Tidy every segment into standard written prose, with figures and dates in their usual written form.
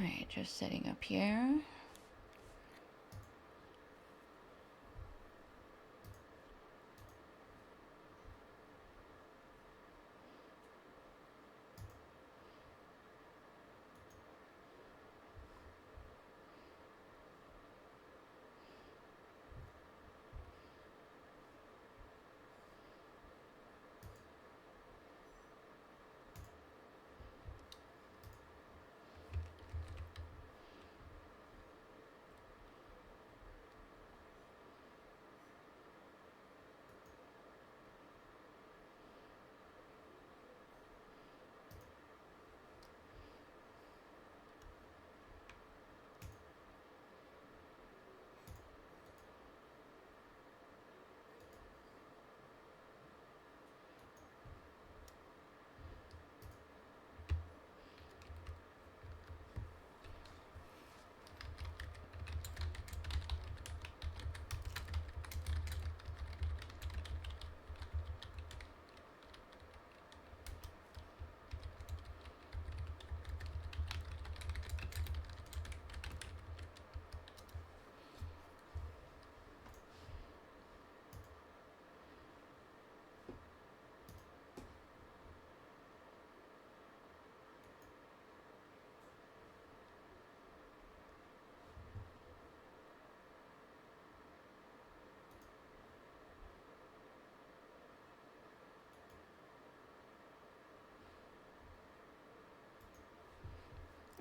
Alright, just sitting up here.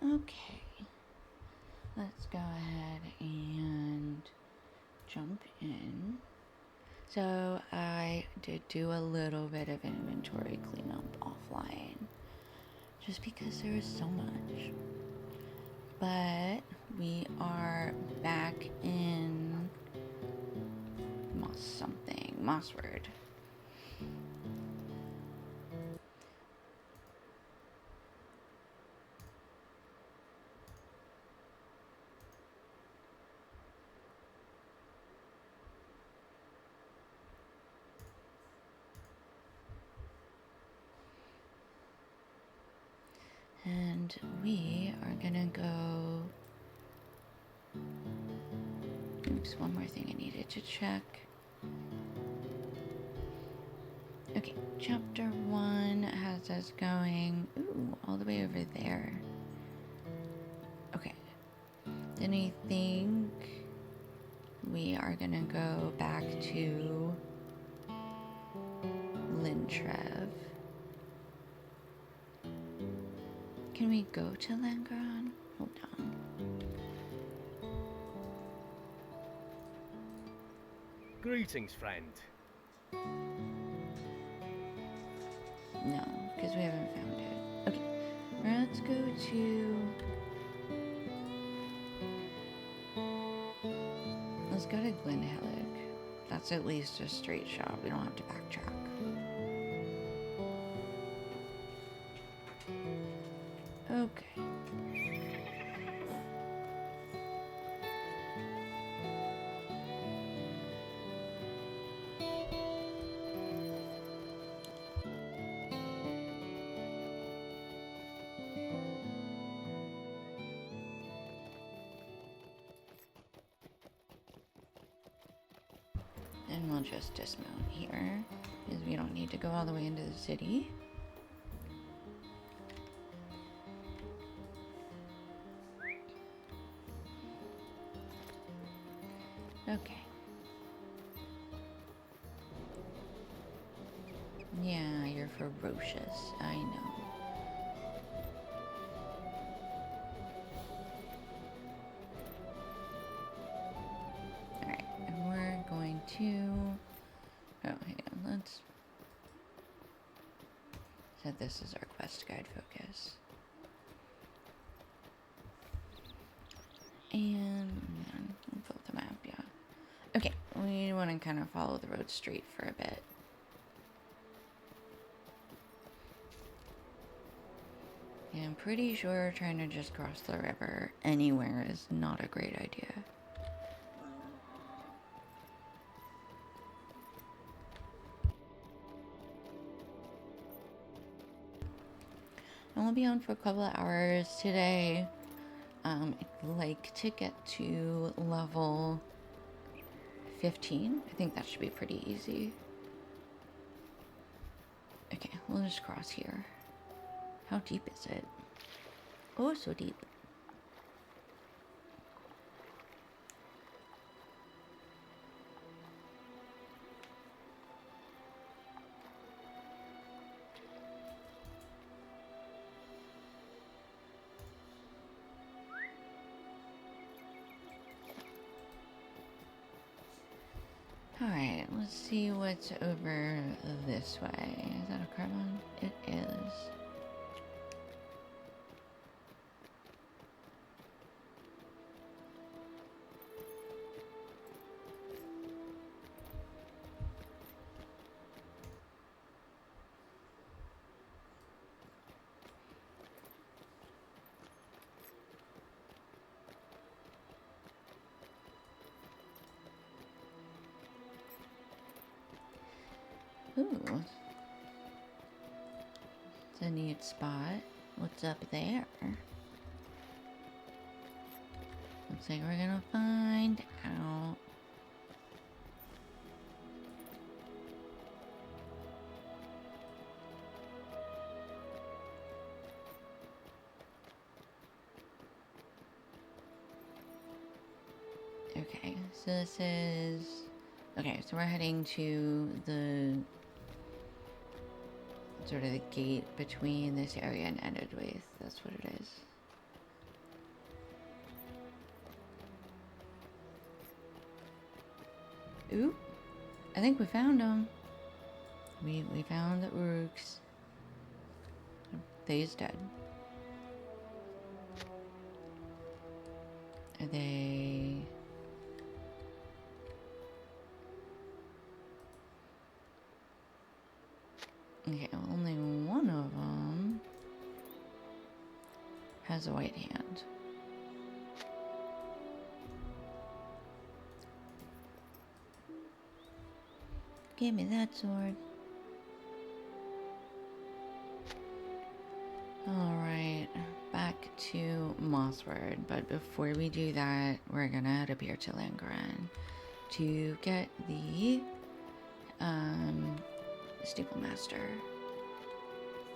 Okay, let's go ahead and jump in. So I did do a little bit of inventory cleanup offline, just because there is so much. But we are back in Mossword. And we are gonna go. Oops, one more thing I needed to check. Okay, chapter 1 has us going, all the way over there. Okay, then I think we are gonna go back to Lintrev. Can we go to Langron? Hold on. Greetings, friend. No, because we haven't found it. Okay, let's go to... Let's go to Glenhelig. That's at least a straight shot. We don't have to backtrack. Okay. And we'll just dismount here, because we don't need to go all the way into the city. Okay. Yeah, you're ferocious, I know. Alright, and we're going to... Oh, hang on, let's set this as our quest guide focus. And we'll fill the map, yeah. Okay, we want to kind of follow the road straight for a bit. Yeah, I'm pretty sure trying to just cross the river anywhere is not a great idea. And we'll be on for a couple of hours today. I'd like to get to level 15. I think that should be pretty easy. Okay, we'll just cross here. How deep is it? Oh, so deep. Alright, let's see what's over this way. Is that a carbon? It is. Ooh. It's a neat spot. What's up there? Looks like we're gonna find out. Okay, so this is... Okay, so we're heading to the... sort of the gate between this area and Edgeways. That's what it is. Ooh, I think we found them. We found the Urks. They's dead. Are they... Okay, well, only one of them has a white hand. Give me that sword. Alright, back to Mossward, but before we do that, we're gonna head up here to Langaran to get the Steeple Master.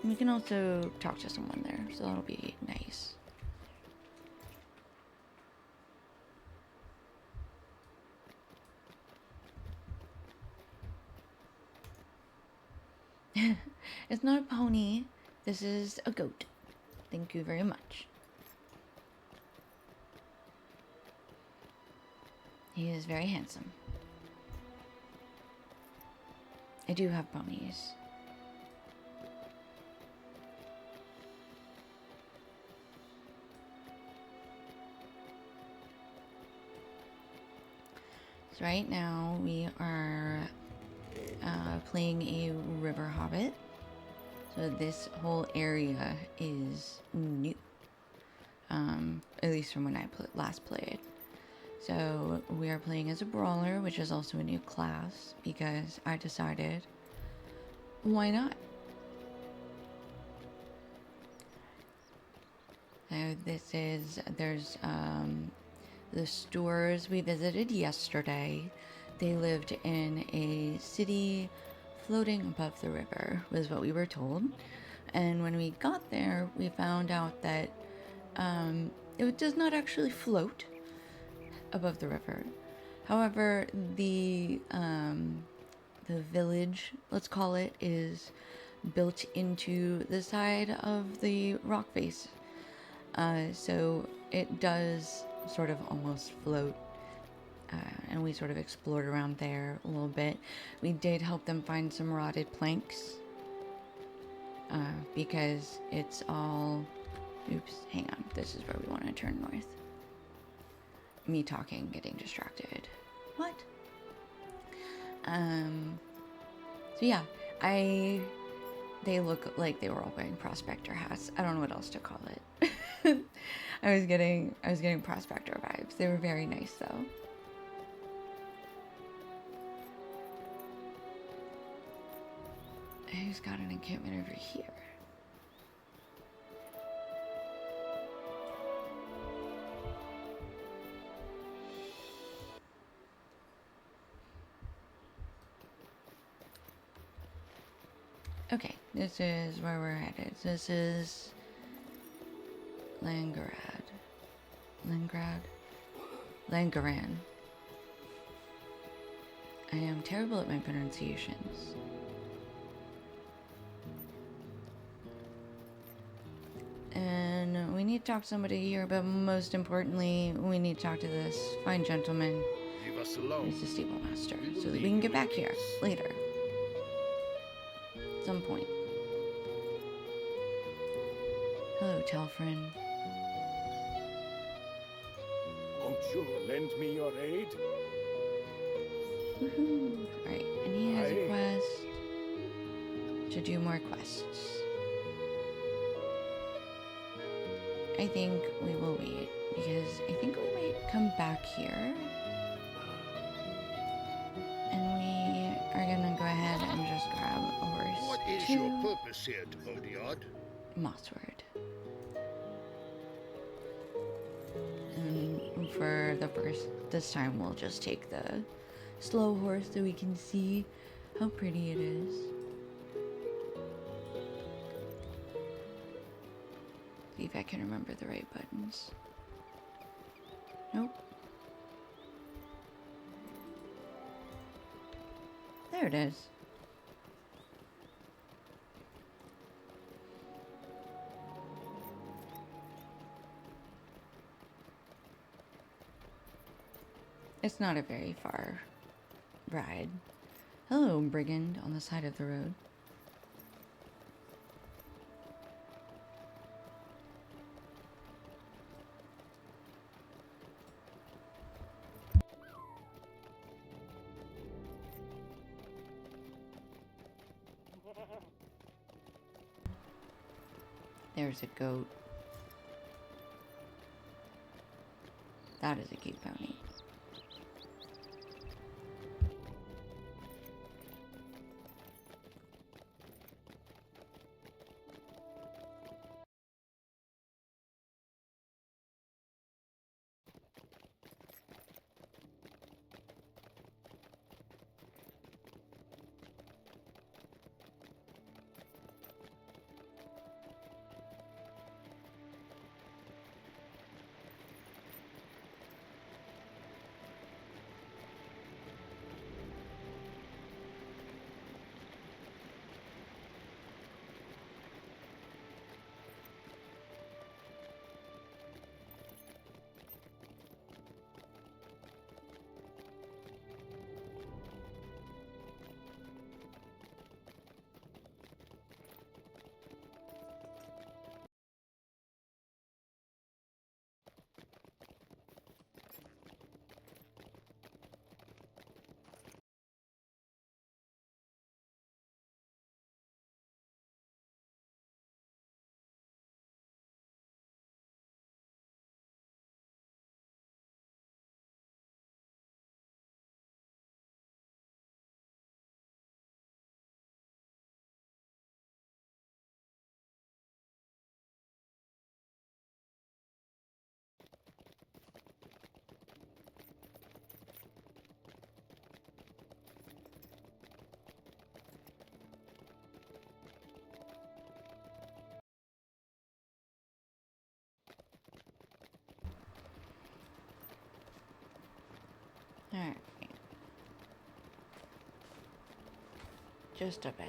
We can also talk to someone there, so that'll be nice. It's not a pony. This is a goat. Thank you very much. He is very handsome. I do have ponies. So right now we are playing a river hobbit. So this whole area is new, at least from when I last played. So we are playing as a brawler, which is also a new class because I decided, why not? So there's the stores we visited yesterday. They lived in a city floating above the river, was what we were told. And when we got there, we found out that it does not actually float above the river. However, the village, let's call it, is built into the side of the rock face. So it does sort of almost float. And we sort of explored around there a little bit. We did help them find some rotted planks. Because it's all... Oops, hang on. This is where we want to turn north. Me talking, getting distracted. What? So yeah, they look like they were all wearing prospector hats. I don't know what else to call it. I was getting prospector vibes. They were very nice though. Who's got an encampment over here? Okay, this is where we're headed. This is Langrad. Langaran. I am terrible at my pronunciations. And we need to talk to somebody here, but most importantly, we need to talk to this fine gentleman. Leave us alone. He's the stable master, We will so that leave we can get you in back here peace. later. At some point. Hello, Telfrin. Won't you lend me your aid? Woohoo! Alright, and he has a Aye. quest to do more quests. I think we will wait, because I think we might come back here. And we are gonna go ahead and just grab a horse What is to your purpose here, Todiard? Mossword. And for the first, this time we'll just take the slow horse so we can see how pretty it is. See if I can remember the right buttons. Nope. There it is. It's not a very far ride. Hello, brigand on the side of the road. There's a goat. That is a cute pony. Alright. Just a bed.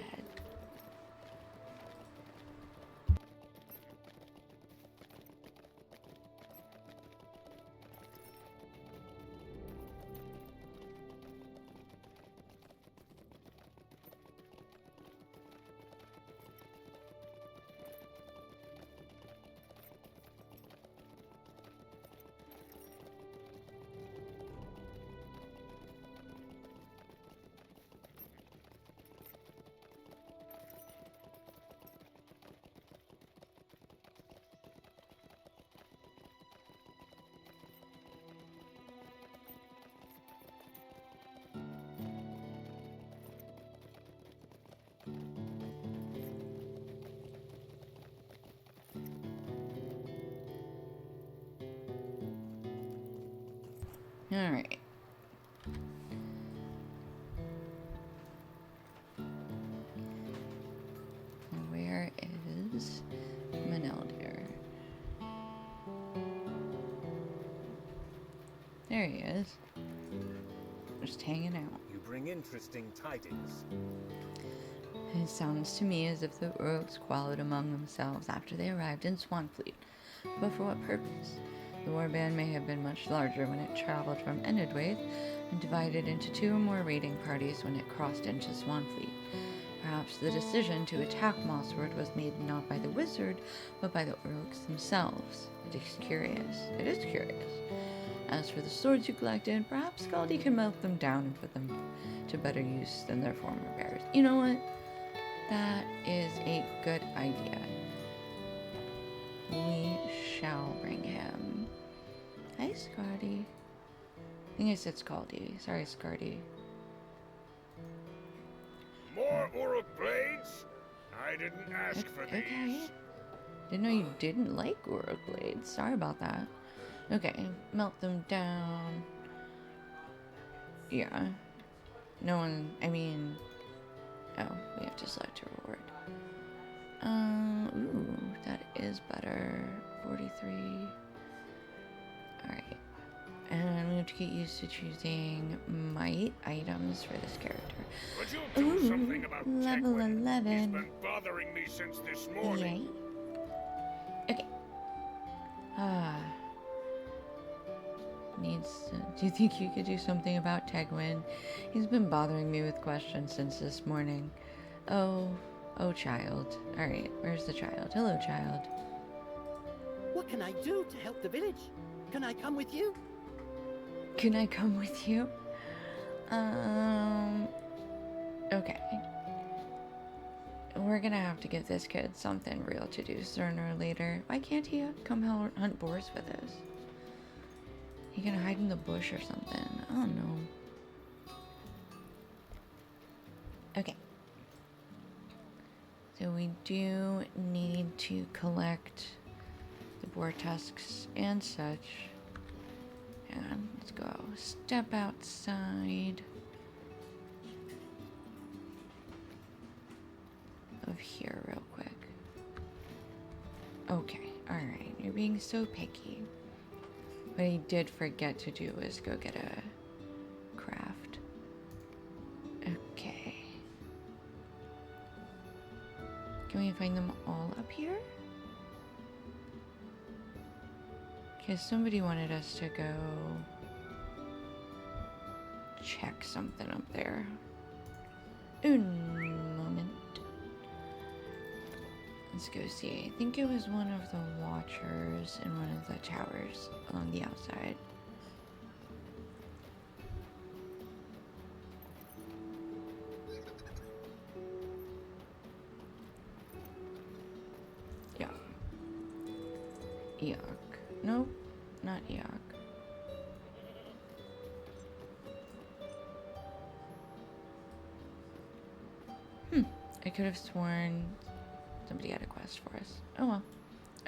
Alright. there he is. Just hanging out. You bring interesting tidings. It sounds to me as if the Urks quarreled among themselves after they arrived in Swanfleet. But for what purpose? The warband may have been much larger when it traveled from Enedwaith and divided into 2 or more raiding parties when it crossed into Swanfleet. Perhaps the decision to attack Mossward was made not by the wizard, but by the Urks themselves. It is curious. It is curious. As for the swords you collected, perhaps Scaldy can melt them down and put them to better use than their former bearers. You know what? That is a good idea. We shall bring him. Hi, Scardy. I think I said Scaldy. Sorry, Scardy. More Uruk blades? I didn't ask for Okay. these. Didn't know you didn't like Uruk blades. Sorry about that. Okay, melt them down. Yeah. No one, I mean... Oh, we have to select a reward. Ooh, that is better. 43. Alright. And we have to get used to choosing might items for this character. Would you do Ooh, something about level Tegwin? 11. He's been bothering me since this morning. Yay. Okay. Needs to... Do you think you could do something about Tegwin? He's been bothering me with questions since this morning. Oh, child. Alright, where's the child? Hello, child. What can I do to help the village? Can I come with you? Can I come with you? Okay. We're gonna have to give this kid something real to do sooner or later. Why can't he come hunt boars with us? He can hide in the bush or something. I don't know. Okay. So we do need to collect the boar tusks and such. And let's go step outside of here real quick. Okay, alright. You're being so picky. What I did forget to do is go get a craft. Okay. Can we find them all up here? Because somebody wanted us to go check something up there. Un moment. Let's go see. I think it was one of the watchers in one of the towers along the outside. Yeah. Eok. Nope, not Eok. I could have sworn somebody had a quest for us. Oh well.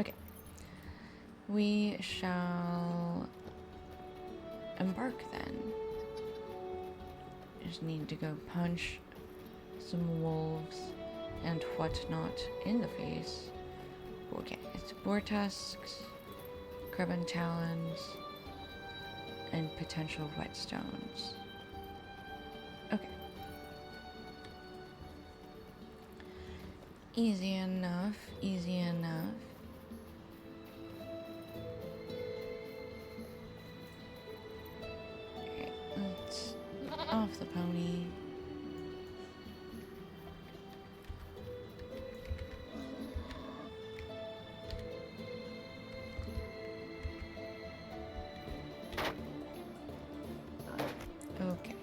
Okay. We shall embark then. Just need to go punch some wolves and whatnot in the face. Okay, it's boar tusks, Kreben talons, and potential whetstones. Okay. Easy enough, easy enough. Alright, let's off the pony. Okay.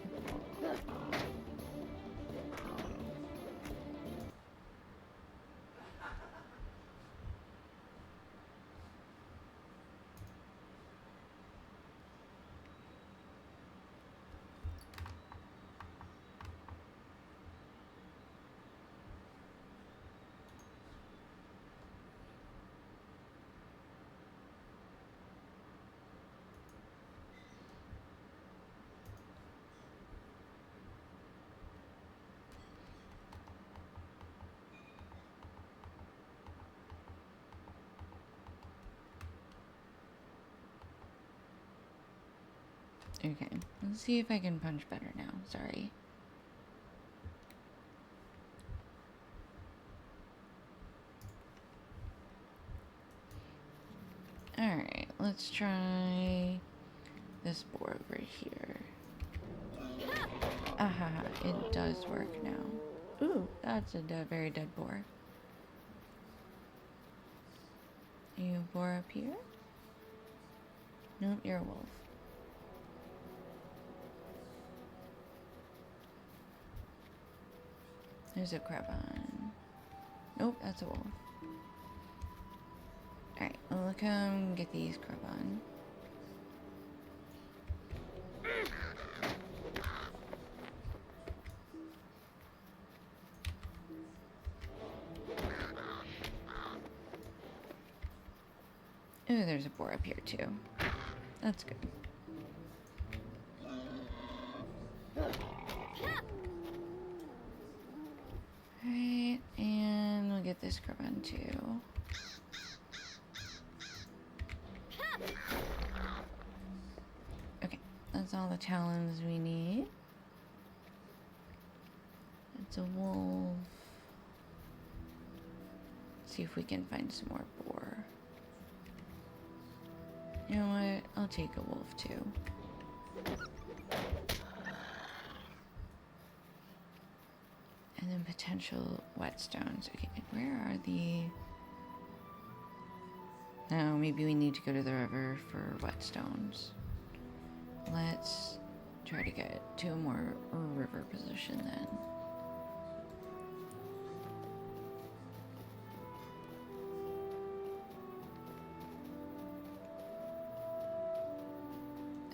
Okay, let's see if I can punch better now. Sorry. Alright, let's try this boar over here. Aha, it does work now. Ooh, that's a very dead boar. Are you a boar up here? Nope, you're a wolf. There's a crab on. Nope, that's a wolf. Alright, we'll come get these crab on. Ooh, there's a boar up here too. That's good. Alright, and we'll get this crab on too. Okay, that's all the talons we need. It's a wolf. Let's see if we can find some more boar. You know what? I'll take a wolf too. And then potential whetstones. Okay, where are the... Oh, maybe we need to go to the river for whetstones. Let's try to get to a more river position then.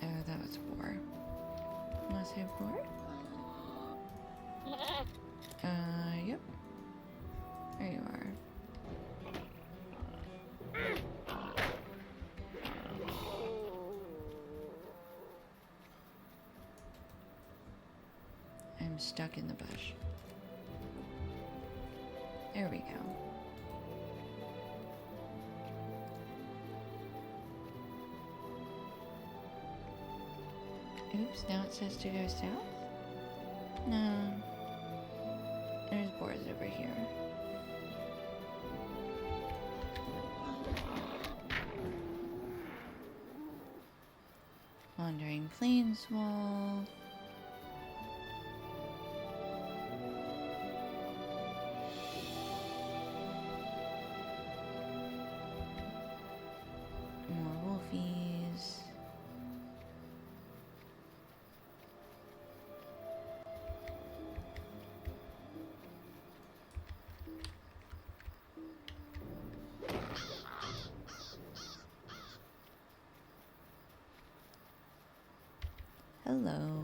Oh, that was a boar. Was it a boar? Yep. There you are. I'm stuck in the bush. There we go. Oops, now it says to go south? No. There's boars over here. Wandering plains wolf. More wolfies. Hello.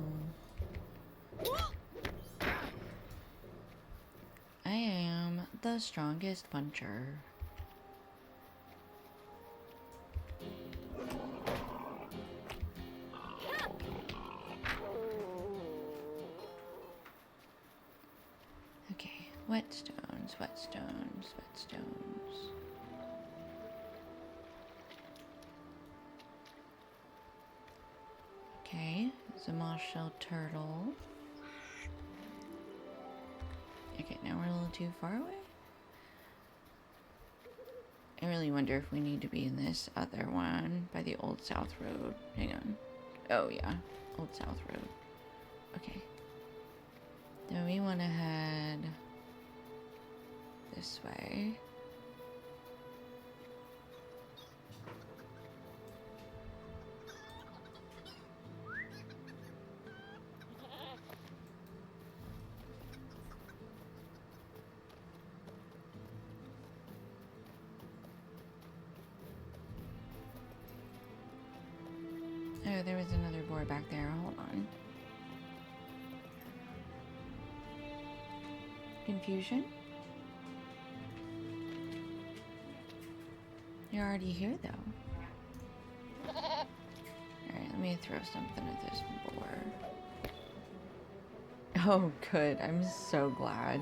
I am the strongest puncher. Okay, whetstones, whetstones, whetstones. Okay, it's a moss shell turtle. Okay, now we're a little too far away. I really wonder if we need to be in this other one by the Old South Road. Hang on. Oh yeah, Old South Road. Okay. Then we want to head this way. Oh, there was another boar back there. Hold on. Confusion? You're already here, though. Alright, let me throw something at this boar. Oh, good. I'm so glad.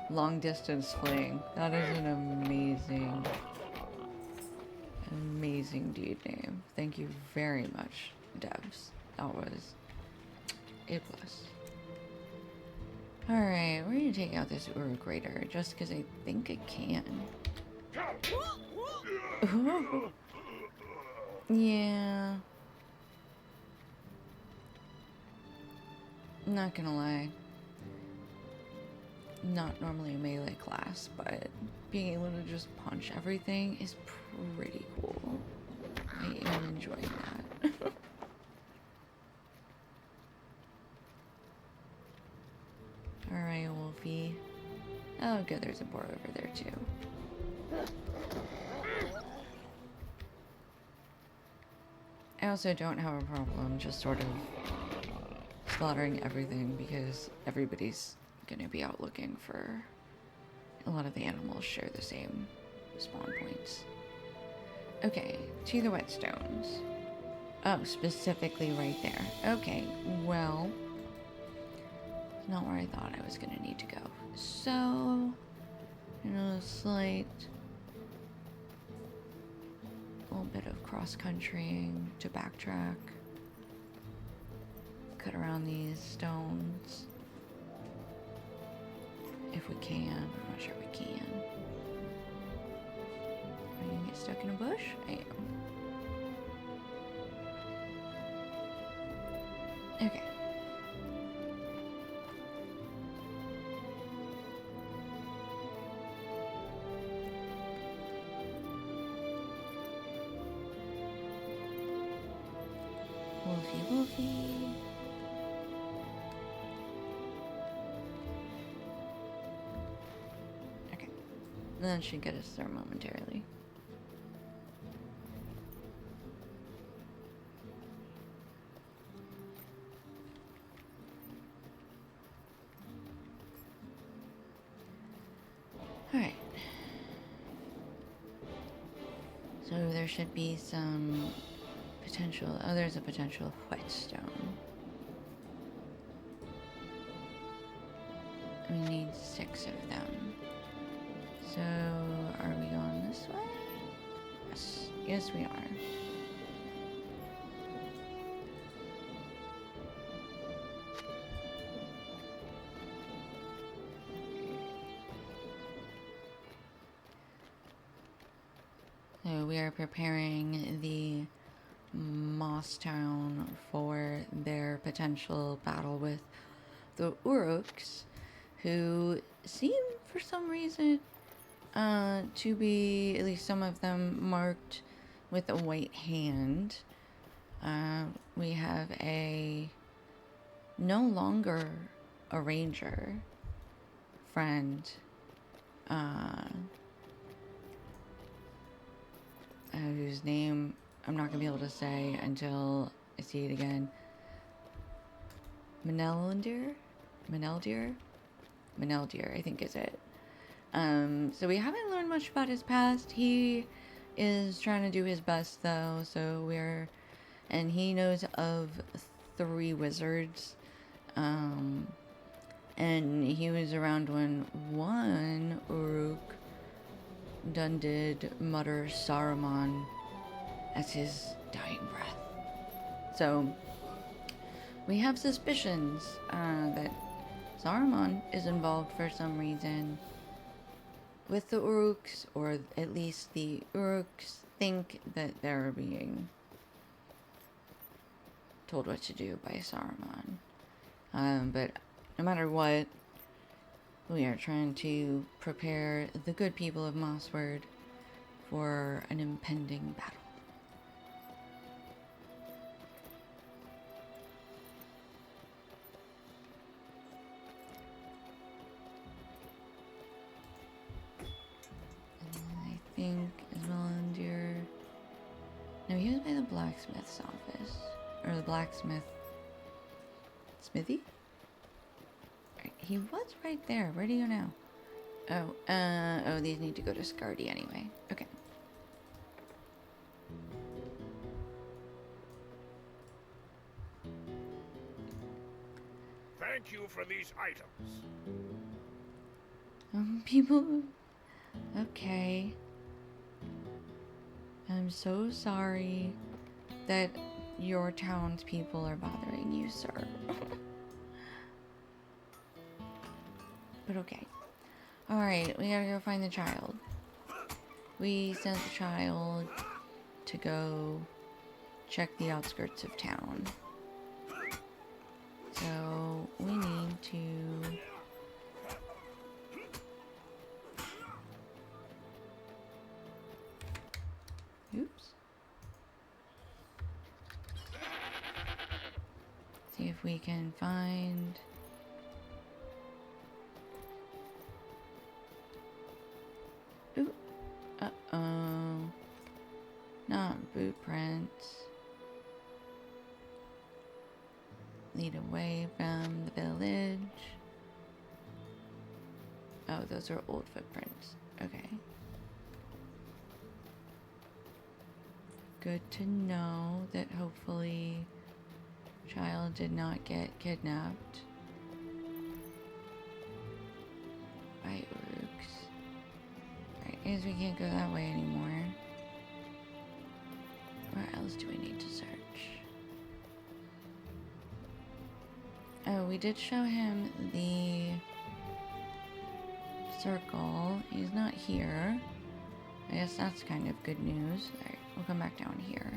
Long distance fling. That is an amazing deed name. Thank you very much, devs. That was A plus. Alright, we're gonna take out this Uruk Raider just because I think I can. Ooh. Yeah. Not gonna lie. Not normally a melee class, but being able to just punch everything is pretty cool. I am enjoying that. Alright, Wolfie. Oh, good, there's a boar over there, too. I also don't have a problem just sort of slaughtering everything because everybody's gonna be out looking for... A lot of the animals share the same spawn points. Okay, to the whetstones. Oh, specifically right there. Okay, well... It's not where I thought I was gonna need to go. So... slight... A little bit of cross-countrying to backtrack. Cut around these stones. If we can. I'm not sure we can. Are you gonna get stuck in a bush? I am. Okay. Wolfie, Wolfie. Okay. That should get us there momentarily. Alright. So there should be some potential... Oh, there's a potential whetstone. We need 6 of them. So, are we going this way? Yes. Yes, we are. So, we are preparing the Moss Town for their potential battle with the Uruks, who seem, for some reason, to be, at least some of them, marked with a white hand. We have no longer a ranger friend, whose name I'm not gonna be able to say until I see it again. Meneldir, I think is it. So we haven't learned much about his past. He is trying to do his best though, and he knows of 3 wizards. And he was around when one Uruk done did mutter Saruman as his dying breath. So we have suspicions that Saruman is involved for some reason with the Uruks, or at least the Uruks think that they're being told what to do by Saruman. But no matter what, we are trying to prepare the good people of Mossword for an impending battle. I think Ismalandir... No, he was by the blacksmith's office. Or the blacksmith... Smithy? He was right there. Where do you go now? Oh, these need to go to Scardy anyway. Okay. Thank you for these items. People... Okay. I'm so sorry that your townspeople are bothering you, sir. But okay. Alright, we gotta go find the child. We sent the child to go check the outskirts of town. So we need to oops. See if we can find ooh. Uh-oh. Not boot prints. Lead away from the village. Oh, those are old footprints. Okay. Good to know that hopefully child did not get kidnapped by orcs. Alright, I guess we can't go that way anymore. Where else do we need to search? Oh, we did show him the circle. He's not here. I guess that's kind of good news. Alright, we'll come back down here.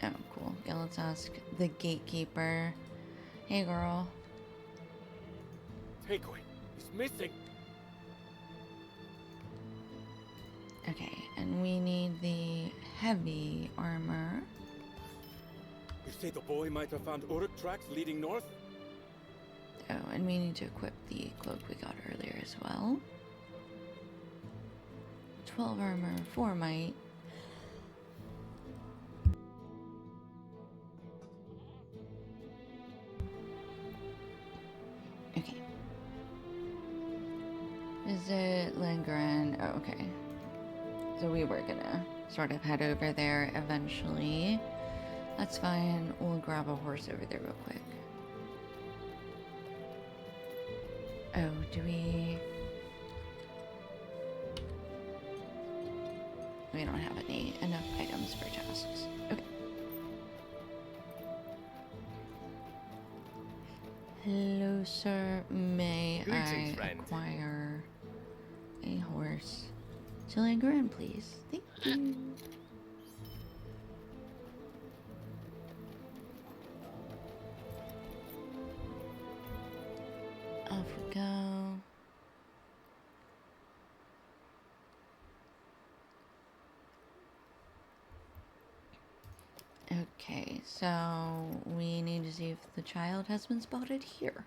Oh, cool. Yeah, let's ask the gatekeeper. Hey, girl. Takeaway. He's missing. Okay, and we need the heavy armor. You say the boy might have found Uruk tracks leading north? Oh, and we need to equip the cloak we got earlier as well. 12 armor, 4 might. Okay. Visit Lengren. Oh, okay. So we were gonna sort of head over there eventually. That's fine. We'll grab a horse over there real quick. Oh, do we... We don't have enough items for tasks. Okay. Hello, sir. May Greetings, I friend. acquire a horse to Lengren, please? Thank you. Off we go. Okay, so we need to see if the child has been spotted here.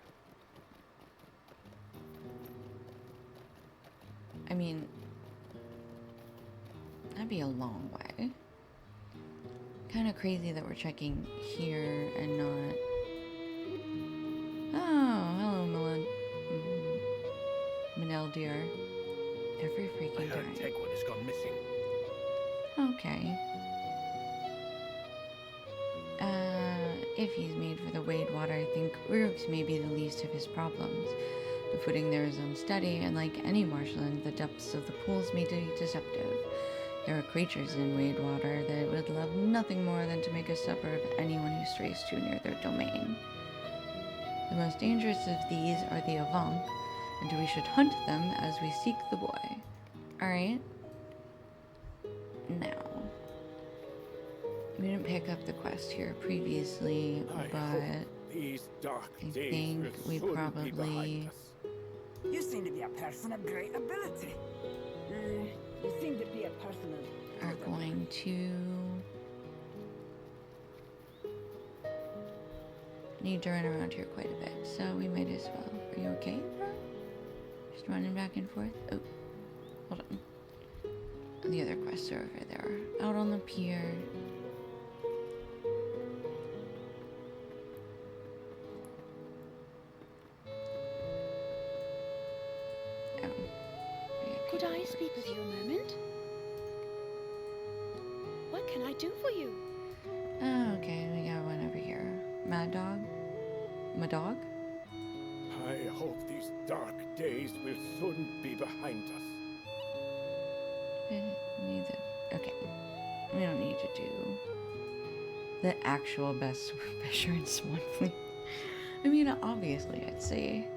I mean, that'd be a long way. Kind of crazy that we're checking here and not... Oh, hello, Manel dear. Every I freaking heard time. Takeaway has gone missing. Okay. If he's made for the wade water, I think Uruks may be the least of his problems. The footing there is unsteady, and like any marshland, the depths of the pools may be deceptive. There are creatures in wade water that would love nothing more than to make a supper of anyone who strays too near their domain. The most dangerous of these are the Avank, and we should hunt them as we seek the boy. Alright? Now. We didn't pick up the quest here previously, I but hope these dark I days think will we soon be probably behind us. You seem to be a person of great ability. You seem to be a person of... are going to need to run around here quite a bit, so we might as well. Are you okay, bro? Just running back and forth? Oh, hold on. The other quests are over there, out on the pier. Oh. Could I speak with you a moment? What can I do for you? Oh, okay, we got one over here. Mad Dog? My dog? hope these dark days will soon be behind us. Okay. We don't need to do the actual best Assurance Monthly. I mean, obviously, I'd say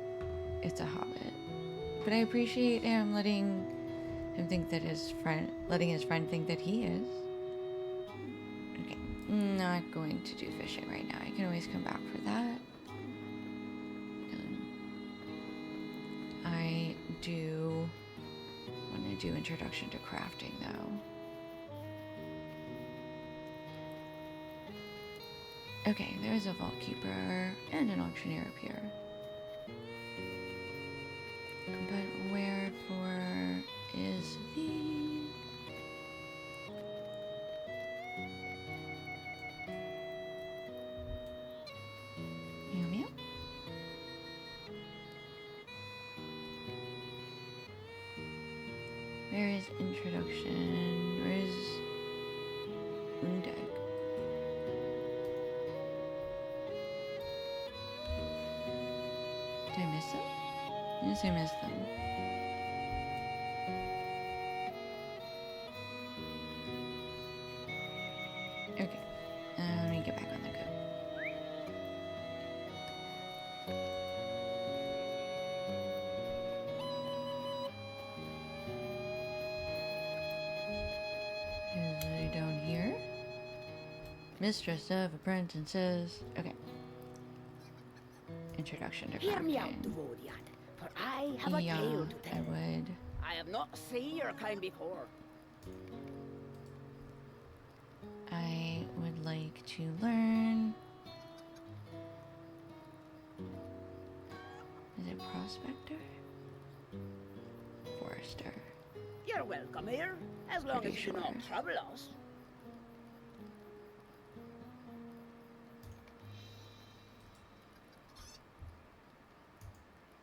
it's a hobbit. But I appreciate him letting him think that letting his friend think that he is. Okay, not going to do fishing right now. I can always come back for that. I do want to do introduction to crafting though. Okay, there's a vault keeper and an auctioneer up here. But wherefore is the... Meow meow? Where is introduction? Where is Undag? Did I miss them? Yes, I missed them. Okay, let me get back on the go. Is it down here? Mistress of apprentices. Okay. Introduction to Hear me out, crafting. Devodiad, for I have a Yeah, tale to I tell. would. I have not seen your kind before. I would like to learn. Is it prospector? Forester. You're welcome here, as long Pretty as you do not sure. trouble us.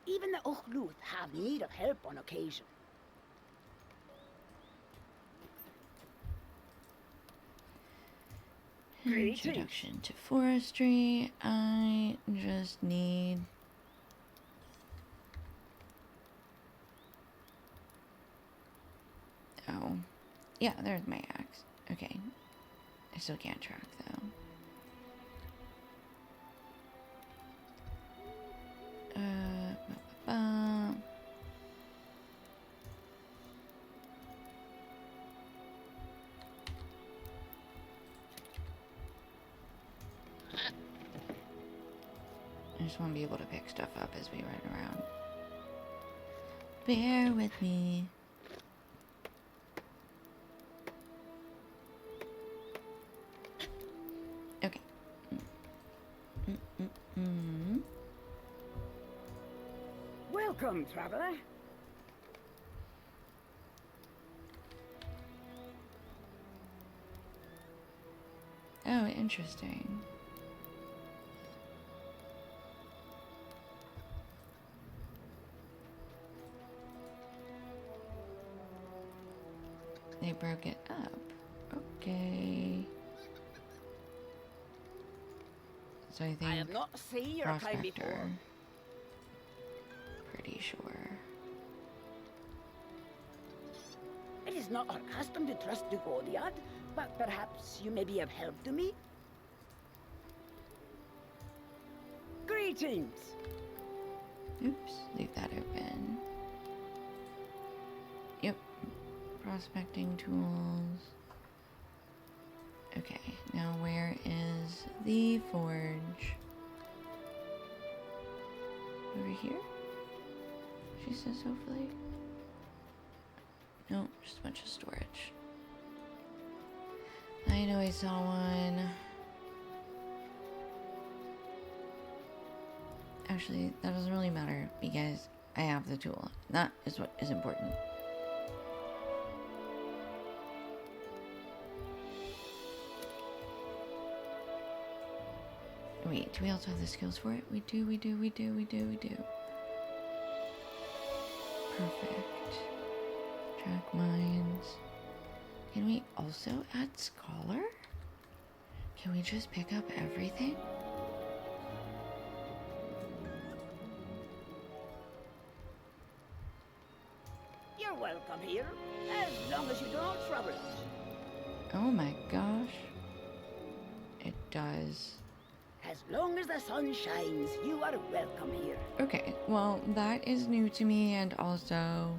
Even the Uchluth have need of help on occasion. Greetings. Introduction to forestry. I just need. Oh. Yeah, there's my axe. Okay. I still can't track though. Ba, ba, ba. I just want to be able to pick stuff up as we run around. Bear with me. Okay. Welcome, traveler. Oh, interesting. They broke it up. Okay. So I think I have not seen your kind before. prospector. Pretty sure. It is not our custom to trust Devodiad, but perhaps you may be of help to me? Greetings! Oops, leave that open. Yep. Prospecting tools. Okay, now where is the forge? Over here? She says hopefully. No, just a bunch of storage. I know I saw one. Actually, that doesn't really matter because I have the tool. That is what is important. Wait, do we also have the skills for it? We do. Perfect. Track mines. Can we also add scholar? Can we just pick up everything? You're welcome here, as long as you don't trouble us. Oh my gosh. It does. As long as the sun shines, you are welcome here. Okay, well, that is new to me and also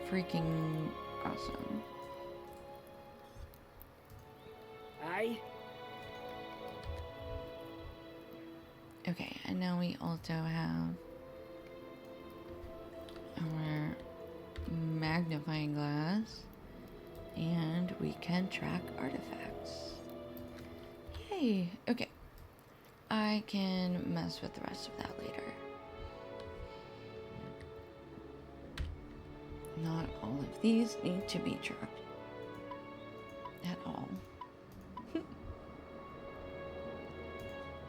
freaking awesome. Aye. Okay, and now we also have our magnifying glass, and we can track artifacts. Yay! Okay, I can mess with the rest of that later. Not all of these need to be tracked at all.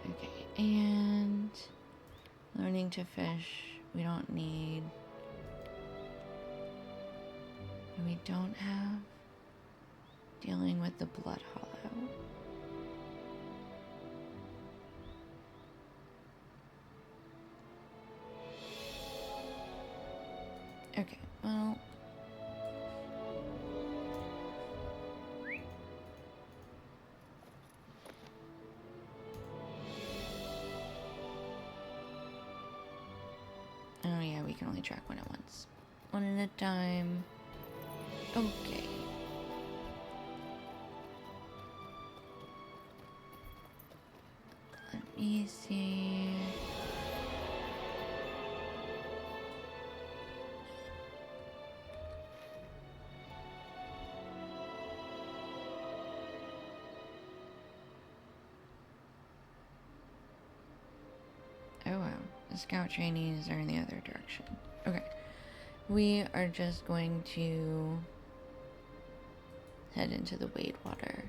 Okay, and learning to fish, we don't need. We don't have dealing with the blood hollow. Okay, well. Oh yeah, we can only track one at once. One at a time. Okay. Let me see. Oh wow, the scout trainees are in the other direction. Okay, we are just going to head into the Wade Water,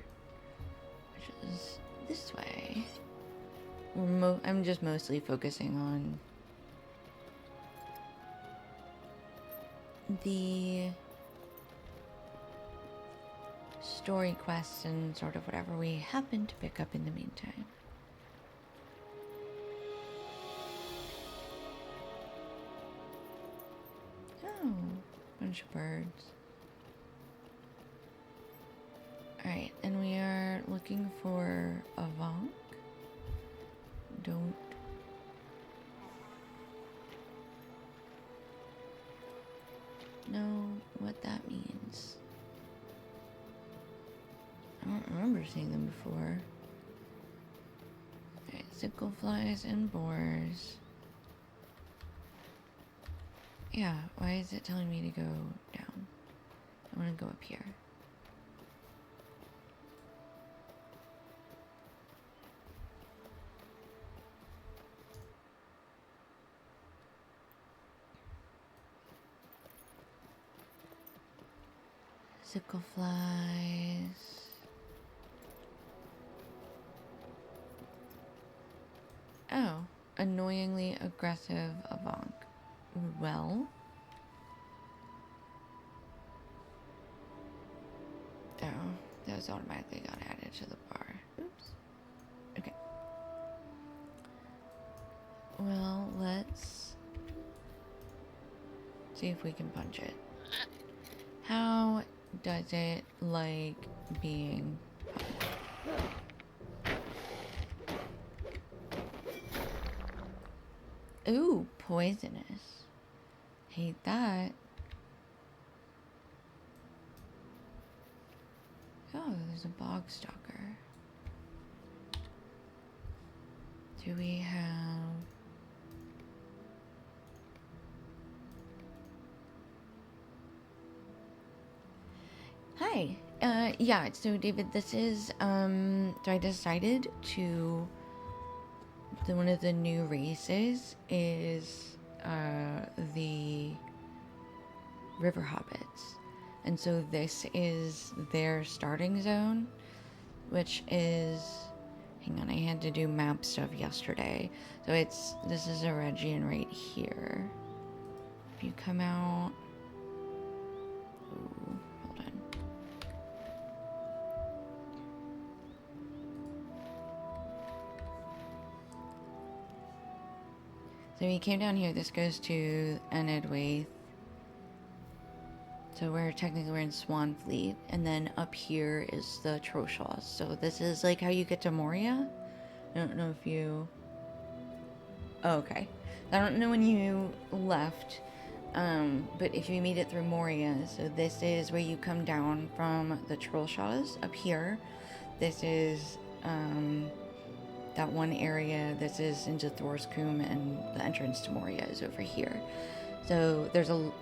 which is this way. I'm just mostly focusing on the story quests and sort of whatever we happen to pick up in the meantime. Oh, bunch of birds. Alright, and we are looking for a Vonk. Don't know what that means. I don't remember seeing them before. Alright, sickle flies and boars. Yeah, why is it telling me to go down? I want to go up here. Sickle flies. Oh, annoyingly aggressive Avonk. Well. Oh, those automatically got added to the bar. Oops. Okay. Well, let's see if we can punch it. How does it like being punched? Ooh, poisonous. Hate that. Oh, there's a bog stalker. Do we have... Hi. Yeah, so David, this is, so I decided to, one of the new races is, the River Hobbits. And so this is their starting zone, which is, hang on, I had to do map stuff yesterday. So this is a region right here. If you come out, ooh, hold on. So we came down here, this goes to Enedwaith, So we're in Swanfleet, and then up here is the Troshaws. So this is like how you get to Moria. I don't know if you... Oh, okay. I don't know when you left, but if you made it through Moria, so this is where you come down from the Troshaws up here. This is that one area. This is into Thorscombe, and the entrance to Moria is over here. So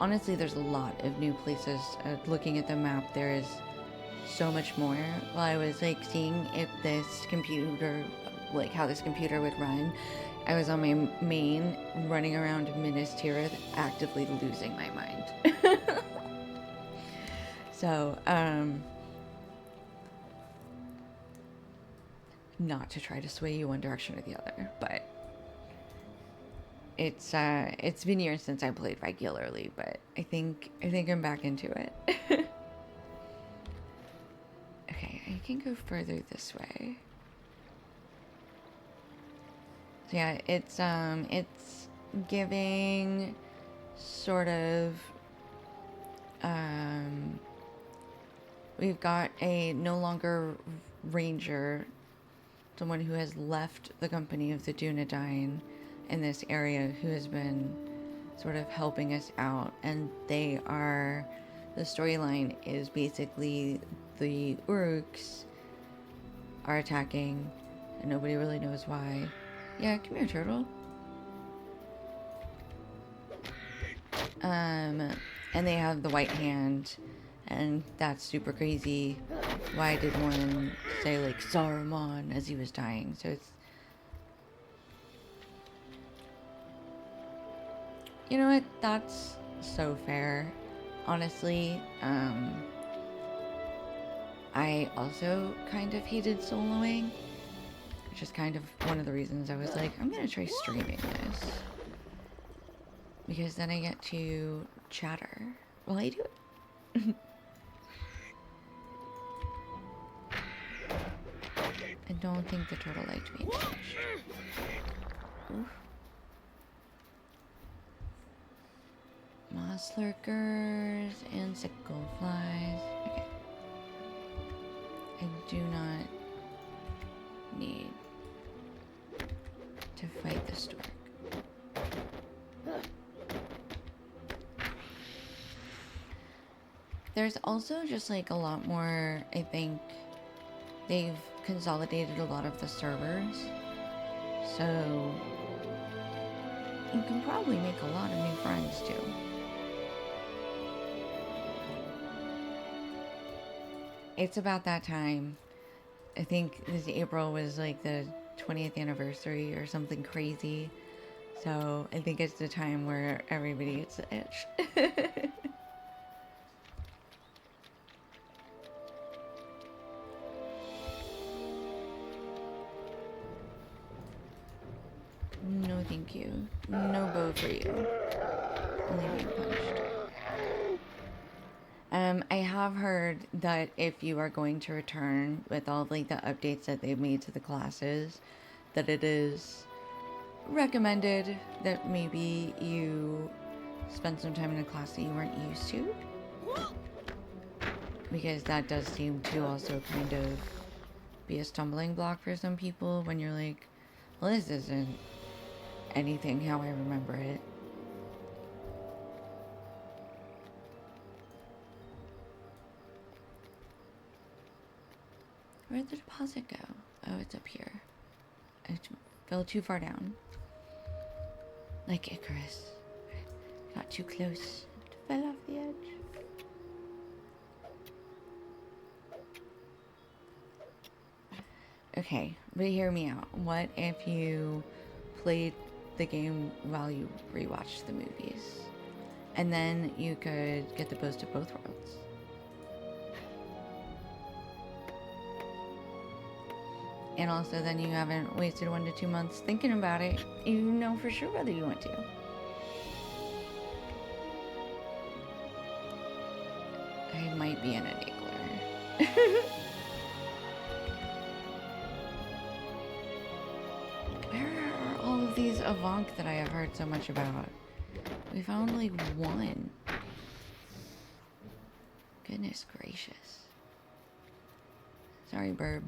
honestly, there's a lot of new places. Looking at the map, there is so much more. While I was like seeing if this computer, like how this computer would run, I was on my main running around Minas Tirith, actively losing my mind. So, not to try to sway you one direction or the other, but it's been years since I played regularly, but I think I'm back into it. Okay, I can go further this way. So yeah, it's giving sort of we've got a no longer ranger, someone who has left the company of the Dunedain in this area, who has been sort of helping us out, and the storyline is basically the Uruks are attacking and nobody really knows why. Yeah, come here, turtle. And they have the White Hand, and that's super crazy. Why did one say like Saruman as he was dying? So it's, you know what, that's so fair. Honestly, I also kind of hated soloing, which is kind of one of the reasons I was like, I'm gonna try streaming this, because then I get to chatter while I do it. I don't think the turtle liked me much. Oof. Moss lurkers and sickle flies. Okay. I do not need to fight the stork. There's also just like a lot more, I think they've consolidated a lot of the servers, so you can probably make a lot of new friends too. It's about that time. I think this April was like the 20th anniversary or something crazy, so I think it's the time where everybody gets the itch. No, thank you. No bow for you. Only being punched. I have heard that if you are going to return with all of, like, the updates that they've made to the classes, that it is recommended that maybe you spend some time in a class that you weren't used to. Because that does seem to also kind of be a stumbling block for some people when you're like, well, this isn't anything how I remember it. Where'd the deposit go? Oh, it's up here. I fell too far down. Like Icarus. Got too close. Fell off the edge. Okay, but hear me out. What if you played the game while you rewatched the movies? And then you could get the best of both worlds. And also then you haven't wasted 1 to 2 months thinking about it. You know for sure whether you want to. I might be an enabler. Where are all of these Avant that I have heard so much about? We found like one. Goodness gracious. Sorry, Burb.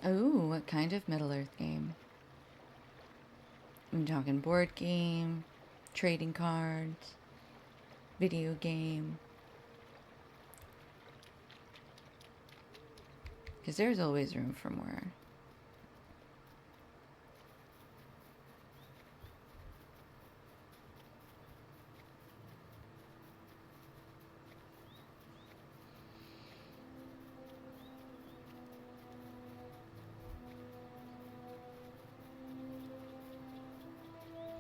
Oh, what kind of Middle Earth game? I'm talking board game, trading cards, video game. Because there's always room for more.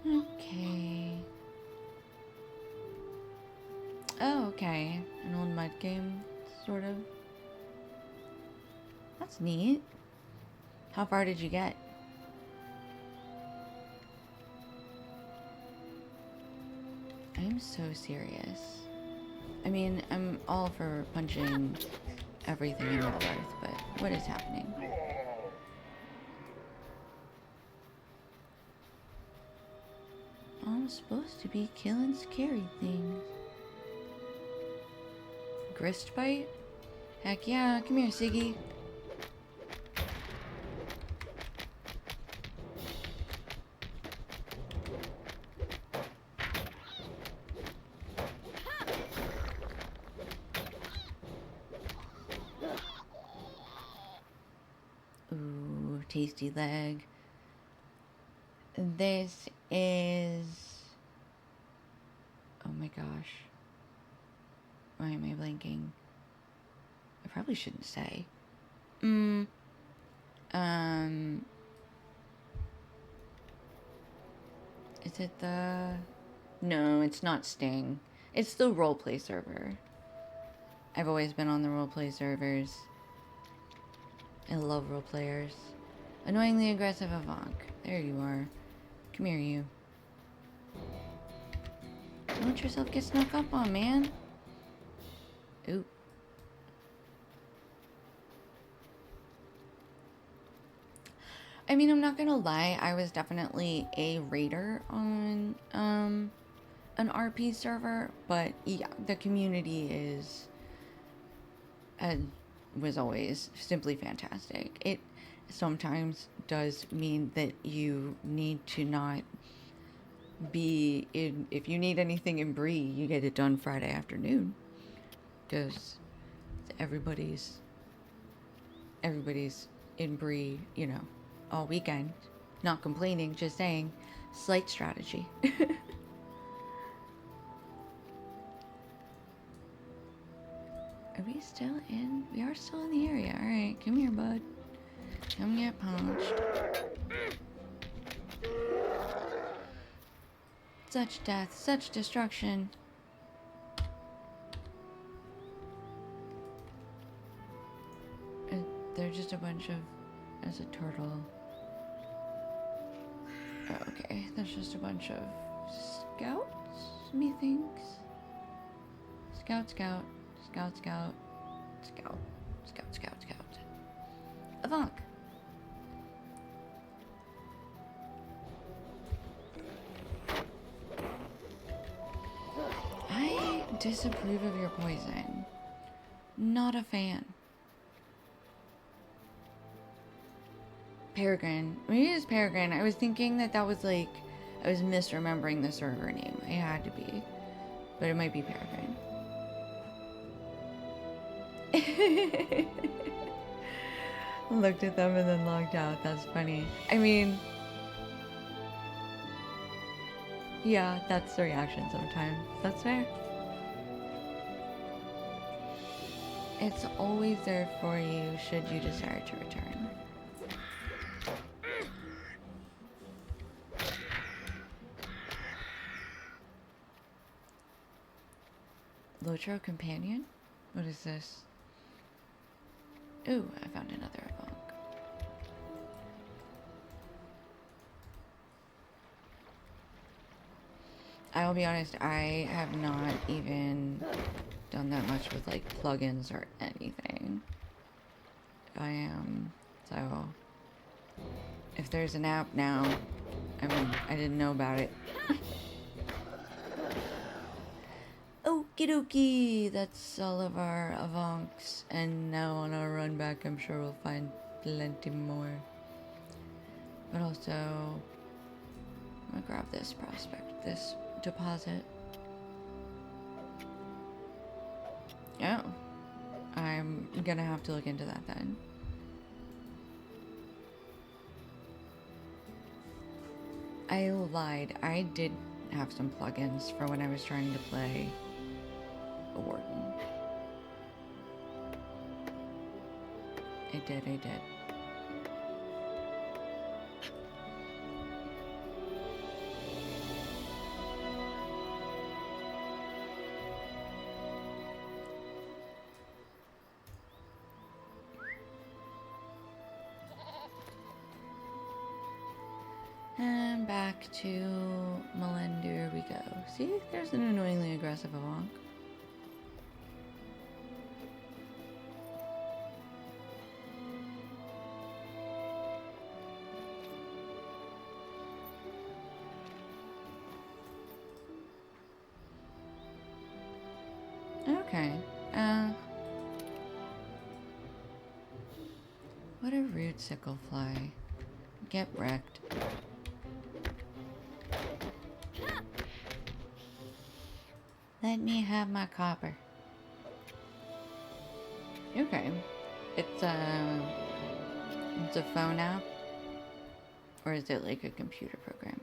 Okay. Oh, okay. An old mud game, sort of. That's neat. How far did you get? I'm so serious. I mean, I'm all for punching everything in Middle Earth, but what is happening? I'm supposed to be killing scary things. Grist bite? Heck yeah, come here, Siggy. Ooh, tasty leg. This is... Oh my gosh. Why am I blanking? I probably shouldn't say. Is it the... No, it's not Sting. It's the roleplay server. I've always been on the roleplay servers. I love roleplayers. Annoyingly aggressive Avank. There you are. Come here, you. Don't let yourself get snuck up on, man. Ooh. I mean, I'm not gonna lie, I was definitely a raider on an RP server, but yeah, the community is was always simply fantastic. It sometimes does mean that you need to not be in, if you need anything in Bree, you get it done Friday afternoon, because everybody's in Bree, you know, all weekend. Not complaining, just saying, slight strategy. Are we still in? We are still in the area. Alright, come here, bud. Come get punched. Such death, such destruction. They're just a bunch of... As a turtle. Oh, okay, there's just a bunch of scouts, methinks. Scout, scout, scout, scout, scout, scout, scout, scout. Avank. I disapprove of your poison. Not a fan. Peregrine. Maybe it is Peregrine. I was thinking that was like... I was misremembering the server name. It had to be. But it might be Peregrine. Looked at them and then logged out. That's funny. I mean... Yeah, that's the reaction sometimes. That's fair. It's always there for you should you desire to return. LotRO companion? What is this? Ooh, I found another Avank. I'll be honest, I have not even done that much with like plugins or anything. So if there's an app now, I mean, I didn't know about it. Okie dokie, that's all of our avonks, and now on our run back I'm sure we'll find plenty more. But also, I'm gonna grab this prospect, this deposit. Oh, I'm gonna have to look into that then. I lied, I did have some plugins for when I was trying to play a warden. I did. And back to Melinda we go. See, there's an annoyingly aggressive Avonk. Okay. What a rude sicklefly. Get wrecked. Let me have my copper. Okay. It's a phone app? Or is it like a computer program?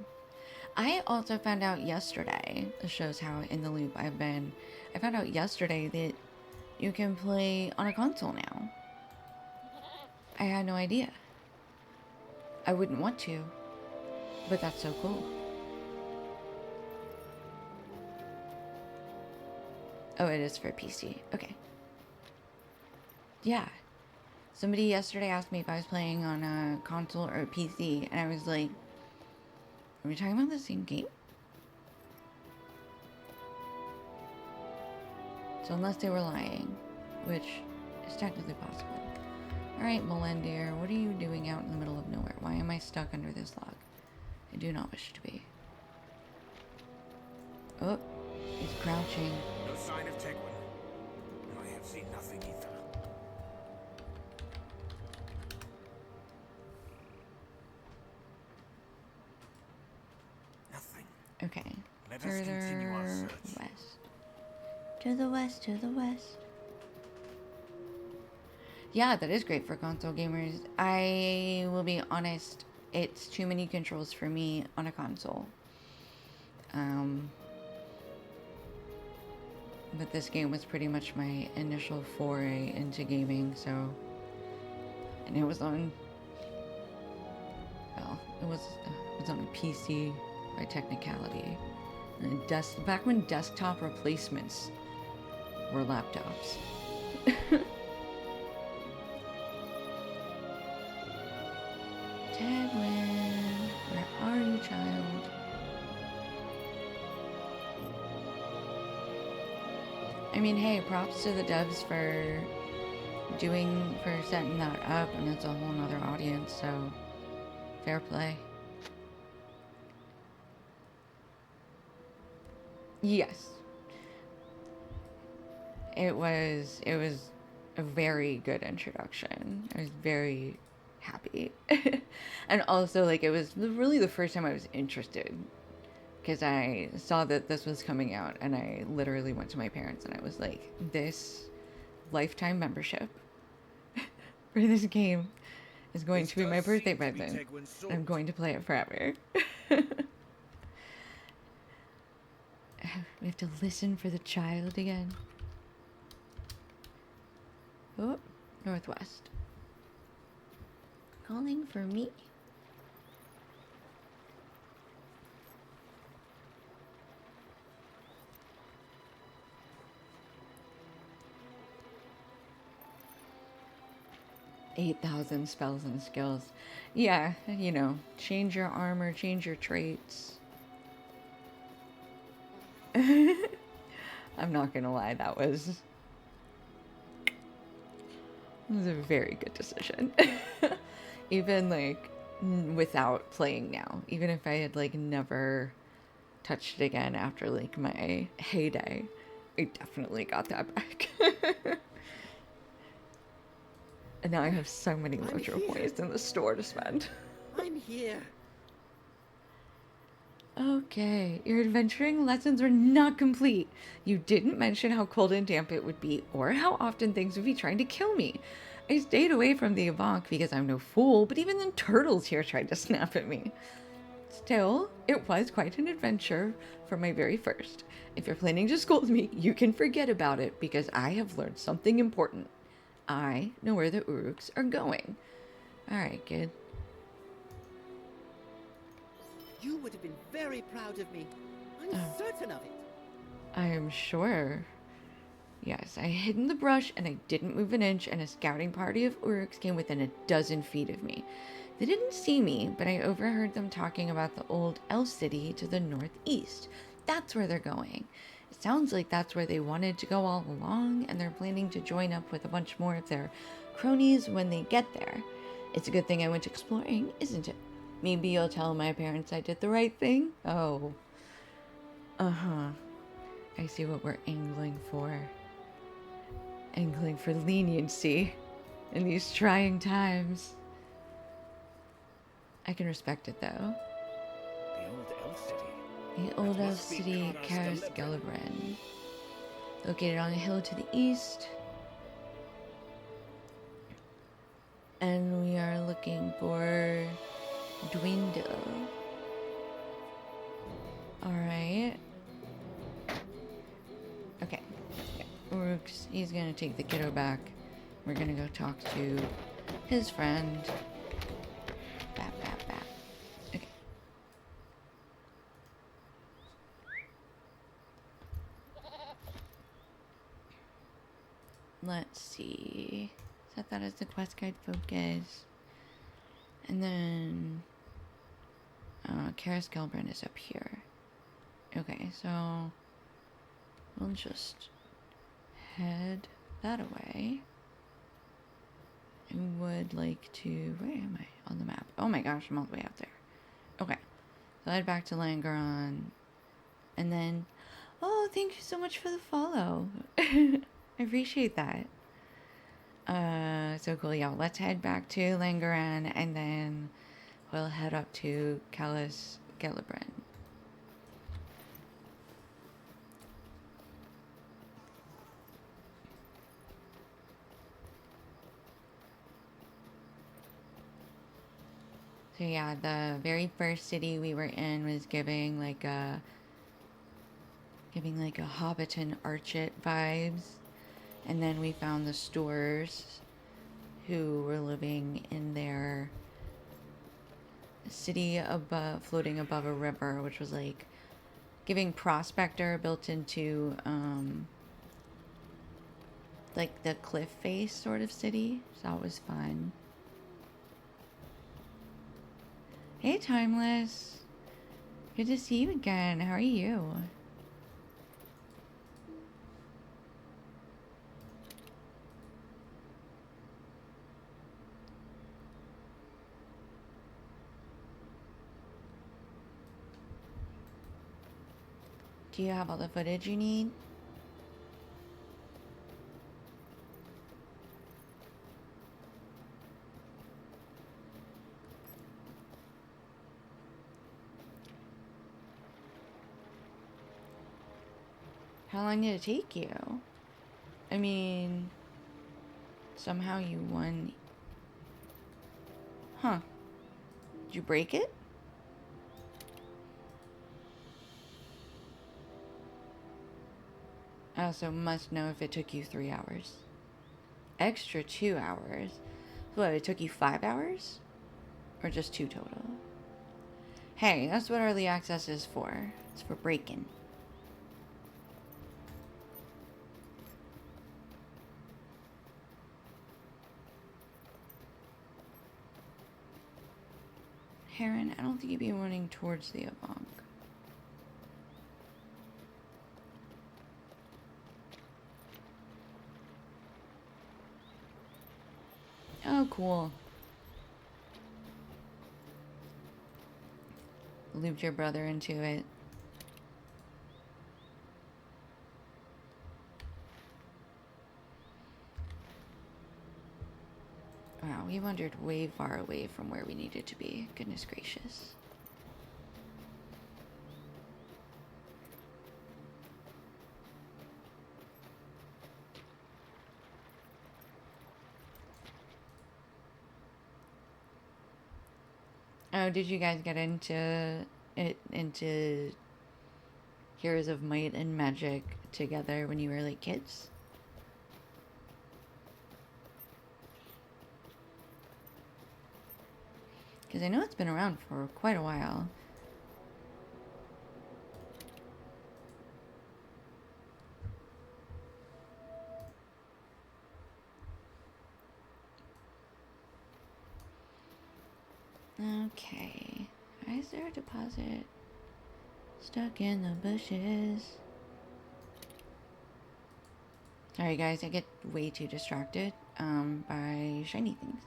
I also found out yesterday, this shows how in the loop I've been, I found out yesterday that you can play on a console now. I had no idea. I wouldn't want to, but that's so cool. Oh, it is for PC. Okay. Yeah. Somebody yesterday asked me if I was playing on a console or a PC, and I was like, are we talking about the same game? So unless they were lying, which is technically possible. Alright, Melinda, what are you doing out in the middle of nowhere? Why am I stuck under this log? I do not wish to be. Oh, he's crouching. No sign of Tegwin. I have seen nothing either. Nothing. Okay, Let us further continue our search. west. To the west, to the west. Yeah, that is great for console gamers. I will be honest, it's too many controls for me on a console. But this game was pretty much my initial foray into gaming, so... And it was on... Well, it was on a PC by technicality. And back when desktop replacements were laptops. Tagwin, where are you, child? I mean, hey, props to the devs for setting that up, and it's a whole nother audience, so fair play. Yes. It was a very good introduction. I was very happy. And also, like, it was really the first time I was interested, because I saw that this was coming out, and I literally went to my parents and I was like, this lifetime membership for this game is going to be my birthday present. I'm going to play it forever. We have to listen for the child again. Oh, northwest. Calling for me. $8,000 spells and skills. Yeah, you know, change your armor, change your traits. I'm not gonna lie, that was a very good decision. Even like without playing now, even if I had like never touched it again after like my heyday, I definitely got that back. And now I have so many I'm LotRO here. points in the store to spend. I'm here. Okay, your adventuring lessons are not complete. You didn't mention how cold and damp it would be, or how often things would be trying to kill me. I stayed away from the Avant because I'm no fool, but even the turtles here tried to snap at me. Still, it was quite an adventure for my very first. If you're planning to scold me, you can forget about it because I have learned something important. I know where the Uruks are going. Alright, kid. You would have been very proud of me. I'm certain of it. I am sure. Yes, I hid in the brush and I didn't move an inch, and a scouting party of Uruks came within a dozen feet of me. They didn't see me, but I overheard them talking about the old elf city to the northeast. That's where they're going. It sounds like that's where they wanted to go all along, and they're planning to join up with a bunch more of their cronies when they get there. It's a good thing I went exploring, isn't it? Maybe you'll tell my parents I did the right thing? Oh. Uh-huh. I see what we're angling for. Angling for leniency in these trying times. I can respect it, though. The old elf city. The old That elf must be city, Karas Karas located on a hill to the east. And we are looking for Dwindle. Alright. Okay. Yeah. Uruk's, he's gonna take the kiddo back. We're gonna go talk to his friend. Bap, bap, bap. Okay. Let's see. Set that as the quest guide focus. And then Karas is up here. Okay, so we'll just head that away. I would like to... Where am I on the map? Oh my gosh, I'm all the way out there. Okay, so head back to Langeron. And then... Oh, thank you so much for the follow. I appreciate that. So cool. Yeah, let's head back to Langeron, and then we'll head up to Kalas Gelibren. So yeah, the very first city we were in was giving like a Hobbiton Archit vibes. And then we found the Stores, who were living in their city above, floating above a river, which was like giving Prospector, built into like the cliff face sort of city. So that was fun. Hey, Timeless. Good to see you again. How are you? Do you have all the footage you need? How long did it take you? I mean, somehow you won. Huh. Did you break it? I also must know if it took you 3 hours. Extra 2 hours. So what, it took you 5 hours? Or just 2 total? Hey, that's what early access is for. It's for breaking. Heron, I don't think you'd be running towards the Avant. Oh, cool. Looped your brother into it. Wow, we wandered way far away from where we needed to be. Goodness gracious. Oh, did you guys get into Heroes of Might and Magic together when you were like kids? Because I know it's been around for quite a while. Okay. Why is there a deposit stuck in the bushes? Sorry guys, I get way too distracted by shiny things.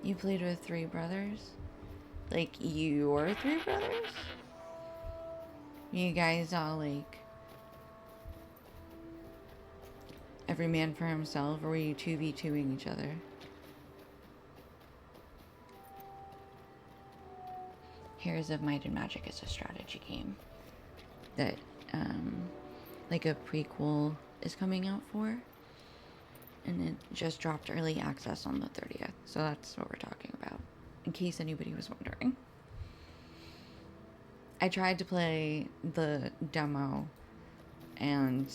You played with 3 brothers? Like your 3 brothers? You guys all like every man for himself, or were you 2v2ing each other? Heroes of Might and Magic is a strategy game that like a prequel is coming out for, and it just dropped early access on the 30th, so that's what we're talking about, in case anybody was wondering. I tried to play the demo, and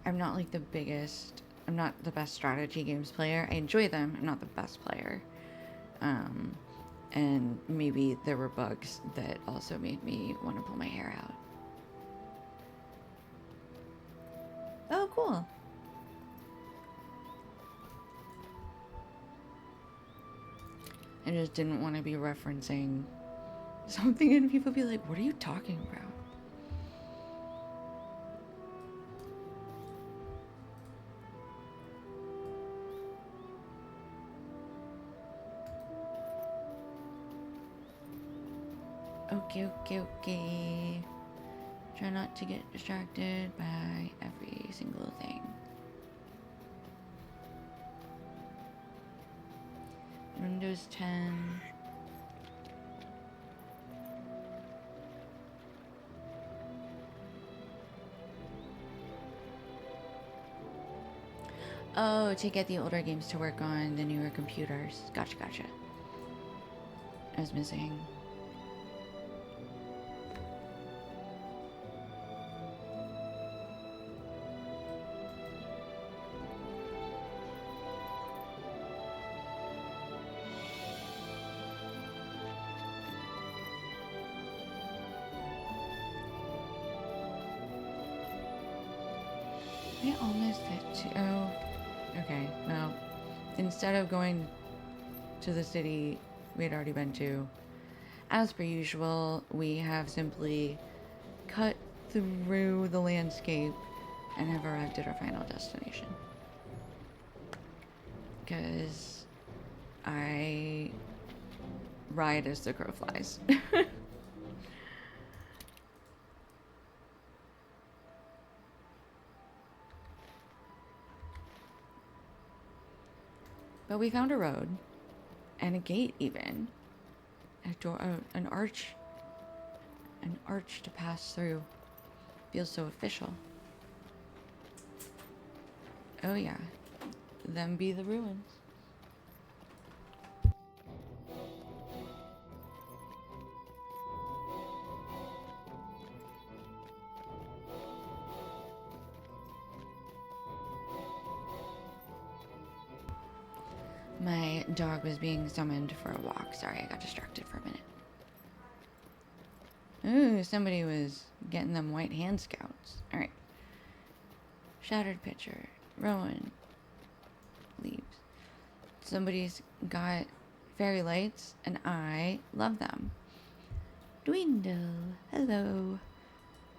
I'm not like I'm not the best strategy games player. I enjoy them, I'm not the best player. And maybe there were bugs that also made me want to pull my hair out. Oh, cool. I just didn't want to be referencing something and people be like, what are you talking about? Okay. Try not to get distracted by every single thing. Windows 10. Oh, to get the older games to work on the newer computers. Gotcha. I was missing. We almost hit 2. Oh, okay. Well, instead of going to the city we had already been to, as per usual, we have simply cut through the landscape and have arrived at our final destination. Because I ride as the crow flies. But we found a road and a gate, even a door, an arch to pass through. Feels so official. Oh yeah, them be the ruins. My dog was being summoned for a walk. Sorry, I got distracted for a minute. Ooh, somebody was getting them white hand scouts. Alright. Shattered pitcher. Rowan. Leaves. Somebody's got fairy lights, and I love them. Dwindle. Hello.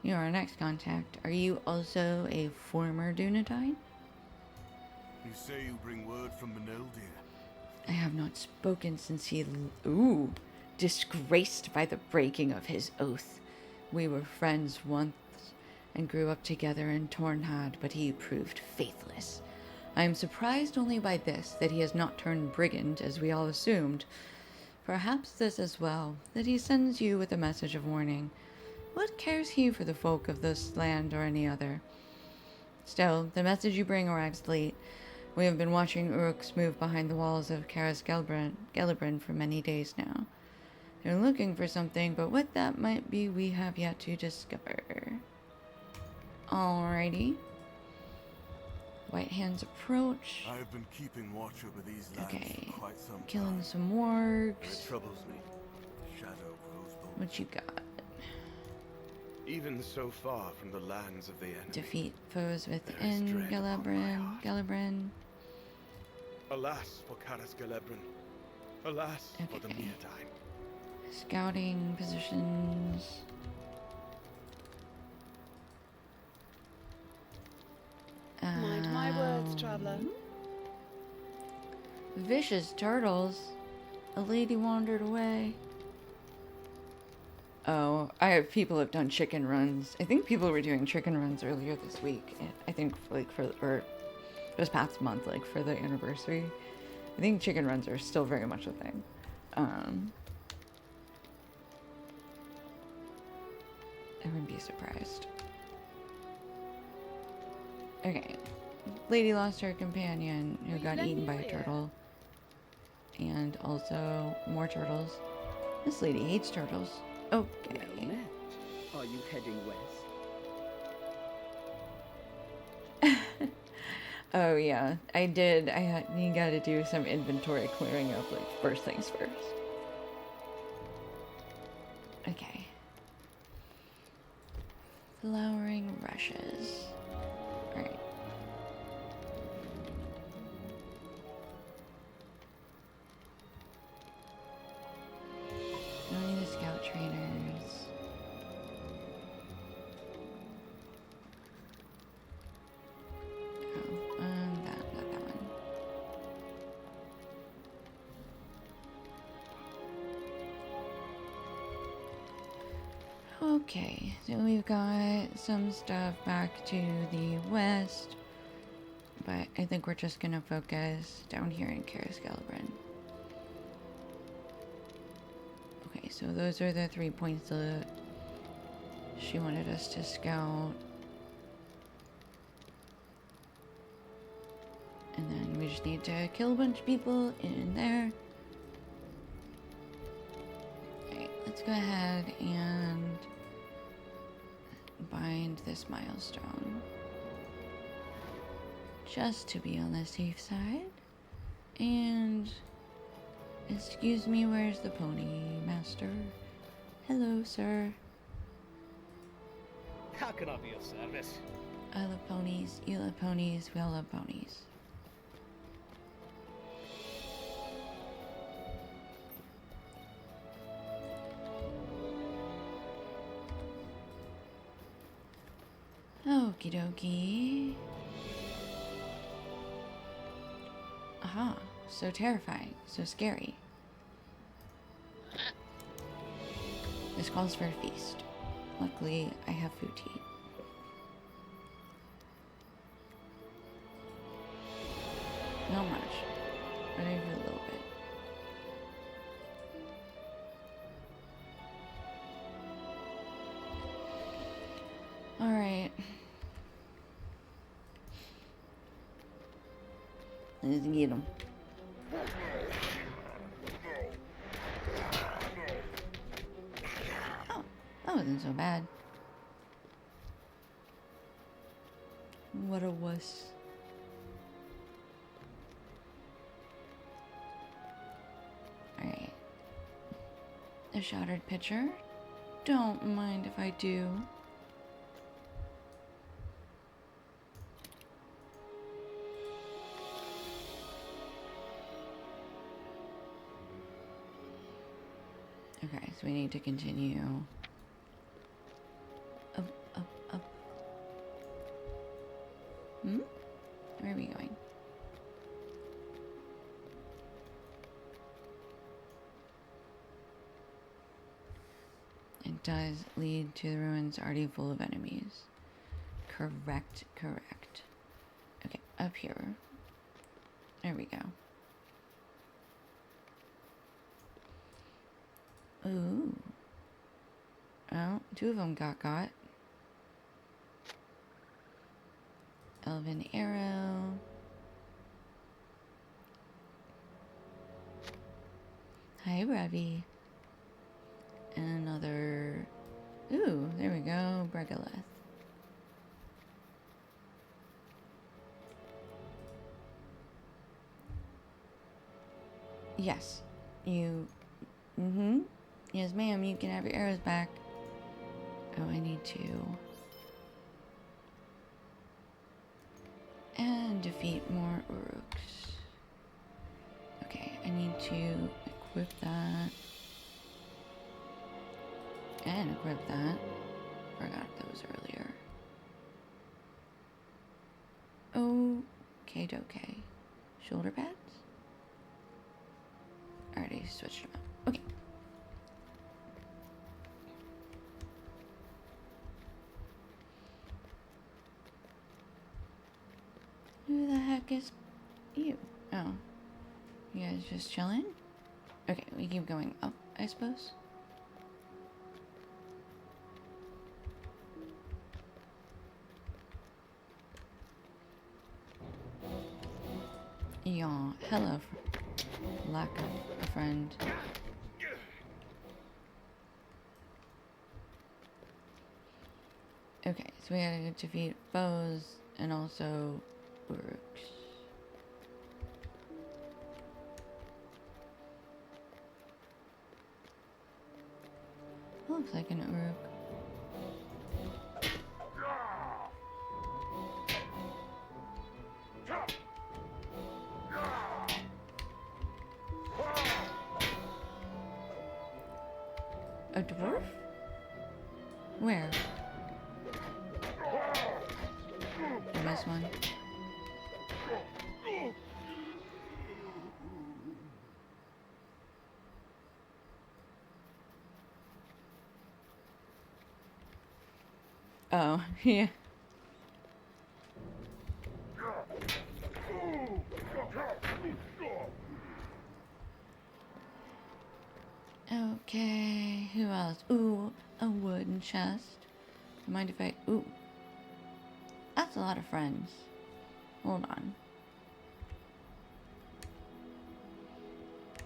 You're our next contact. Are you also a former Dunatine? You say you bring word from Maneldir. I have not spoken since he... disgraced by the breaking of his oath. We were friends once and grew up together in Tornhad, but he proved faithless. I am surprised only by this, that he has not turned brigand, as we all assumed. Perhaps this as well, that he sends you with a message of warning. What cares he for the folk of this land or any other? Still, the message you bring arrives late. We have been watching Uruks move behind the walls of Karas Gelibrin for many days now. They're looking for something, but what that might be we have yet to discover. Alrighty. White Hands approach. I have been keeping watch over these lands Okay. for quite some Killing time. some It wargs. troubles me. The shadow grows bold. What you got? Even so far from the lands of the enemy. Defeat foes There is within dread upon my heart. Gelibrin. Alas for Karas Gelebrin. Alas for the Okay. Meadine. Scouting positions. Mind my words, traveler. Vicious turtles. A lady wandered away. Oh, people have done chicken runs. I think people were doing chicken runs earlier this week. I think or this past month, like for the anniversary. I think chicken runs are still very much a thing. I wouldn't be surprised. Okay. Lady lost her companion who got eaten by a turtle. And also more turtles. This lady hates turtles. Okay. Well met. Are you heading west? Oh yeah, I did. You gotta do some inventory clearing up, like first things first. Okay. Flowering rushes. Alright. Only the scout trainers. Oh, not that one. Okay, so we've got some stuff back to the west, but I think we're just gonna focus down here in Karas Gelibrin. Okay, so those are the 3 points that she wanted us to scout. And then we just need to kill a bunch of people in there. Alright, let's go ahead and bind this milestone. Just to be on the safe side. And excuse me, where's the pony master? Hello, sir. How can I be of service? I love ponies, you love ponies, we all love ponies. Okie dokie. Aha, so terrifying, so scary. This calls for a feast. Luckily, I have food to eat. Not much, but I have a little bit. Alright. Let's get him. Oh, that wasn't so bad. What a wuss. Alright. A shattered pitcher? Don't mind if I do. Okay, so we need to continue. Up, up, up. Where are we going? does lead to the ruins already full of enemies. Correct, correct. Okay, up here. There we go. Ooh. Oh, two of them got. Elven arrow. Hi, Ravi. And another... Ooh, there we go. Bregalith. Yes. You... Mm-hmm. Yes, ma'am. You can have your arrows back. Oh, I need to... And defeat more Uruks. Okay, I need to equip that. And equip that. Forgot those earlier. Okay, okay. Shoulder pads? Already switched them up. Okay. Who the heck is you? Oh. You guys just chilling? Okay, we keep going up, I suppose. Yeah, hello, lack of a friend. Okay, so we gotta defeat foes and also Uruks. Looks like an Uruk. A dwarf? Where? I missed one. Oh, yeah. Okay, who else? Ooh, a wooden chest. Mind if I... Ooh. That's a lot of friends. Hold on.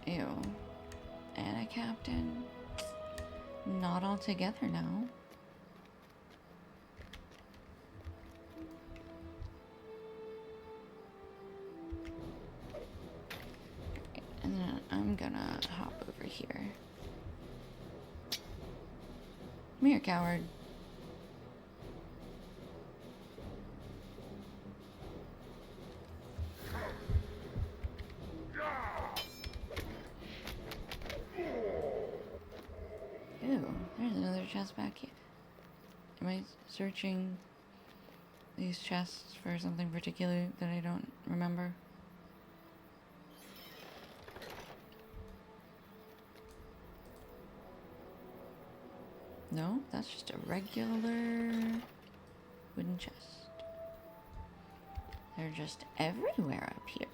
Ew. And a captain. Not all together now. And then I'm gonna hop over here. Come here, coward. Ew, there's another chest back here. Am I searching these chests for something particular that I don't remember? No, that's just a regular wooden chest. They're just everywhere up here.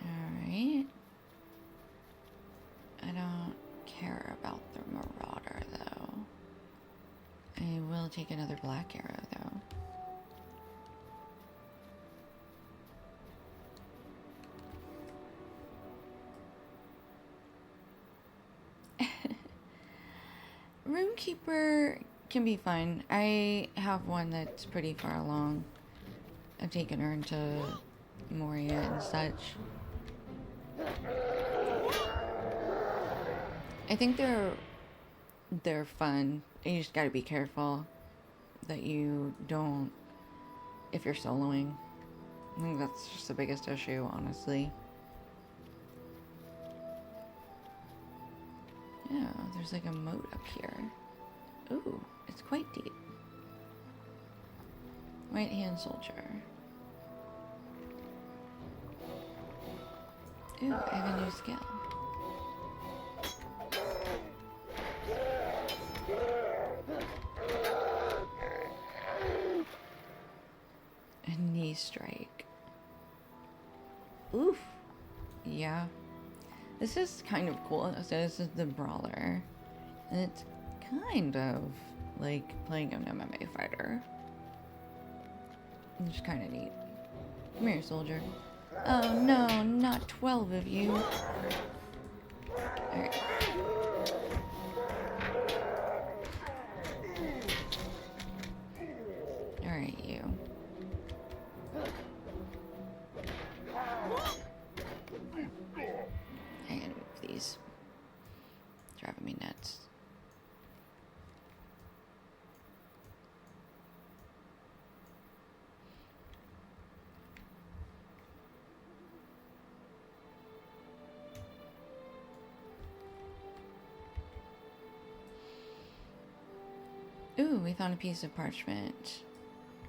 Alright. I don't care about the Marauder, though. I will take another black arrow, though. Roomkeeper can be fun. I have one that's pretty far along. I've taken her into Moria and such. I think they're fun. You just gotta be careful that you don't, if you're soloing. I think that's just the biggest issue, honestly. Yeah, there's like a moat up here. Ooh, it's quite deep. Right hand soldier. Ooh, I have a new skill. A knee strike. Oof. Yeah. This is kind of cool. So this is the brawler. And it's kind of like playing an MMA fighter. It's kind of neat. Come here, soldier. Oh no, not 12 of you. Alright. Alright, you. I gotta move these. Driving me nuts. Ooh, we found a piece of parchment.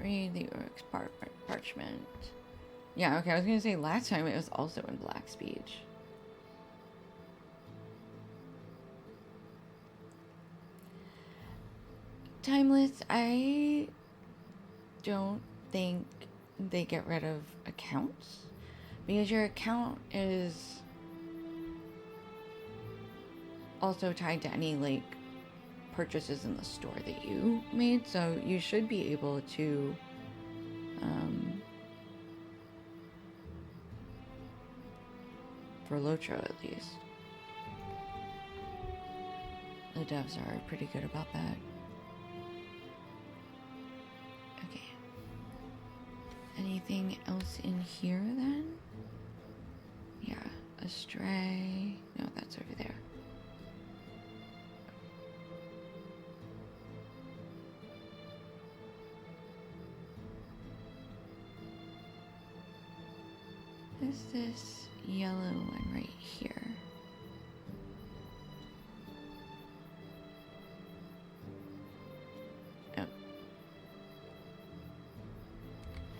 Read the Uruk's parchment. Yeah, okay, I was gonna say last time it was also in black speech. Timeless, I don't think they get rid of accounts because your account is also tied to any like purchases in the store that you made, so you should be able to for LotRO at least. The devs are pretty good about that. Okay. Anything else in here then? Yeah, a stray. No, that's over there. There's this yellow one right here. Oh.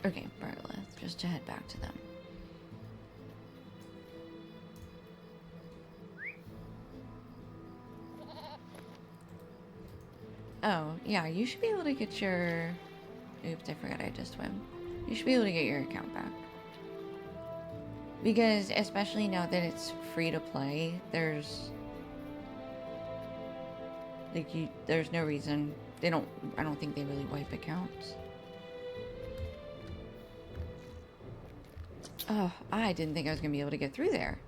Okay, Bartlett, just to head back to them. Oh, yeah, you should be able to get your... Oops, I forgot I just swim. You should be able to get your account back. Because, especially now that it's free to play, there's... Like, there's no reason... I don't think they really wipe accounts. Oh, I didn't think I was going to be able to get through there.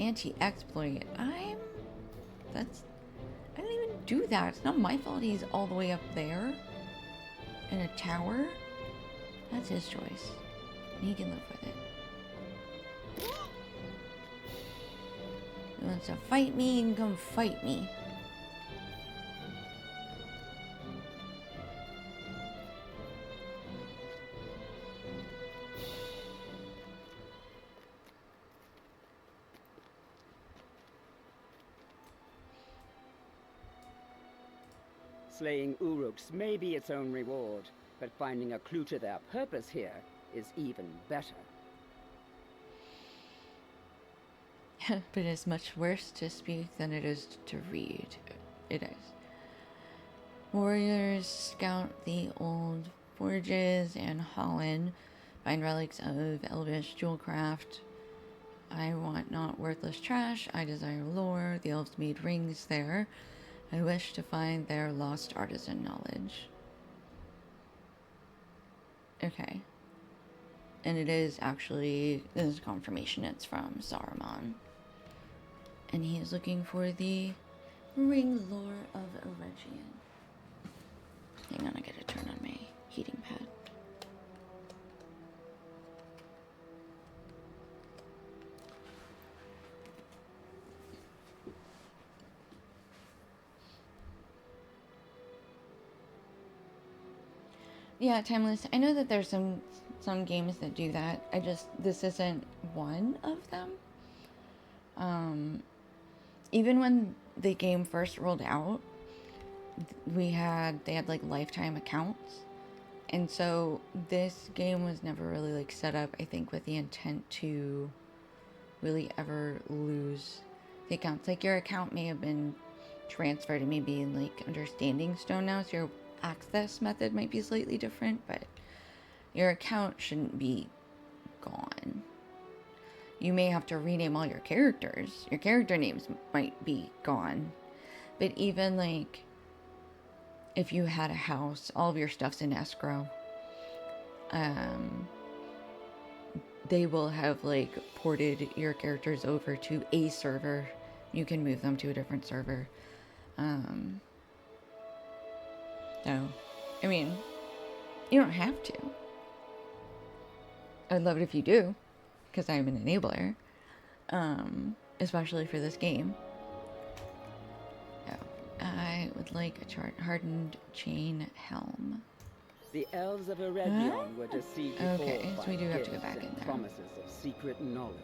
Anti-exploit. I didn't even do that. It's not my fault he's all the way up there. In a tower. That's his choice. And he can live with it. He wants to fight me, he can come fight me. Slaying Uruks may be its own reward, but finding a clue to their purpose here is even better. But it's much worse to speak than it is to read. It is. Warriors scout the old forges and Holland, find relics of elvish jewelcraft. I want not worthless trash, I desire lore. The elves made rings there. I wish to find their lost artisan knowledge. Okay. And it is actually, this is confirmation, it's from Saruman. And he is looking for the ring lore of Eregion. Hang on, I gotta turn on my heating pad. Yeah, Timeless. I know that there's some games that do that. This isn't one of them. Even when the game first rolled out, they had like lifetime accounts, And so this game was never really like set up, I think, with the intent to really ever lose the accounts. Like your account may have been transferred and maybe in like understanding stone now, so your access method might be slightly different, but your account shouldn't be gone. You may have to rename all your characters. Your character names might be gone. But even like if you had a house, all of your stuff's in escrow. They will have like ported your characters over to a server. You can move them to a different server. So, I mean, you don't have to. I'd love it if you do, because I'm an enabler, especially for this game. Oh, I would like a hardened chain helm. The elves of Eregion were deceived before Okay, so we do by have to go gifts back and in there. promises of secret knowledge.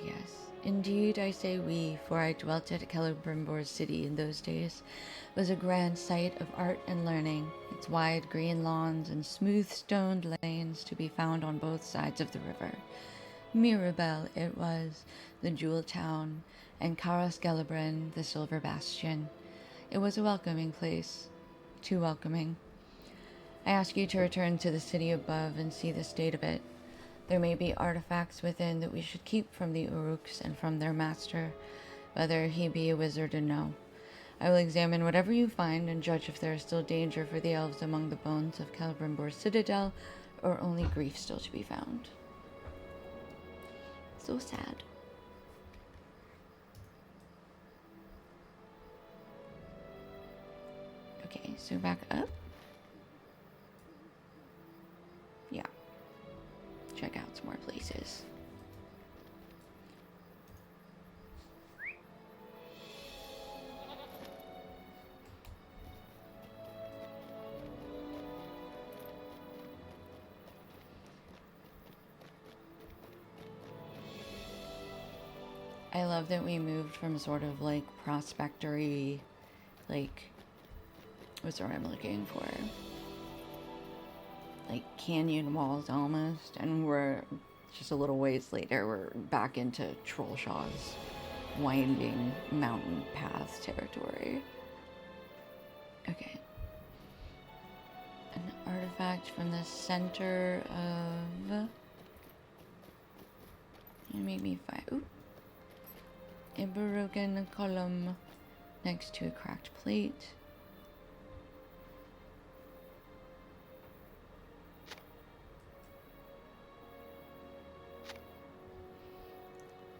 Yes. Indeed, I say we, for I dwelt at Celebrimbor's city in those days, was a grand sight of art and learning, its wide green lawns and smooth-stoned lanes to be found on both sides of the river. Mirabel it was, the jewel town, and Caras Gelabrin, the silver bastion. It was a welcoming place, too welcoming. I ask you to return to the city above and see the state of it. There may be artifacts within that we should keep from the Uruks and from their master, whether he be a wizard or no. I will examine whatever you find and judge if there is still danger for the elves among the bones of Celebrimbor's citadel, or only grief still to be found. So sad. Okay, so back up. Yeah. Check out some more places. I love that we moved from sort of like prospectory, like, what's the word I'm looking for? Like canyon walls almost, and we're just a little ways later, we're back into Trollshaw's winding mountain path territory. Okay. An artifact from the center of... It made me find... Ooh. A broken column next to a cracked plate.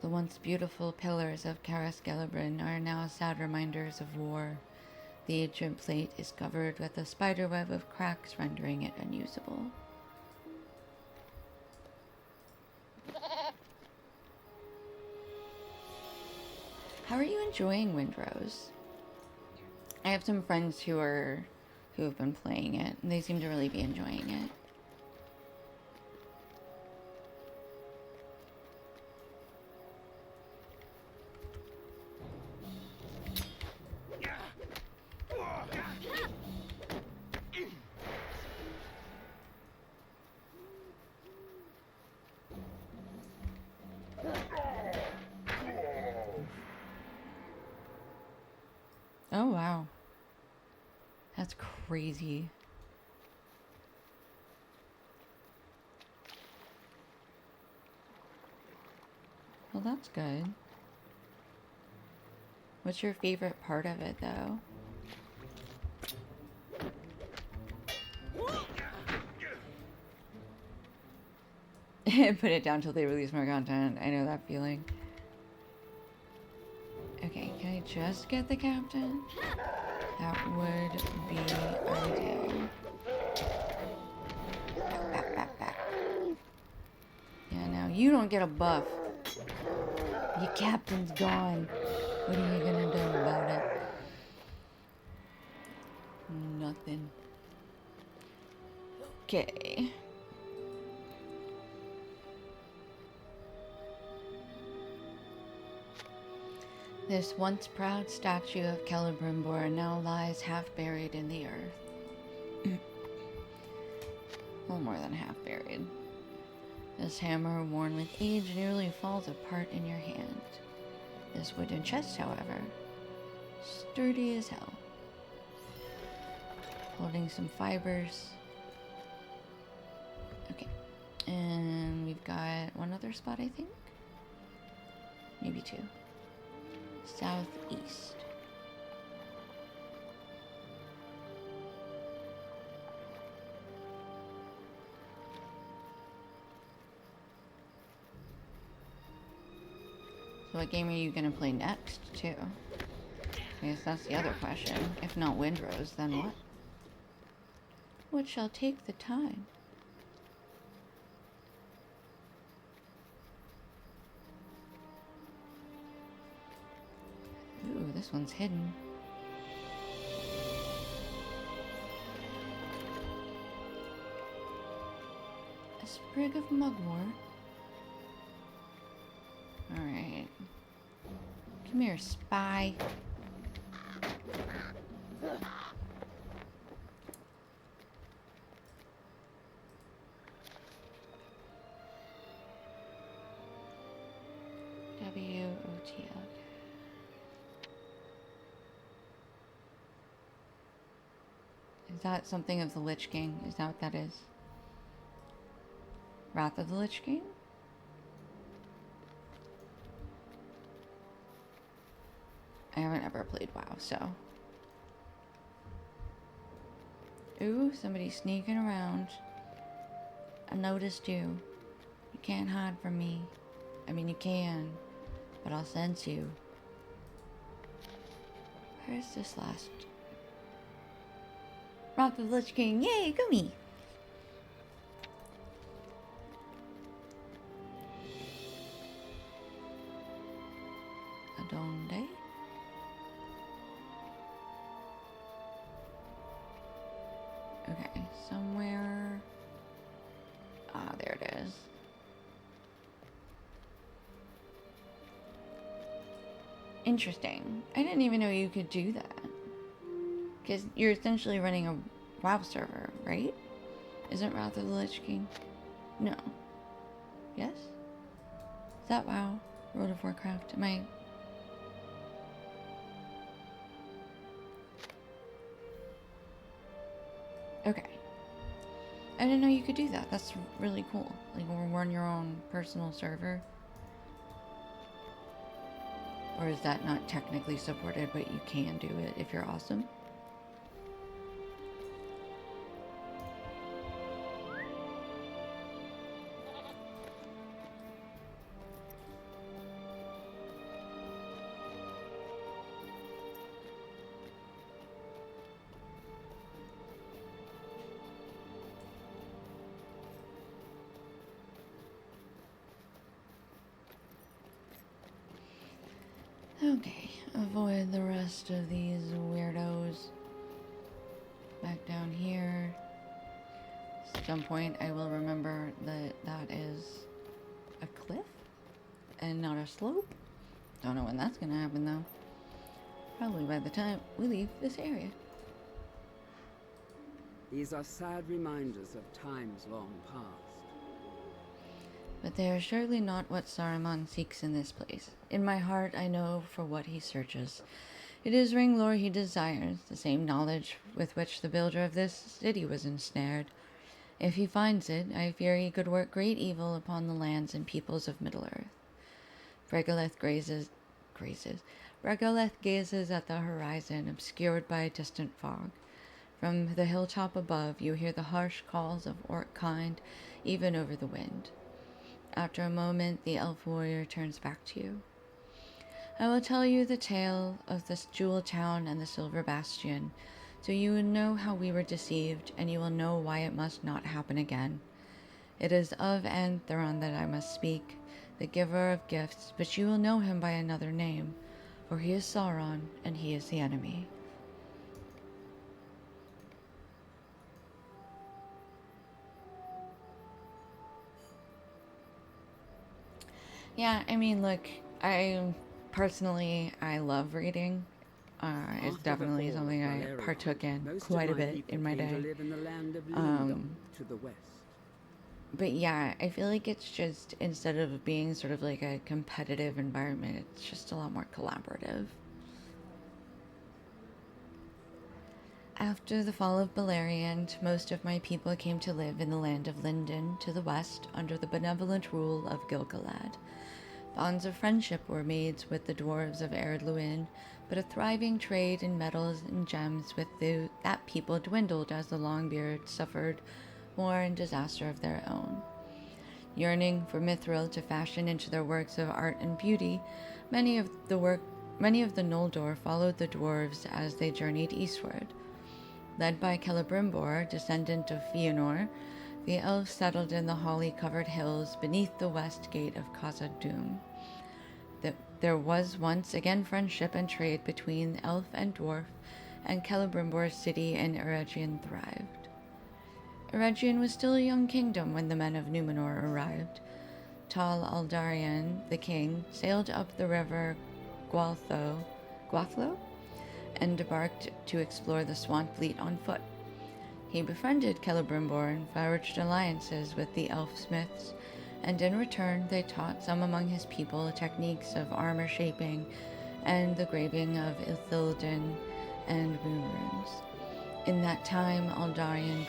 The once beautiful pillars of Caras Gelabrin are now sad reminders of war. The ancient plate is covered with a spiderweb of cracks, rendering it unusable. How are you enjoying Windrose? I have some friends who have been playing it, and they seem to really be enjoying it. Oh, wow. That's crazy. Well, that's good. What's your favorite part of it, though? Put it down till they release more content. I know that feeling. Okay, can I just get the captain? That would be ideal. Back. Yeah, now you don't get a buff. Your captain's gone. What are you gonna do about it? Nothing. Okay. This once proud statue of Celebrimbor now lies half buried in the earth. Well, more than half buried. This hammer, worn with age, nearly falls apart in your hand. This wooden chest, however, sturdy as hell. Holding some fibers. Okay. And we've got one other spot, I think. Maybe two. Southeast. So what game are you gonna play next, too? I guess that's the other question. If not Windrose, then what? What shall take the time? Ooh, this one's hidden. A sprig of mugwort. Alright. Come here, spy. W-O-T-L. Is that something of the Lich King? Is that what that is? Wrath of the Lich King? I haven't ever played WoW, so. Ooh, somebody's sneaking around. I noticed you. You can't hide from me. I mean, you can, but I'll sense you. Where's this last? Wrath of the Lich King. Yay, Gummy! Adonde? Okay, somewhere. Ah, there it is. Interesting. I didn't even know you could do that. Because you're essentially running a WoW server, right? Isn't Wrath of the Lich King? No. Yes? Is that WoW? World of Warcraft? Am I... Okay. I didn't know you could do that. That's really cool. Like, run your own personal server. Or is that not technically supported, but you can do it if you're awesome? Okay, avoid the rest of these weirdos. Back down here. At some point I will remember that that is a cliff and not a slope. Don't know when that's gonna happen though. Probably by the time we leave this area. These are sad reminders of times long past. But they are surely not what Saruman seeks in this place. In my heart I know for what he searches. It is ring lore he desires, the same knowledge with which the builder of this city was ensnared. If he finds it, I fear he could work great evil upon the lands and peoples of Middle-earth. Regolith Regolith gazes at the horizon, obscured by a distant fog. From the hilltop above, you hear the harsh calls of orc kind, even over the wind. After a moment, the elf warrior turns back to you. I will tell you the tale of this jewel town and the silver bastion, so you will know how we were deceived, and you will know why it must not happen again. It is of Antheron that I must speak, the giver of gifts, but you will know him by another name, for he is Sauron, and he is the enemy. Yeah, I mean, look, I'm Personally, I love reading. It's After the definitely fall of something I Valerion, partook in most quite a of my bit people in my came to day. live in the land of Lindon to the west. But yeah, I feel like it's just, instead of being sort of like a competitive environment, it's just a lot more collaborative. After the fall of Beleriand, most of my people came to live in the land of Lindon to the west under the benevolent rule of Gilgalad. Bonds of friendship were made with the dwarves of Erdluin, but a thriving trade in metals and gems with that people dwindled as the Longbeards suffered war and disaster of their own. Yearning for mithril to fashion into their works of art and beauty, many of the Noldor followed the dwarves as they journeyed eastward. Led by Celebrimbor, descendant of Fëanor, the elves settled in the holly-covered hills beneath the west gate of Khazad-dûm. There was once again friendship and trade between elf and dwarf, and Celebrimbor's city in Eregion thrived. Eregion was still a young kingdom when the men of Númenor arrived. Tal Aldarion, the king, sailed up the river Gwathlo, and embarked to explore the Swamp Fleet on foot. He befriended Celebrimbor and forged alliances with the elf smiths, and in return they taught some among his people techniques of armor shaping and the graving of Ithilden and moon runes. In that time, Aldarion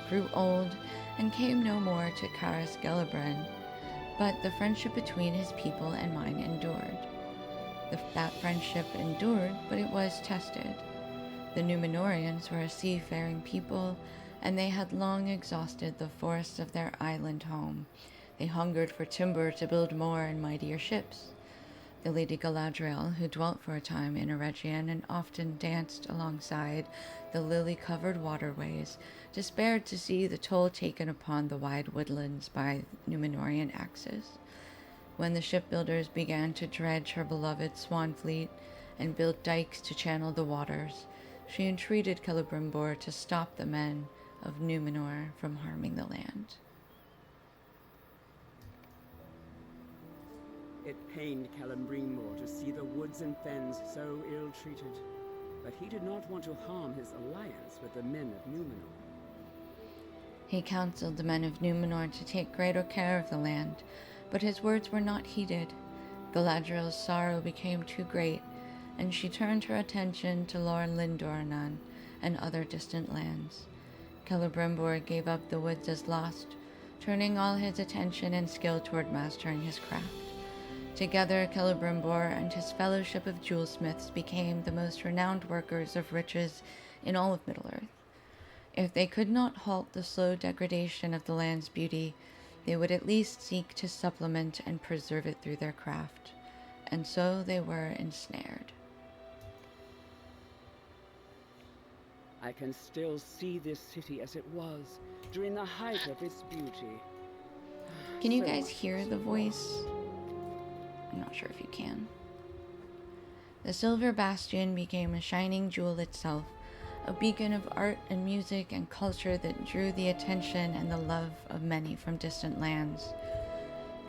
grew old and came no more to Caras Gelebren, but the friendship between his people and mine endured. That friendship endured, but it was tested. The Númenóreans were a seafaring people, and they had long exhausted the forests of their island home. They hungered for timber to build more and mightier ships. The Lady Galadriel, who dwelt for a time in Eregion and often danced alongside the lily-covered waterways, despaired to see the toll taken upon the wide woodlands by Númenorian axes. When the shipbuilders began to dredge her beloved swan fleet and build dikes to channel the waters, she entreated Celebrimbor to stop the men of Númenor from harming the land. It pained Celebrimbor to see the woods and fens so ill-treated, but he did not want to harm his alliance with the men of Númenor. He counseled the men of Númenor to take greater care of the land, but his words were not heeded. Galadriel's sorrow became too great, and she turned her attention to Lorn Lindornan and other distant lands. Celebrimbor gave up the woods as lost, turning all his attention and skill toward mastering his craft. Together, Celebrimbor and his fellowship of jewelsmiths became the most renowned workers of riches in all of Middle-earth. If they could not halt the slow degradation of the land's beauty, they would at least seek to supplement and preserve it through their craft, and so they were ensnared. I can still see this city as it was during the height of its beauty. Can you So guys much hear the to voice? I'm not sure if you can. The Silver Bastion became a shining jewel itself, a beacon of art and music and culture that drew the attention and the love of many from distant lands.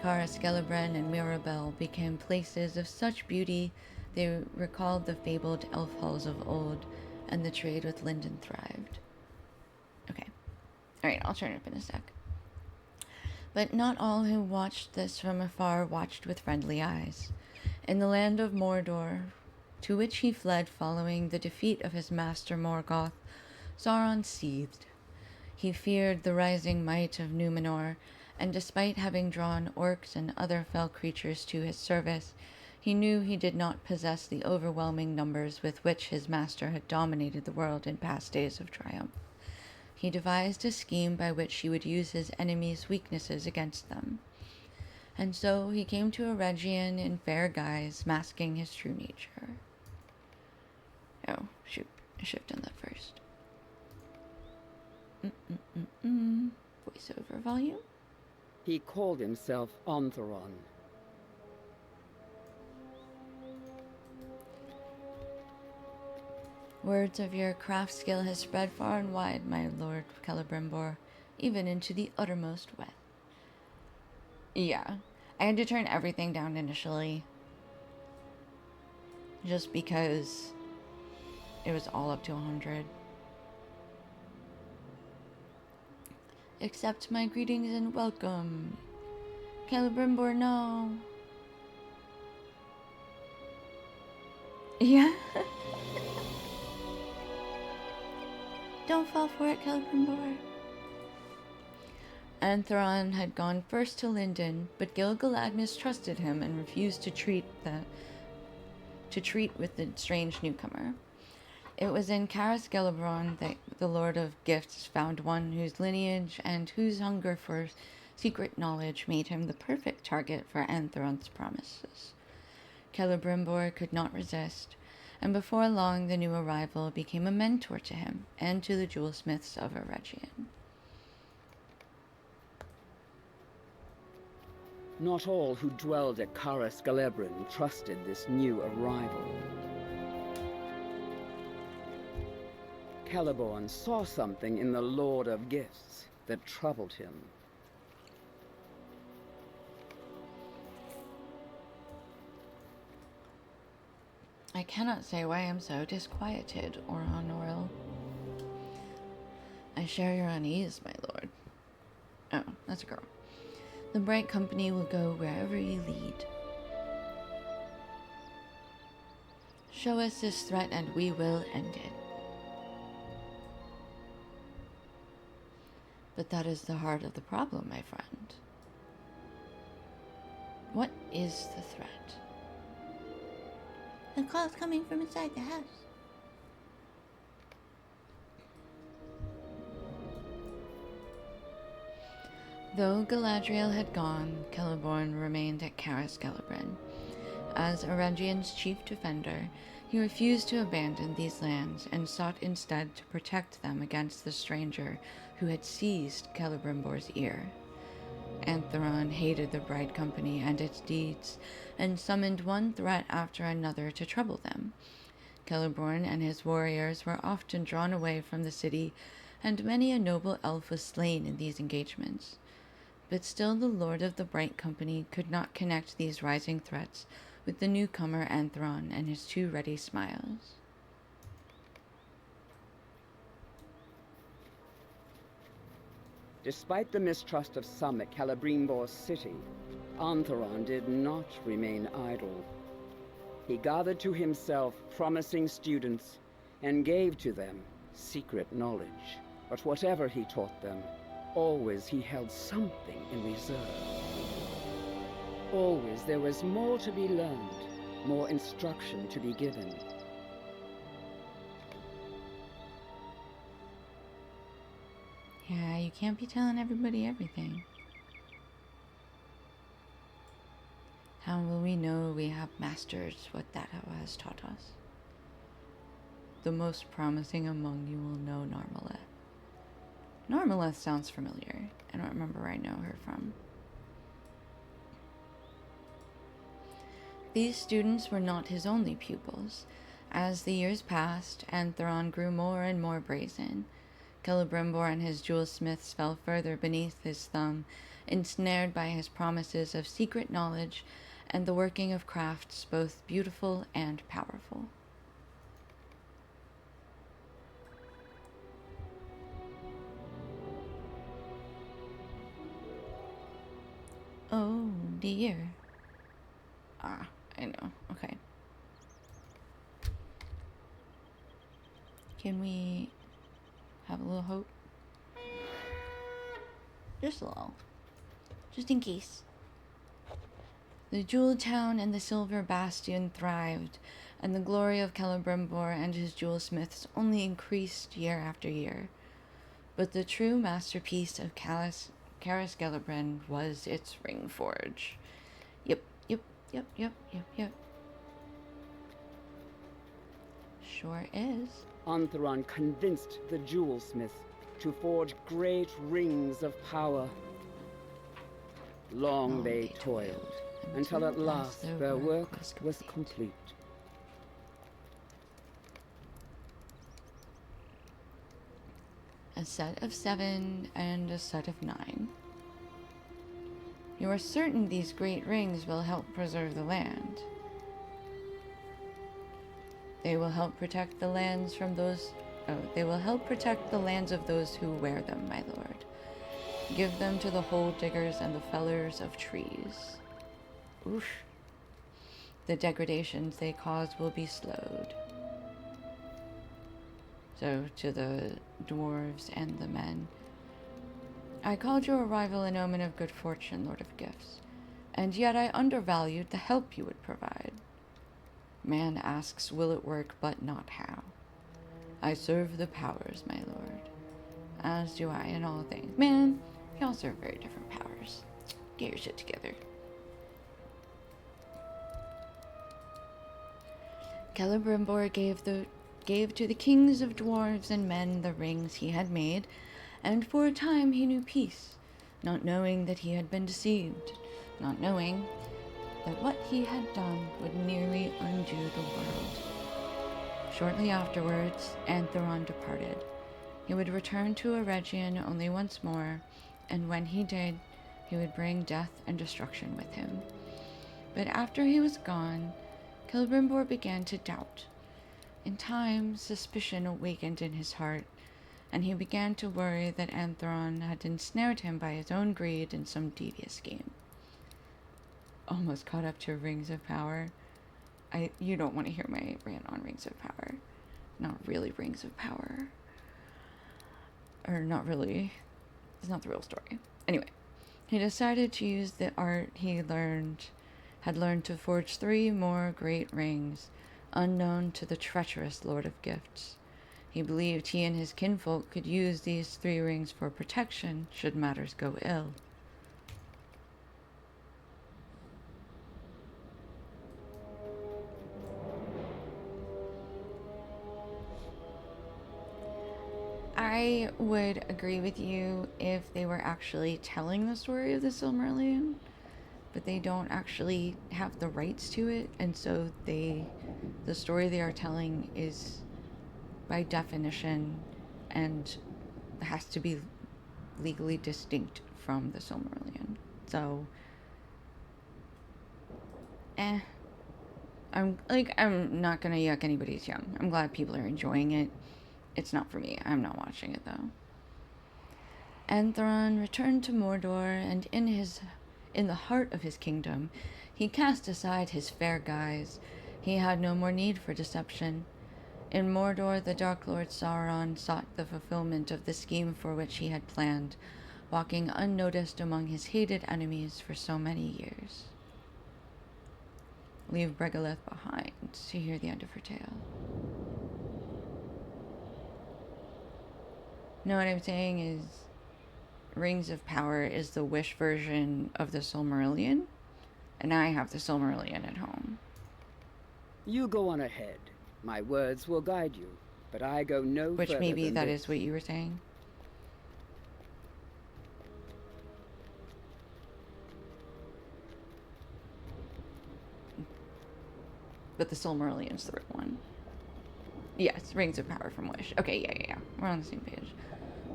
Caras Gelebren and Mirabel became places of such beauty they recalled the fabled elf halls of old, and the trade with Lindon thrived. Okay. Alright, I'll turn it up in a sec. But not all who watched this from afar watched with friendly eyes. In the land of Mordor, to which he fled following the defeat of his master Morgoth, Sauron seethed. He feared the rising might of Númenor, and despite having drawn orcs and other fell creatures to his service, he knew he did not possess the overwhelming numbers with which his master had dominated the world in past days of triumph. He devised a scheme by which he would use his enemies' weaknesses against them. And so he came to Eregion in fair guise, masking his true nature. Oh, shoot. I should have done that first. Voiceover volume. He called himself Onthoron. Words of your craft skill has spread far and wide, my lord Celebrimbor, even into the uttermost west. Yeah, I had to turn everything down initially. just because it was all up to 100. Accept my greetings and welcome. Celebrimbor, no. Yeah. Don't fall for it, Celebrimbor. Antheron had gone first to Linden, but Gil-galad mistrusted him and refused to treat with the strange newcomer. It was in Caras Gelabron that the Lord of Gifts found one whose lineage and whose hunger for secret knowledge made him the perfect target for Antheron's promises. Celebrimbor could not resist, and before long the new arrival became a mentor to him and to the jewelsmiths of Eregion. Not all who dwelled at Caras Gelabron trusted this new arrival. Celeborn saw something in the Lord of Gifts that troubled him. I cannot say why I am so disquieted, Oron Oril. I share your unease, my lord. Oh, that's a girl. The Bright Company will go wherever you lead. Show us this threat and we will end it. But that is the heart of the problem, my friend. What is the threat? The call's coming from inside the house. Though Galadriel had gone, Celeborn remained at Caras Gelabron. As Eregion's chief defender, he refused to abandon these lands and sought instead to protect them against the stranger who had seized Celebrimbor's ear. Antheron hated the Bright Company and its deeds, and summoned one threat after another to trouble them. Celeborn and his warriors were often drawn away from the city, and many a noble elf was slain in these engagements. But still the Lord of the Bright Company could not connect these rising threats with the newcomer Antheron and his two ready smiles. Despite the mistrust of some at Celebrimbor's city, Antheron did not remain idle. He gathered to himself promising students and gave to them secret knowledge. But whatever he taught them, always he held something in reserve. Always there was more to be learned, more instruction to be given. Yeah, you can't be telling everybody everything. How will we know we have mastered what that has taught us? The most promising among you will know Narmaleth. Narmaleth sounds familiar. I don't remember where I know her from. These students were not his only pupils. As the years passed, Antheron grew more and more brazen. Celebrimbor and his jewelsmiths fell further beneath his thumb, ensnared by his promises of secret knowledge and the working of crafts both beautiful and powerful. Oh dear. Ah, I know. Okay. Can we have a little hope? Just a little. Just in case. The jeweled town and the silver bastion thrived, and the glory of Celebrimbor and his jewelsmiths only increased year after year. But the true masterpiece of Caras Gelabron was its ring forge. Yep. Sure is. Antheron convinced the jewelsmith to forge great rings of power. Long they toiled, until at last their work was complete. A set of 7 and a set of 9. You are certain these great rings will help preserve the land? They will help protect the lands from those. Oh, they will help protect the lands of those who wear them, my lord. Give them to the hole diggers and the fellers of trees. Oof. The degradations they cause will be slowed. So, to the dwarves and the men. I called your arrival an omen of good fortune, Lord of Gifts, and yet I undervalued the help you would provide. Man asks, will it work, but not how. I serve the powers, my lord, as do I in all things. Man, we all serve very different powers. Get your shit together. Celebrimbor gave to the kings of dwarves and men the rings he had made, and for a time he knew peace, not knowing that he had been deceived, not knowing that what he had done would nearly undo the world. Shortly afterwards, Antheron departed. He would return to Eregion only once more, and when he did, he would bring death and destruction with him. But after he was gone, Celebrimbor began to doubt. In time, suspicion awakened in his heart, and he began to worry that Antheron had ensnared him by his own greed in some devious scheme. Almost caught up to Rings of Power. You don't want to hear my rant on Rings of Power. Not really Rings of Power. Or not really. It's not the real story. Anyway, he decided to use the art he had learned to forge 3 more great rings, unknown to the treacherous Lord of Gifts. He believed he and his kinfolk could use these 3 rings for protection should matters go ill. I would agree with you if they were actually telling the story of the Silmarillion, but they don't actually have the rights to it, and so the story they are telling is by definition and has to be legally distinct from the Silmarillion. So I'm not gonna yuck anybody's yum. I'm glad people are enjoying it. It's not for me. I'm not watching it though. Antheron returned to Mordor, and in the heart of his kingdom, he cast aside his fair guise. He had no more need for deception. In Mordor, the Dark Lord Sauron sought the fulfillment of the scheme for which he had planned, walking unnoticed among his hated enemies for so many years. Leave Bregalith behind to hear the end of her tale. No, what I'm saying is Rings of Power is the Wish version of the Silmarillion, and I have the Silmarillion at home. You go on ahead. My words will guide you, but I go no further. Which maybe than that this. is what you were saying. But the Silmarillion's the right one. Yes, Rings of Power from Wish. Okay, yeah. We're on the same page.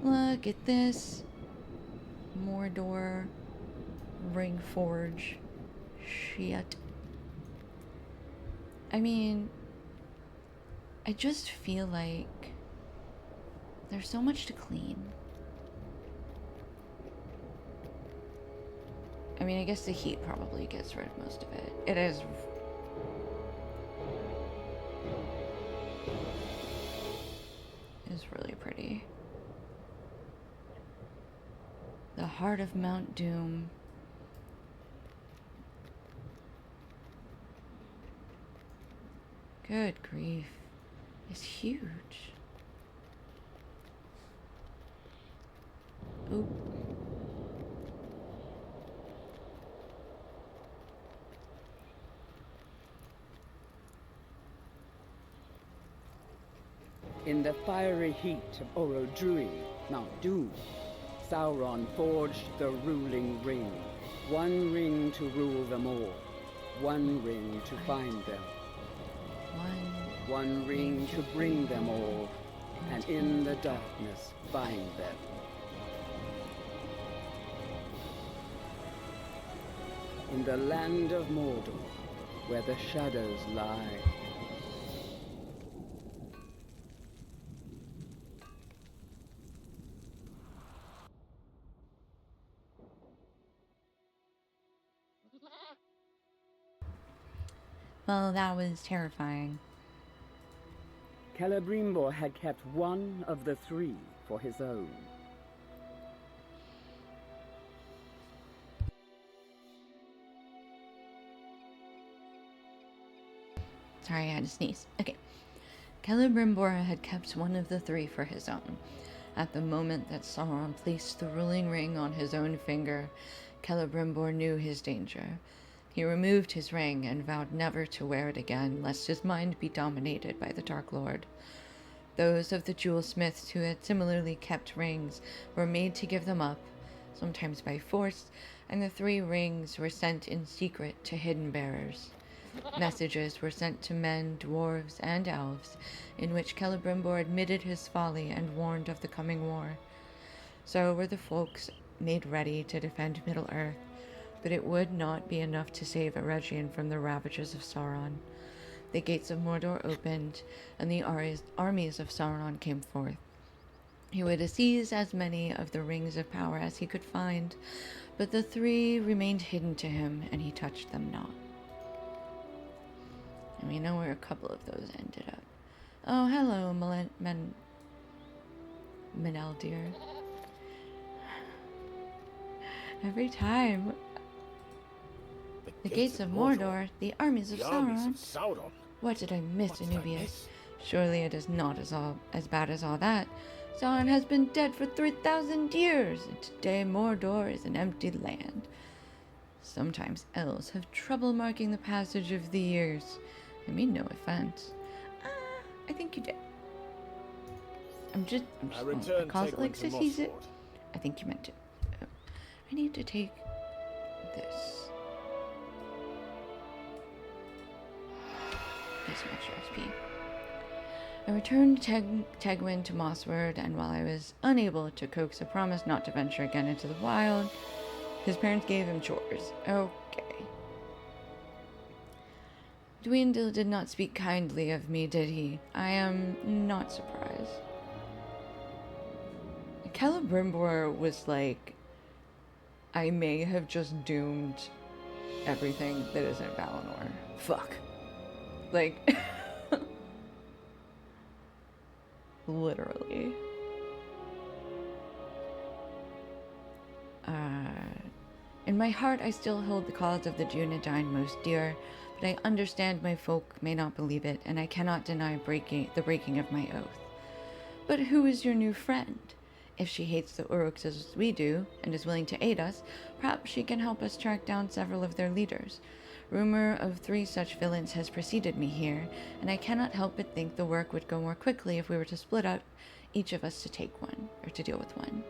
Look at this. Mordor. Ring Forge. Shit. I mean, I just feel like there's so much to clean. I mean, I guess the heat probably gets rid of most of it. It is... really pretty. The heart of Mount Doom. Good grief. It's huge. Oop. In the fiery heat of Orodruin, Mount Doom, Sauron forged the ruling ring. One ring to rule them all. One ring to find them. One ring to bring them all, and in the darkness find them. In the land of Mordor, where the shadows lie, Well, that was terrifying. Celebrimbor had kept one of the three for his own. Sorry, I had to sneeze. Okay. Celebrimbor had kept one of the three for his own. At the moment that Sauron placed the ruling ring on his own finger, Celebrimbor knew his danger. He removed his ring and vowed never to wear it again, lest his mind be dominated by the Dark Lord. Those of the jewelsmiths who had similarly kept rings were made to give them up, sometimes by force, and the 3 rings were sent in secret to hidden bearers. Messages were sent to men, dwarves, and elves, in which Celebrimbor admitted his folly and warned of the coming war. So were the folks made ready to defend Middle-earth, but it would not be enough to save Eregion from the ravages of Sauron. The gates of Mordor opened, and the armies of Sauron came forth. He would seize as many of the rings of power as he could find, but the 3 remained hidden to him, and he touched them not. And we know where a couple of those ended up. Oh, hello, Meneldir. Every time. The gates of Mordor, the armies of Sauron. What did I miss, Anubius? Surely it is not as bad as all that. Sauron has been dead for 3,000 years, and today Mordor is an empty land. Sometimes elves have trouble marking the passage of the years. I mean no offense. I think you did. I'm just I call it like Sis sees it. I think you meant it. Oh, I need to take this. Get some extra XP. I returned Tegwin to Mossward, and while I was unable to coax a promise not to venture again into the wild, his parents gave him chores. Okay. Dwendal did not speak kindly of me, did he? I am not surprised. Celebrimbor was like, I may have just doomed everything that isn't Valinor. Fuck. Like, literally. In my heart, I still hold the cause of the Dunedain most dear, but I understand my folk may not believe it, and I cannot deny the breaking of my oath. But who is your new friend? If she hates the Uruks as we do, and is willing to aid us, perhaps she can help us track down several of their leaders. Rumor of 3 such villains has preceded me here, and I cannot help but think the work would go more quickly if we were to split up, each of us to take one, or to deal with one.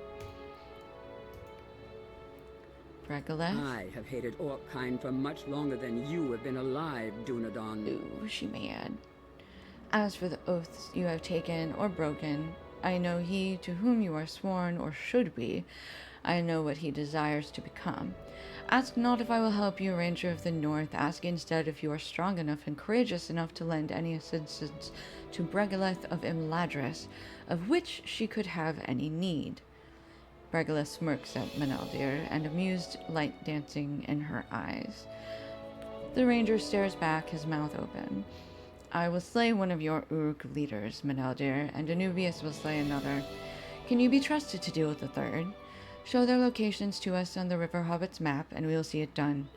Regolith? I have hated Orkkind for much longer than you have been alive, Dunedain. Ooh, she may add. As for the oaths you have taken or broken, I know he to whom you are sworn, or should be. I know what he desires to become. Ask not if I will help you, Ranger of the North. Ask instead if you are strong enough and courageous enough to lend any assistance to Bregolith of Imladris, of which she could have any need. Bregolith smirks at Meneldir, and amused light dancing in her eyes. The ranger stares back, his mouth open. I will slay one of your Uruk leaders, Meneldir, and Anubius will slay another. Can you be trusted to deal with the third? Show their locations to us on the River Hobbit's map, and we will see it done.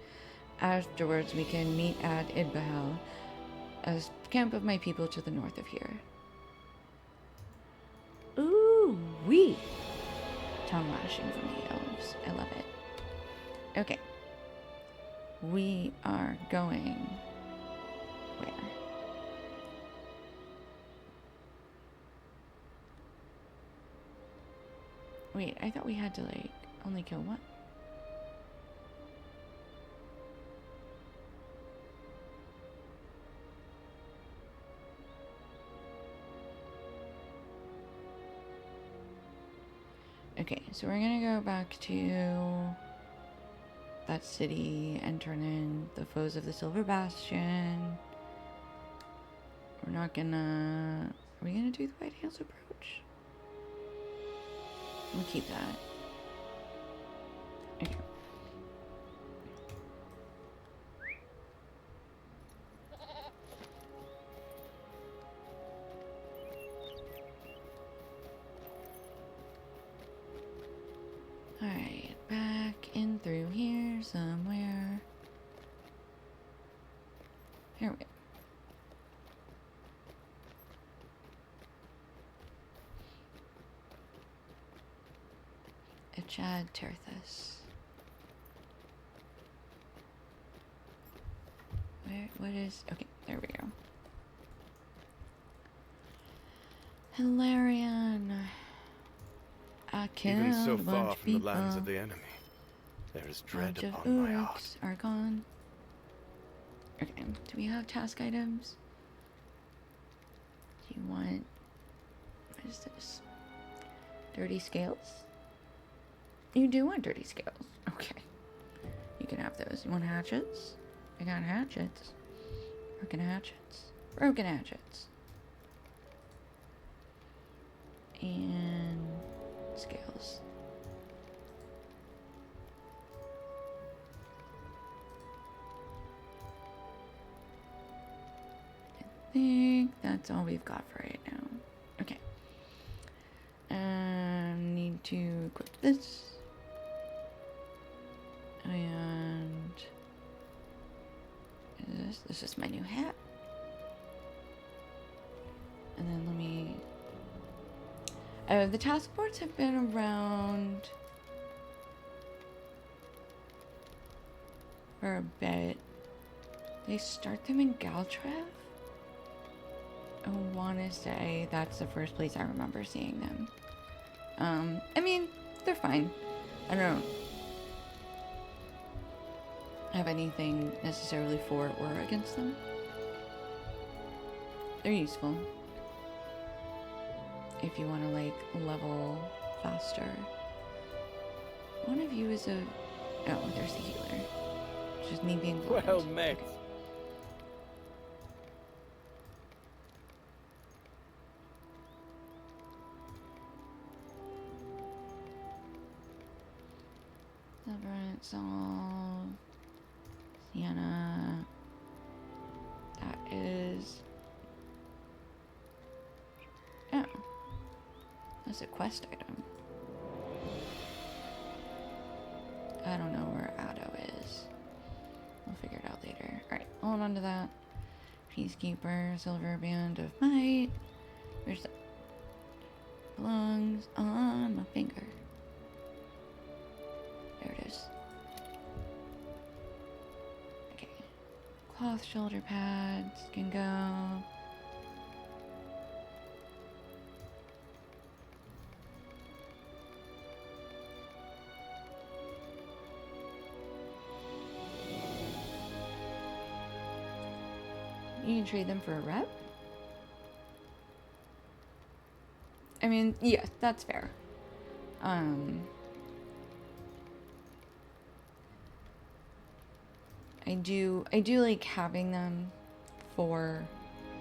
Afterwards, we can meet at Idbahel, a camp of my people to the north of here. Ooh-wee! Tongue lashing from the elves. I love it. Okay. We are going... where? Wait, I thought we had to, like, only kill one. Okay, so we're gonna go back to that city and turn in the foes of the Silver Bastion. We're not gonna... Are we gonna do the White Hills approach? We'll keep that. Okay. Here we go. Echad Terthus. What is... Okay, there we go. Hilarion. I killed Even so a bunch far of from the people. lands of the enemy, there is dread Bunch of upon my heart. Uruks are gone. Okay, do we have task items? Do you want... What is this? Dirty scales? You do want dirty scales. Okay. You can have those. You want hatchets? I got hatchets. Broken hatchets. Broken hatchets. And scales. I think that's all we've got for right now. Okay. Need to equip this. And this is my new hat. And then let me... the task boards have been around for a bit. They start them in Galtrev? I want to say that's the first place I remember seeing them. I mean, they're fine. I don't have anything necessarily for or against them. They're useful. If you want to, like, level faster. One of you is a... Oh, there's the healer. Just me being blind. Well met. Okay. Severance, Solve, Sienna. That is... Oh. That's a quest item. I don't know where Addo is. We'll figure it out later. Alright, hold on to that. Peacekeeper, Silver Band of Might. Where's that? Belongs on my finger. There it is. Okay. Cloth shoulder pads can go. You can trade them for a rep? I mean, yeah, that's fair. I do like having them for...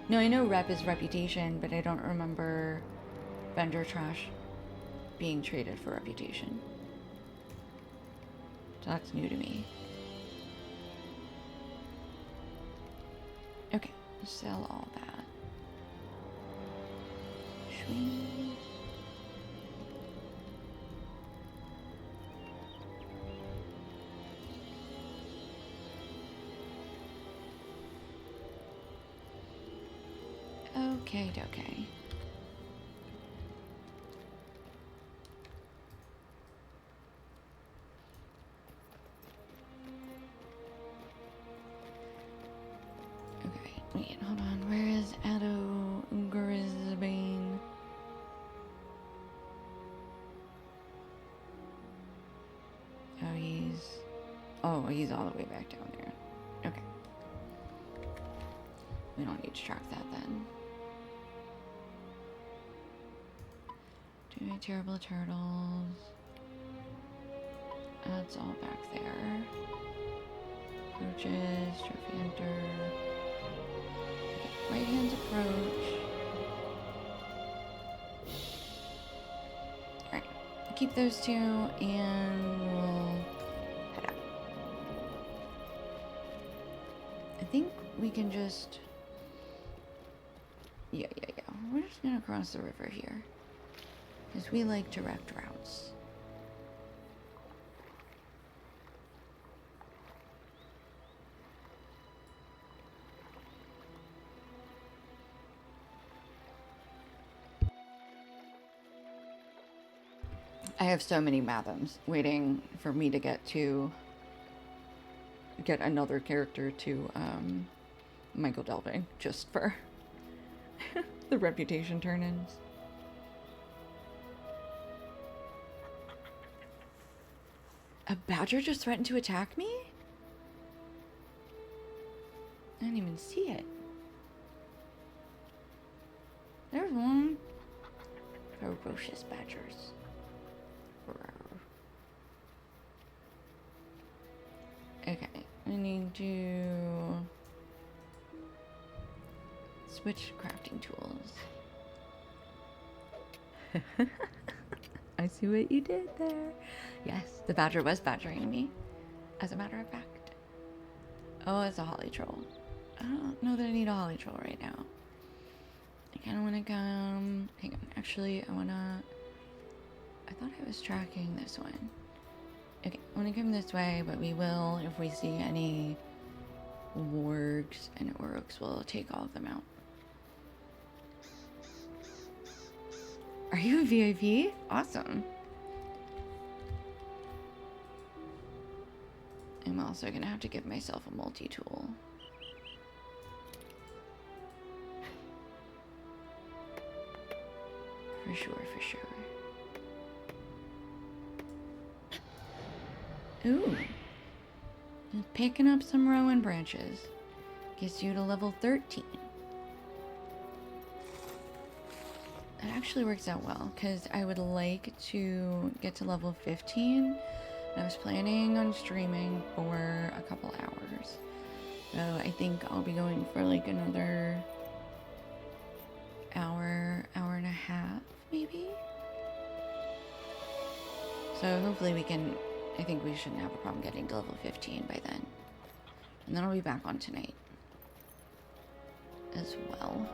No, I know rep is reputation, but I don't remember vendor trash being traded for reputation. So that's new to me. Okay, sell all that. Shwing. Okay, okay. Okay, wait, hold on. Where is Addo Grisbane? Oh, he's all the way back down there. Okay. We don't need to track that then. Two terrible turtles. That's all back there. Approaches, trophy enter. Okay, right hand's approach. Alright, keep those two and we'll head out. I think we can just... Yeah. We're just gonna cross the river here. Because we like direct routes. I have so many Mathams waiting for me to get another character to Michael Delving, just for the reputation turn-ins. A badger just threatened to attack me? I didn't even see it. There's one. Ferocious badgers. Okay, I need to switch crafting tools. I see what you did there. Yes, the badger was badgering me, as a matter of fact. Oh, it's a holly troll. I don't know that I need a holly troll right now. I kind of want to come... Hang on, actually, I thought I was tracking this one. Okay, I want to come this way, but we will, if we see any wargs and orcs, we'll take all of them out. Are you a VIP? Awesome. I'm also going to have to give myself a multi-tool. For sure, for sure. Ooh. Just picking up some rowan branches. Gets you to level 13. That actually works out well, because I would like to get to level 15. I was planning on streaming for a couple hours. So I think I'll be going for like another hour and a half, maybe? So hopefully we can... I think we shouldn't have a problem getting to level 15 by then. And then I'll be back on tonight as well.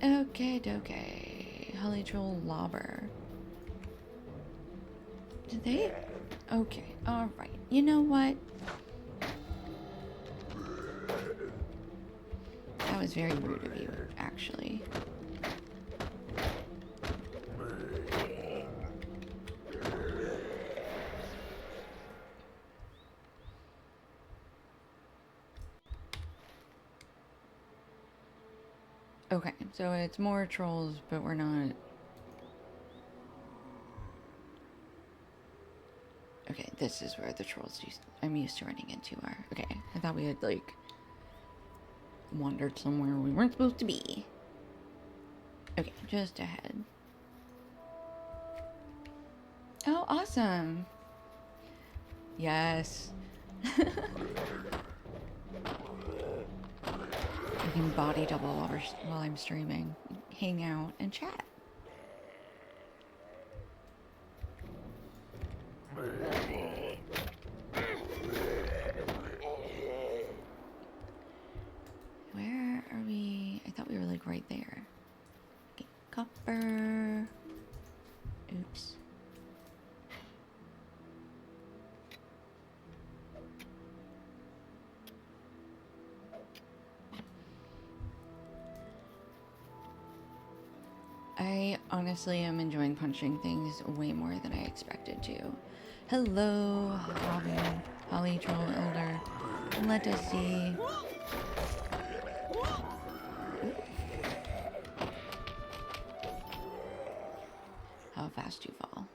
Okay, dokie. Holly Troll Lobber. Did they? Okay, alright. You know what? That was very rude of you, actually. Okay, so it's more trolls, but we're not... Okay, this is where the trolls I'm used to running into are. Okay, I thought we had, like, wandered somewhere we weren't supposed to be. Okay, just ahead. Oh, awesome! Yes. I can body double while I'm streaming, hang out, and chat. Where are we? I thought we were like right there. Okay, copper. Oops. I honestly am enjoying punching things way more than I expected to. Hello, Holly Troll Elder. Let us see. How fast you fall.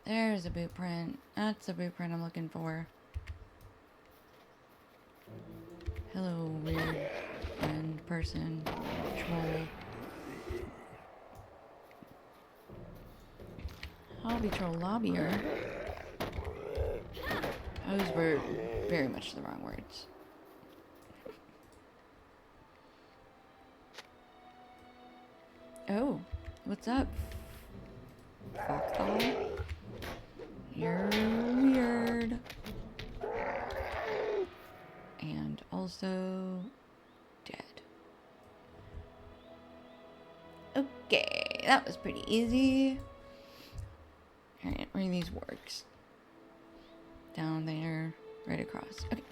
There's a boot print. That's the boot print I'm looking for. Hello, weird friend, person, troll. Hobby troll lobbyer. Those were very much the wrong words. Oh, what's up? Fuckball? You're weird. And also dead. Okay, that was pretty easy. Alright, where are these wargs? Down there, right across. Okay.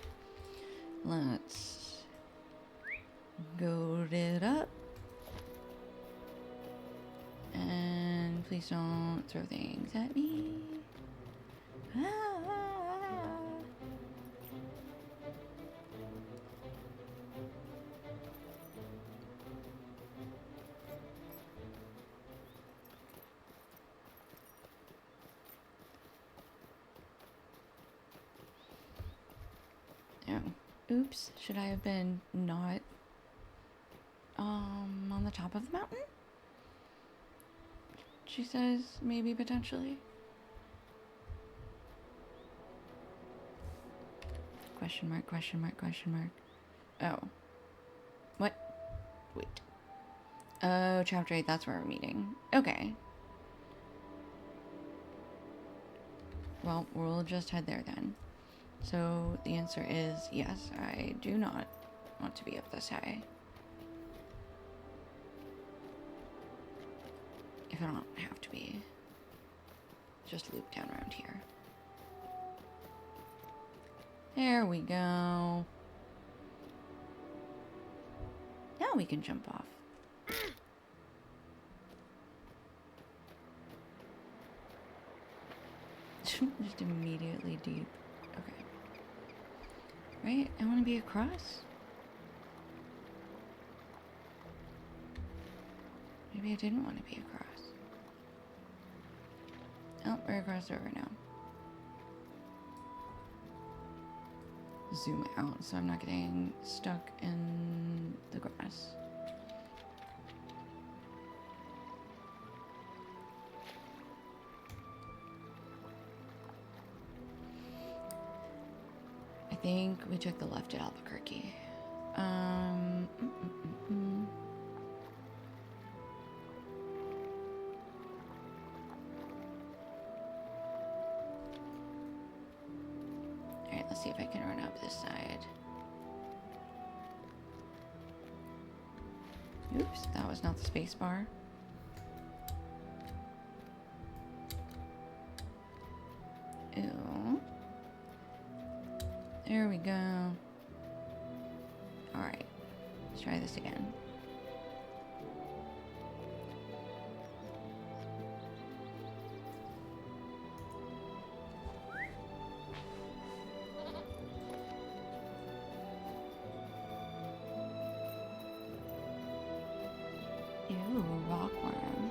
Let's goad it up. Please don't throw things at me. Ah. Oh. Oops. Should I have been not on the top of the mountain? She says maybe potentially. Question mark, question mark, question mark. Oh. What? Wait. Oh, chapter 8, that's where we're meeting. Okay. Well, we'll just head there then. So the answer is yes, I do not want to be up this high. If I don't have to be. Just loop down around here. There we go. Now we can jump off. Just immediately deep. Okay. Right? I want to be across. Maybe I didn't want to be across. Oh, we're across the river now. Zoom out so I'm not getting stuck in the grass. I think we took the left at Albuquerque. Alright, let's see if I can run up this side. Oops, that was not the space bar. Ew. There we go. Alright, let's try this again. Ew, rockworm.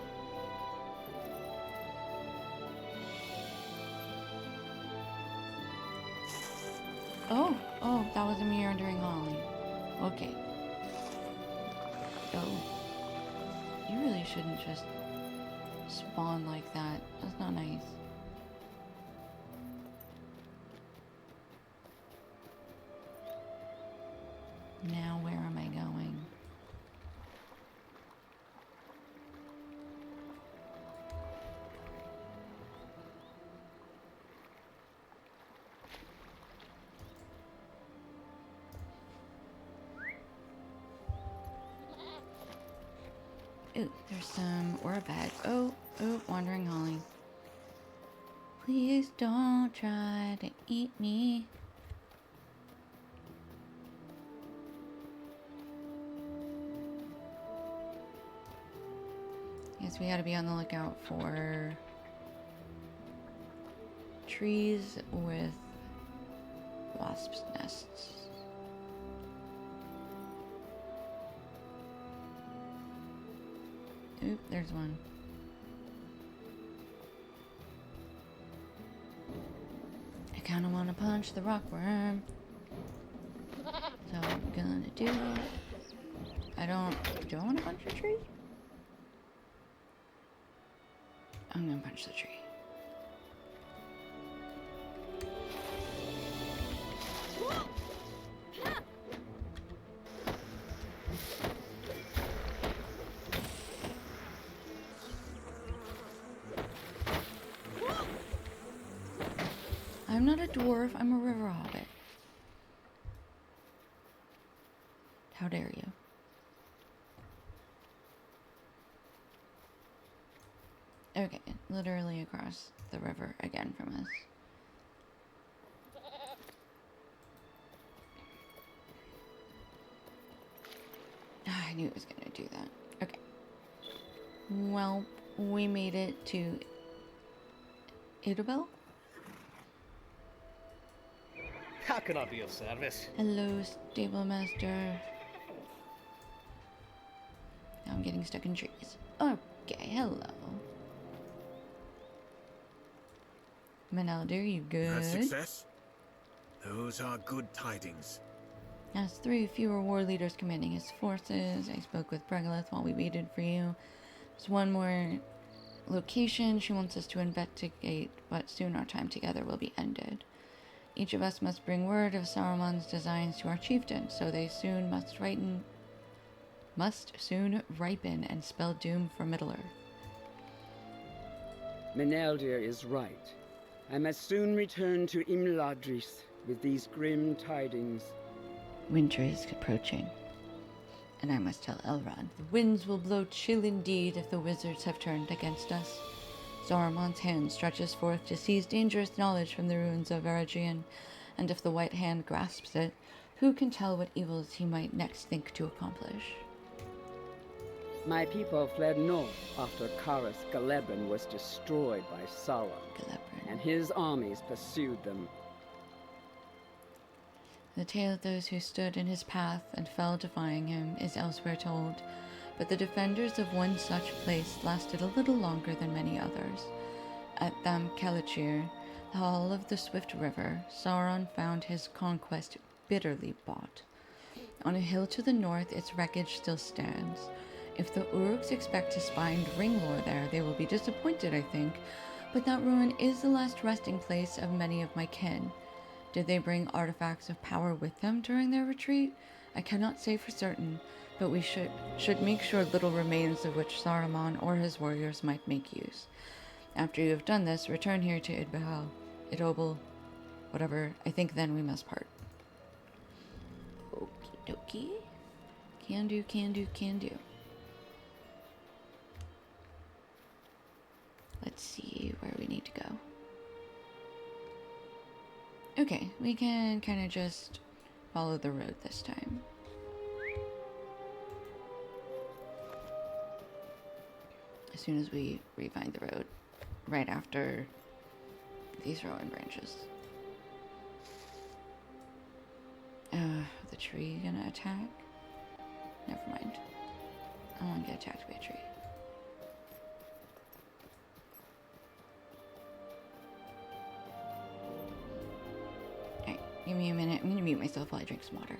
Oh, that was a meandering holly. Okay. Oh. You really shouldn't just spawn like that. That's not nice. Now where am I going? Ooh, there's some ore bed. Oh, wandering holly. Please don't try to eat me. Guess we gotta be on the lookout for trees with wasps' nests. Oop, there's one. I kinda wanna punch the rockworm. So I'm gonna do it. Do I wanna punch the tree? I'm gonna punch the tree. I'm not a dwarf, I'm a river hobbit. How dare you? Okay, literally across the river again from us. I knew it was gonna do that. Okay. Well, we made it to Idabel. How can I be of service? Hello, stable master. Now I'm getting stuck in trees. Okay, hello. Menelder, you good? Success? Those are good tidings. Has 3 fewer war leaders commanding his forces. I spoke with Bregalith while we waited for you. There's one more location she wants us to investigate, but soon our time together will be ended. Each of us must bring word of Saruman's designs to our chieftain, so they soon must soon ripen and spell doom for Middle-earth. Meneldir is right. I must soon return to Imladris with these grim tidings. Winter is approaching, and I must tell Elrond. The winds will blow chill indeed if the wizards have turned against us. Saruman's hand stretches forth to seize dangerous knowledge from the ruins of Eredrian, and if the White Hand grasps it, who can tell what evils he might next think to accomplish? My people fled north after Karas Galebran was destroyed by Sauron, and his armies pursued them. The tale of those who stood in his path and fell defying him is elsewhere told, but the defenders of one such place lasted a little longer than many others. At Tham Kelachir, the hall of the Swift River, Sauron found his conquest bitterly bought. On a hill to the north, its wreckage still stands. If the Uruks expect to find Ringlor there, they will be disappointed, I think, but that ruin is the last resting place of many of my kin. Did they bring artifacts of power with them during their retreat? I cannot say for certain, but we should make sure little remains of which Saruman or his warriors might make use. After you have done this, return here to Idobel, whatever. I think then we must part. Okie dokie. Can do, can do, can do. Let's see where we need to go. Okay, we can kind of just follow the road this time. As soon as we find the road, right after these rowan branches. The tree gonna attack? Never mind. I don't want to get attacked by a tree. Alright, give me a minute. I'm gonna mute myself while I drink some water.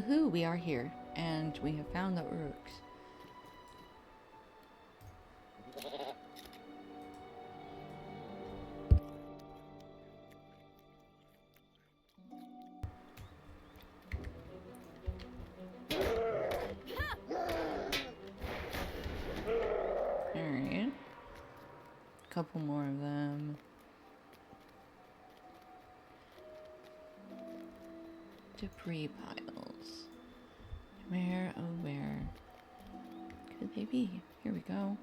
Ooh, we are here, and we have found the Uruks. Alright. Couple more of them. Debris piles. Where, oh where could they be? Here we go.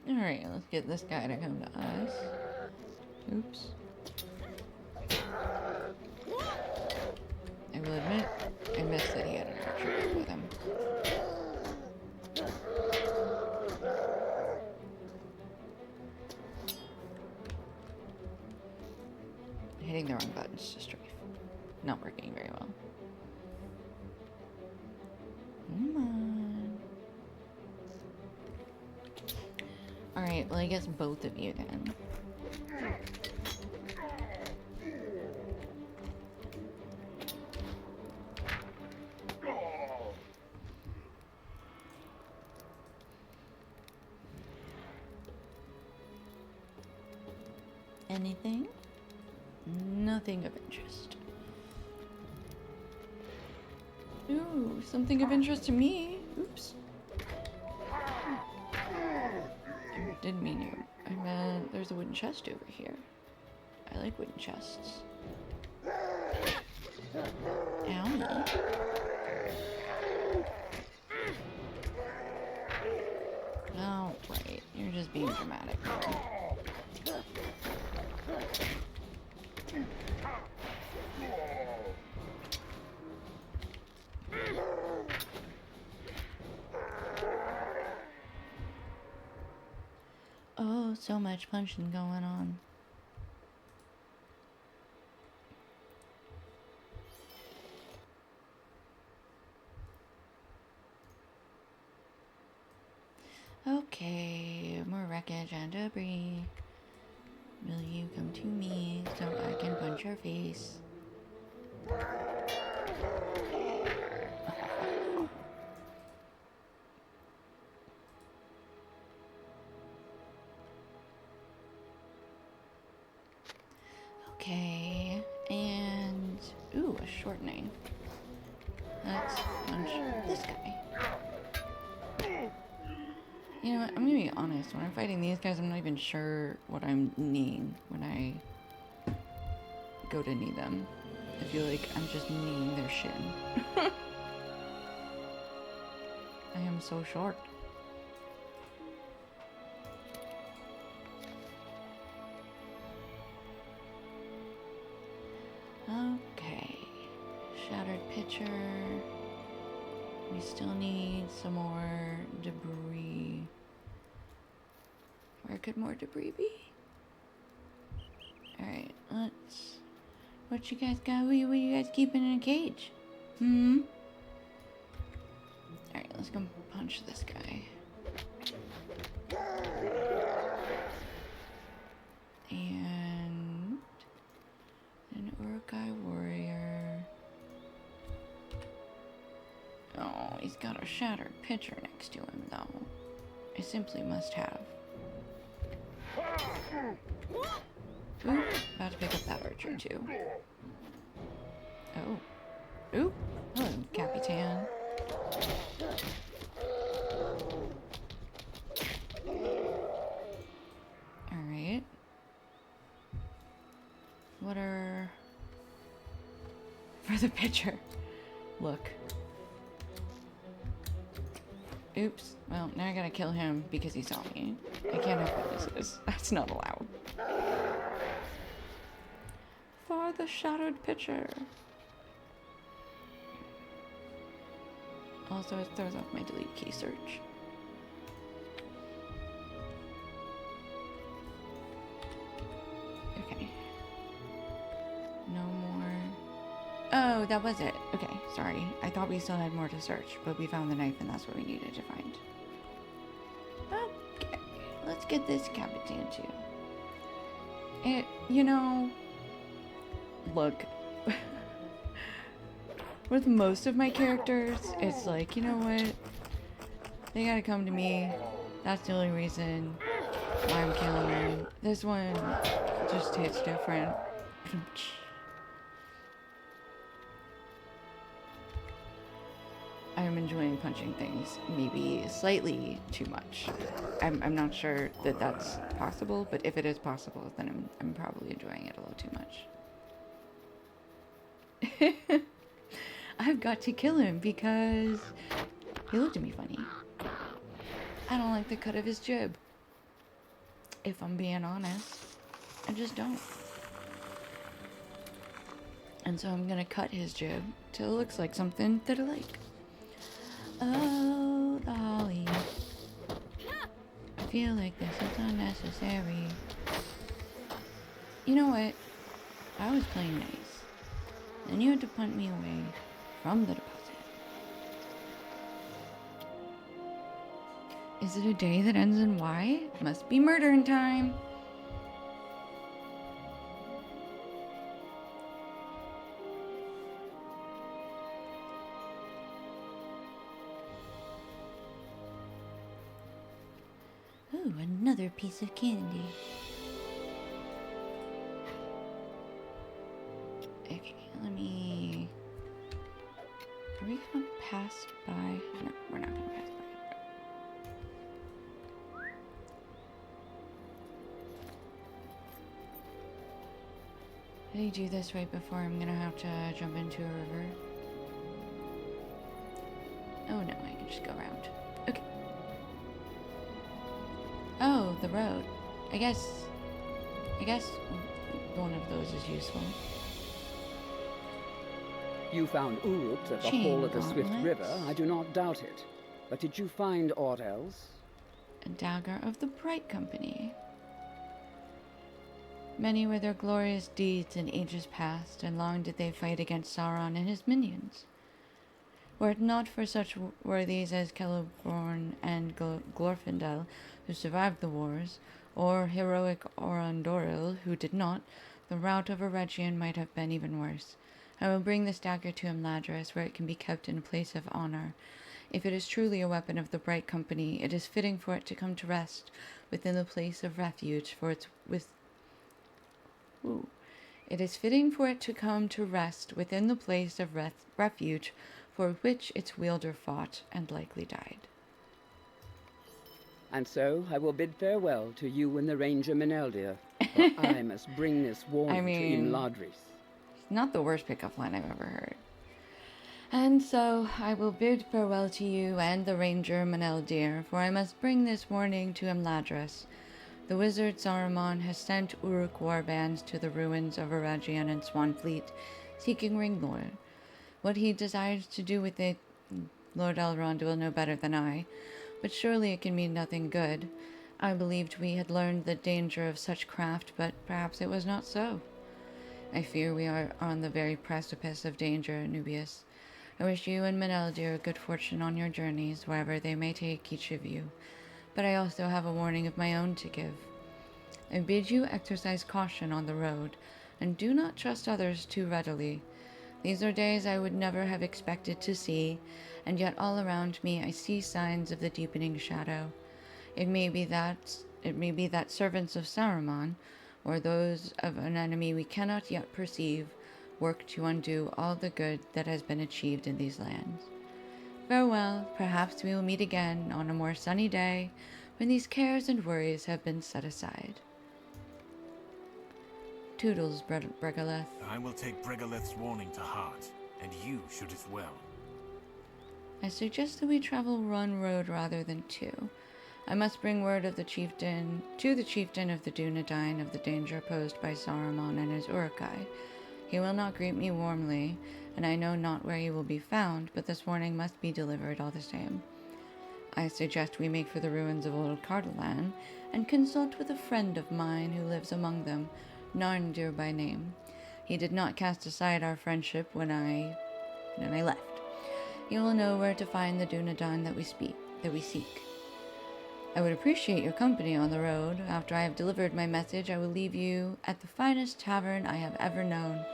Alright, let's get this guy to come to us. Oops. I will admit, I missed that he had an archer with him. Hitting the wrong buttons to strafe. Not working very well. Come on. Alright, well I guess both of you then. Anything? Nothing of interest. Ooh, something of interest to me. Oops. didn't mean you. I meant there's a wooden chest over here. I like wooden chests. Ow. Oh, right. You're just being dramatic. Oh, so much punching going on. Okay, more wreckage and debris. Will you come to me so I can punch your face? Okay, and ooh, a shortening. Let's punch this guy. You know what, I'm gonna be honest, when I'm fighting these guys, I'm not even sure what I'm kneeing when I go to knee them. I feel like I'm just kneeing their shin. I am so short. Okay, shattered pitcher. We still need some more debris. Where could more debris be? Alright, let's... What you guys got? What you guys keeping in a cage? Alright, let's go punch this guy. And... an Urukai warrior. Oh, he's got a shattered pitcher next to him, though. I simply must have. Ooh, about to pick up that archer, too. Oh. Ooh. Hello, Capitan. Alright. What are... for the pitcher? Look. Oops. Well, now I gotta kill him because he saw me. I can't have witnesses. That's not allowed. For the shattered pitcher. Also, it throws off my delete key search. Okay. No more. Oh, that was it. Okay, sorry. I thought we still had more to search, but we found the knife and that's what we needed to find. Okay, let's get this Capitan too. You know, look, with most of my characters, it's like, you know what? They gotta come to me. That's the only reason why I'm killing them. This one just hits different. I'm enjoying punching things maybe slightly too much. I'm not sure that that's possible, but if it is possible, then I'm probably enjoying it a little too much. I've got to kill him because he looked at me funny. I don't like the cut of his jib. If I'm being honest, I just don't. And so I'm gonna cut his jib till it looks like something that I like. Oh, the holly. I feel like this is unnecessary. You know what? I was playing nice. Then you had to punt me away from the deposit. Is it a day that ends in Y? Must be murdering time. Ooh, another piece of candy. Okay, let me... Are we gonna pass by? No, we're not gonna pass by. Did I do this right before I'm gonna have to jump into a river? Oh no, I can just go around. Okay. Oh, the road. I guess one of those is useful. You found Uruks at the Chain hall of the Swift gauntlets. River, I do not doubt it. But did you find aught else? A dagger of the Bright Company. Many were their glorious deeds in ages past, and long did they fight against Sauron and his minions. Were it not for such worthies as Celeborn and Glorfindel, who survived the wars, or heroic Orandoril, who did not, the rout of Eregion might have been even worse. I will bring this dagger to Imladris, where it can be kept in a place of honor. If it is truly a weapon of the Bright Company, it is fitting for it to come to rest within the place of refuge, for its It is fitting for it to come to rest within the place of refuge for which its wielder fought and likely died. And so I will bid farewell to you and the Ranger Meneldir, for I must bring this warning to Imladris. Not the worst pickup line I've ever heard. And so I will bid farewell to you and the Ranger Meneldir, for I must bring this warning to Imladris. The wizard Saruman has sent Uruk warbands to the ruins of Eregion and Swanfleet, seeking Ringlore. What he desires to do with it, Lord Elrond will know better than I, but surely it can mean nothing good. I believed we had learned the danger of such craft, but perhaps it was not so. I fear we are on the very precipice of danger, Nubius. I wish you and Meneldir good fortune on your journeys, wherever they may take each of you. But I also have a warning of my own to give. I bid you exercise caution on the road, and do not trust others too readily. These are days I would never have expected to see, and yet all around me I see signs of the deepening shadow. It may be that servants of Saruman, or those of an enemy we cannot yet perceive, work to undo all the good that has been achieved in these lands. Farewell, perhaps we will meet again on a more sunny day, when these cares and worries have been set aside. Toodles, Bregaleth. I will take Bregaleth's warning to heart, and you should as well. I suggest that we travel one road rather than two. I must bring word of the chieftain to the chieftain of the Dunedain of the danger posed by Saruman and his Uruk-hai. He will not greet me warmly, and I know not where he will be found, but this warning must be delivered all the same. I suggest we make for the ruins of Old Cardolan, and consult with a friend of mine who lives among them, Narndir by name. He did not cast aside our friendship when I left. He will know where to find the Dunedain that we seek. I would appreciate your company on the road. After I have delivered my message, I will leave you at the finest tavern I have ever known,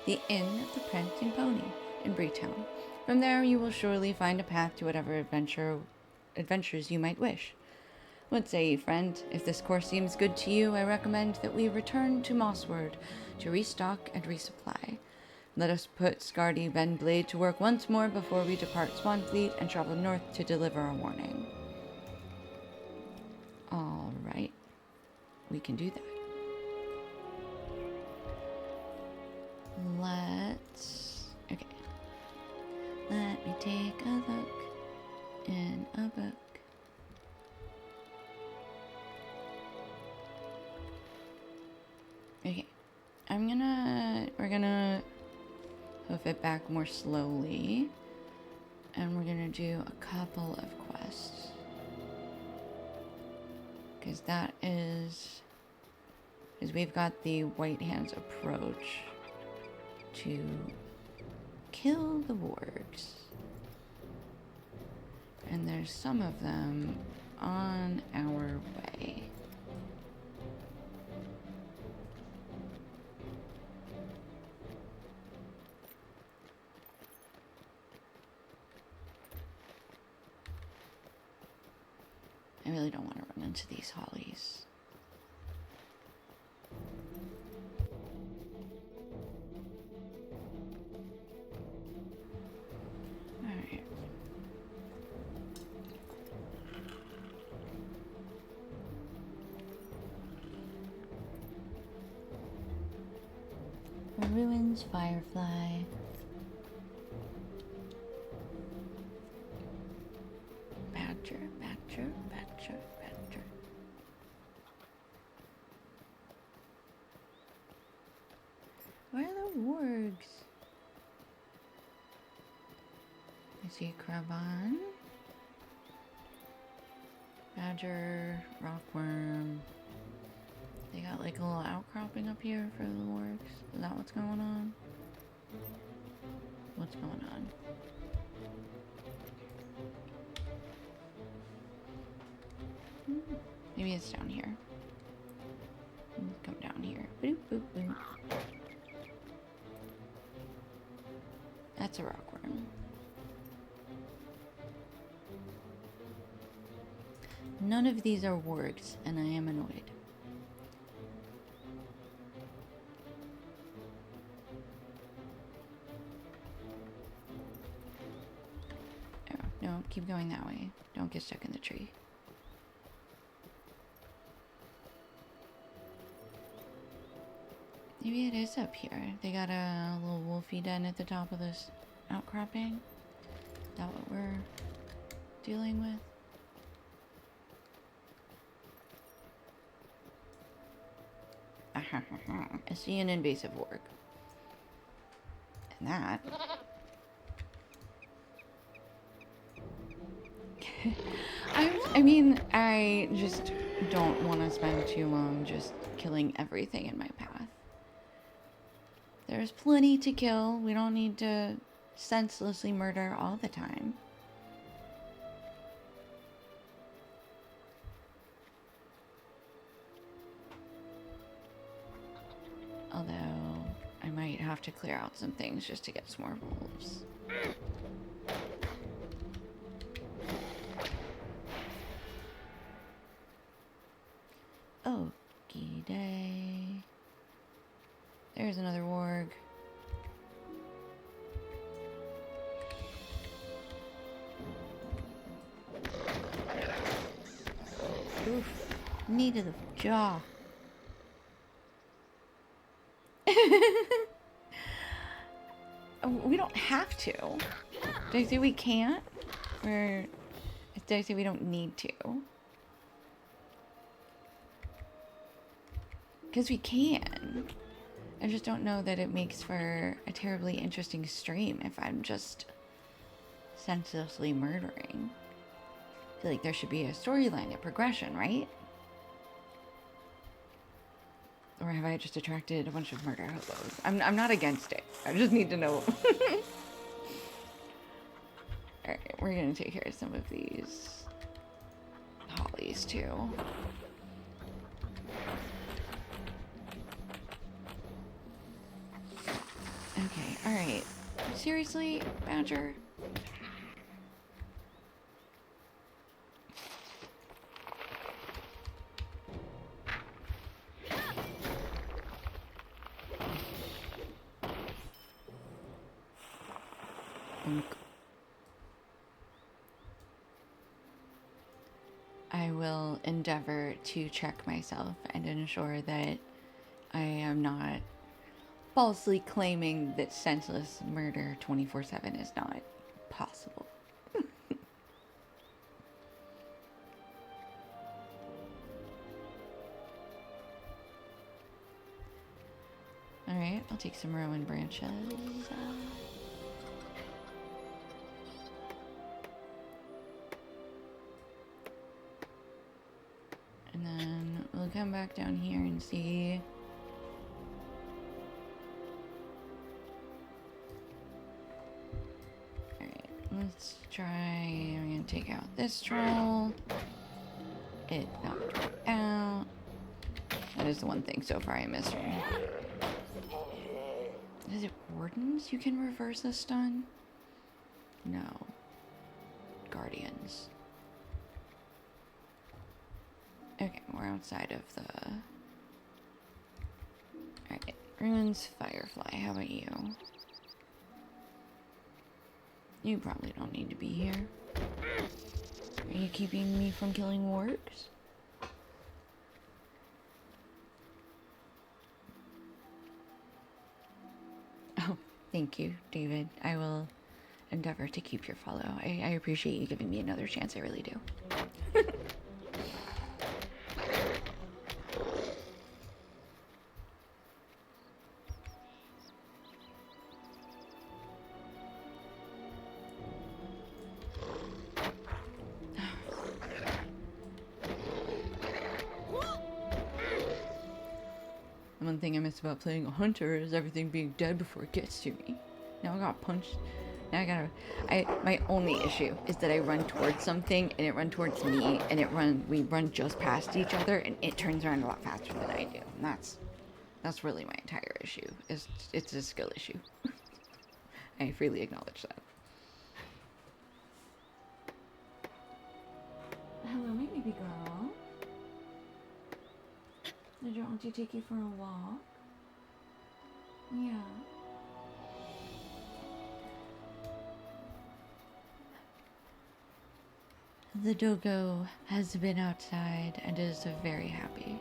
the Inn of the Prancing Pony in Breetown. From there you will surely find a path to whatever adventures you might wish. What say ye, friend? If this course seems good to you, I recommend that we return to Mossward to restock and resupply. Let us put Scardy Benblade to work once more before we depart Swanfleet and travel north to deliver a warning. Alright, we can do that. Okay. Let me take a look in a book. Okay, we're gonna hoof it back more slowly, and we're gonna do a couple of quests. Because we've got the White Hands approach to kill the wargs. And there's some of them on our way. I really don't want to run into these hollies. Alright. Ruins Firefly. Badger, badger, badger, badger. Where are the wargs? I see Kraban. Badger, rockworm. They got like a little outcropping up here for the wargs. Is that what's going on? What's going on? Maybe it's down here. Come down here. Boop, boop, boop. That's a rockworm. None of these are wargs, and I am annoyed. Oh, no, keep going that way. Don't get stuck in the tree. Maybe it is up here. They got a little wolfy den at the top of this outcropping. Is that what we're dealing with? I see an invasive warg. And that... I mean, I just don't want to spend too long just killing everything in my path. There's plenty to kill. We don't need to senselessly murder all the time. Although, I might have to clear out some things just to get some more wolves. Okie day. There's another warg. Oof. Knee to the jaw. We don't have to. Did I say we can't? Or did I say we don't need to? Because we can. I just don't know that it makes for a terribly interesting stream if I'm just senselessly murdering. I feel like there should be a storyline, a progression, right? Or have I just attracted a bunch of murder hobos? I'm not against it. I just need to know. Alright, we're gonna take care of some of these hollies too. Okay, alright. Seriously, Badger? I will endeavor to check myself and ensure that I am not falsely claiming that senseless murder 24/7 is not possible. Alright, I'll take some rowan branches. And then we'll come back down here and see. Alright, let's try. I'm gonna take out this troll. It knocked me out. That is the one thing so far I missed. Is it wardens you can reverse a stun? No. Guardians. Okay, we're outside of the... Alright, Ruins Firefly, how about you? You probably don't need to be here. Are you keeping me from killing wargs? Thank you, David. I will endeavor to keep your follow. I appreciate you giving me another chance. I really do. One thing I miss about playing a hunter is everything being dead before it gets to me. Now I got punched. Now my only issue is that I run towards something and it runs towards me and we run just past each other and it turns around a lot faster than I do. And that's really my entire issue. It's a skill issue. I freely acknowledge that. Hello, my baby girl. Did you want to take you for a walk? Yeah. The doggo has been outside and is very happy.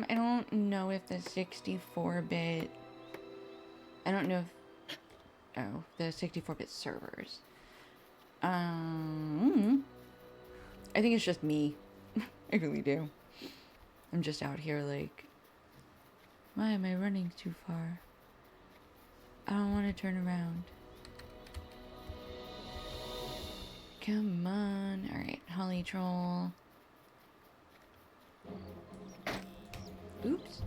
I don't know if the 64-bit... I don't know if... Oh, the 64-bit servers. I think it's just me. I really do. I'm just out here like... Why am I running too far? I don't want to turn around. Come on. Alright, Holly Troll. Oops.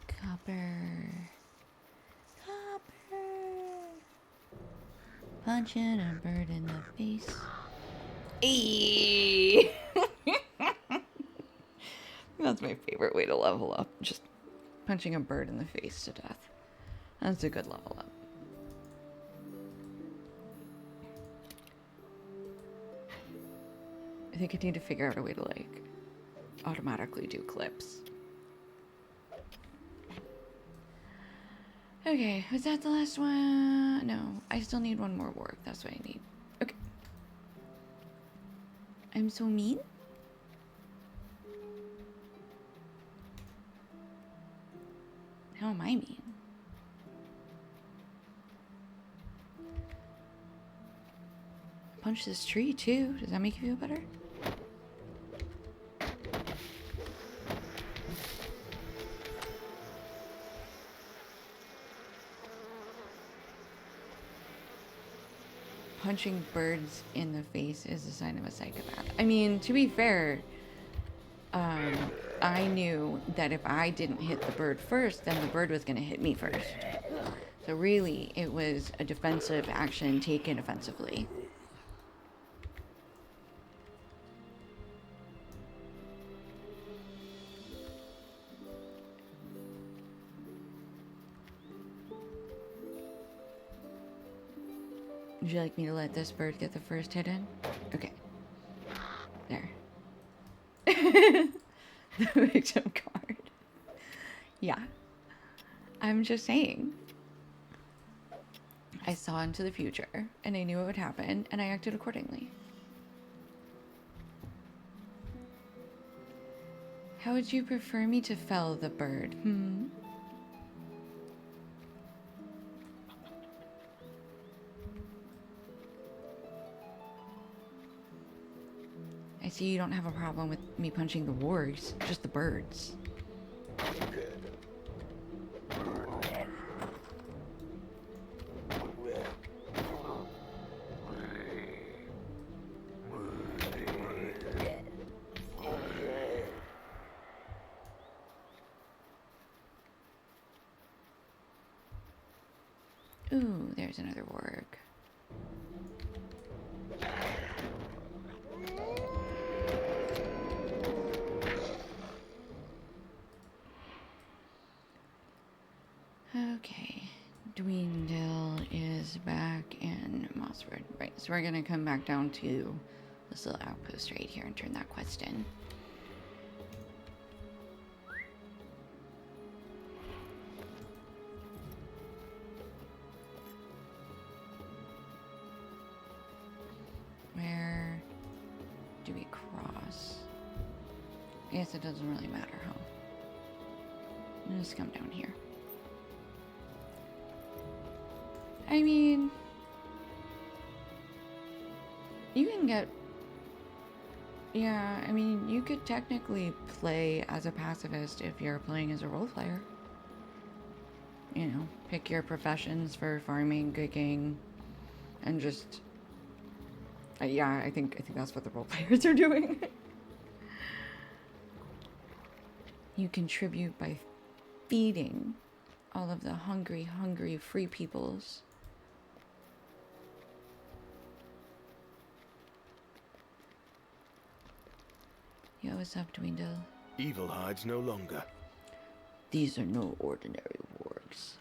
Copper. Punching a bird in the face. Eee! That's my favorite way to level up. Just punching a bird in the face to death. That's a good level up. I think I need to figure out a way to, like, automatically do clips. Okay, was that the last one? No, I still need one more work. That's what I need. Okay. I'm so mean? How am I mean? Punch this tree too. Does that make you feel better? Punching birds in the face is a sign of a psychopath. I mean, to be fair, I knew that if I didn't hit the bird first, then the bird was going to hit me first. So really, it was a defensive action taken offensively. Would you like me to let this bird get the first hit in? Okay. There. The victim card. Yeah. I'm just saying. I saw into the future, and I knew it would happen, and I acted accordingly. How would you prefer me to fell the bird? I see you don't have a problem with me punching the wargs, just the birds. Ooh, there's another warg. Okay, Dweendale is back in Mossford. Right, so we're gonna come back down to this little outpost right here and turn that quest in. I guess it doesn't really matter, huh? Let's come down here. I mean, you can get... Yeah, I mean, you could technically play as a pacifist if you're playing as a role player. You know, pick your professions for farming, cooking, and just... yeah, I think that's what the role players are doing. You contribute by feeding all of the hungry, hungry free peoples. Yo, what's up, Dwindle? Evil hides no longer. These are no ordinary wargs.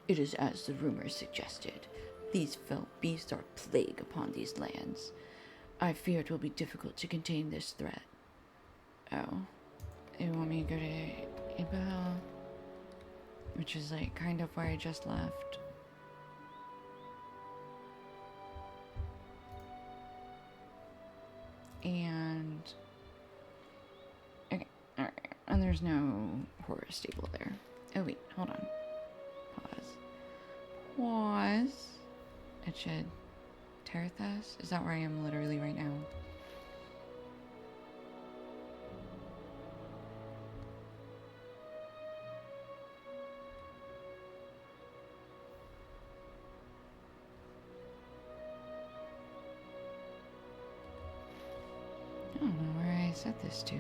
It is as the rumors suggested. These fell beasts are a plague upon these lands. I fear it will be difficult to contain this threat. Oh. You want me to go to Ibel? Which is like kind of where I just left. And... okay, alright. And there's no horror stable there. Oh wait, hold on. Pause. It should... Terthas? Is that where I am literally right now? I don't know where I set this to.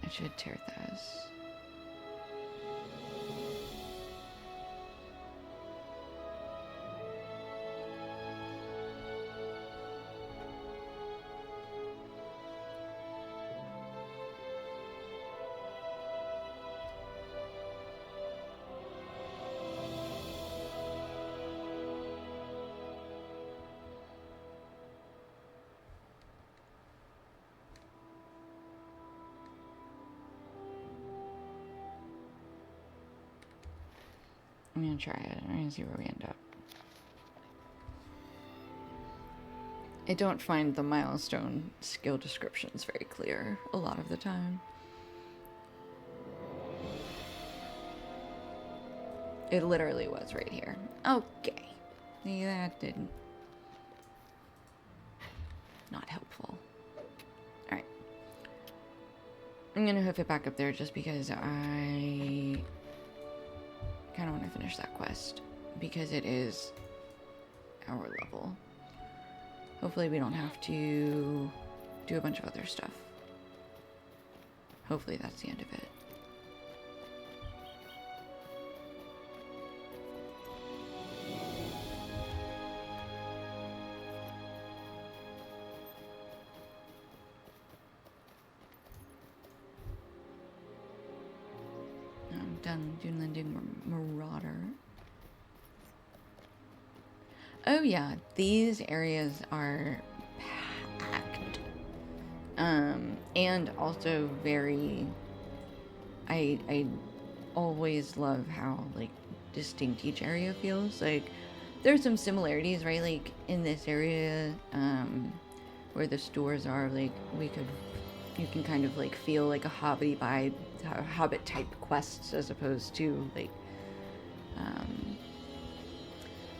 It should Terthas. I'm gonna try it. I'm gonna see where we end up. I don't find the milestone skill descriptions very clear a lot of the time. It literally was right here. Okay. Yeah, that didn't. Not helpful. Alright. I'm gonna hoof it back up there just because I kind of want to finish that quest because it is our level. Hopefully we don't have to do a bunch of other stuff. Hopefully that's the end of it. I'm done doing Marauder. Oh yeah, these areas are packed. And also very... I always love how, like, distinct each area feels. Like, there's some similarities, right? Like, in this area, where the stores are, like, you can kind of, like, feel like a Hobbit vibe, Hobbit-type quests as opposed to, like,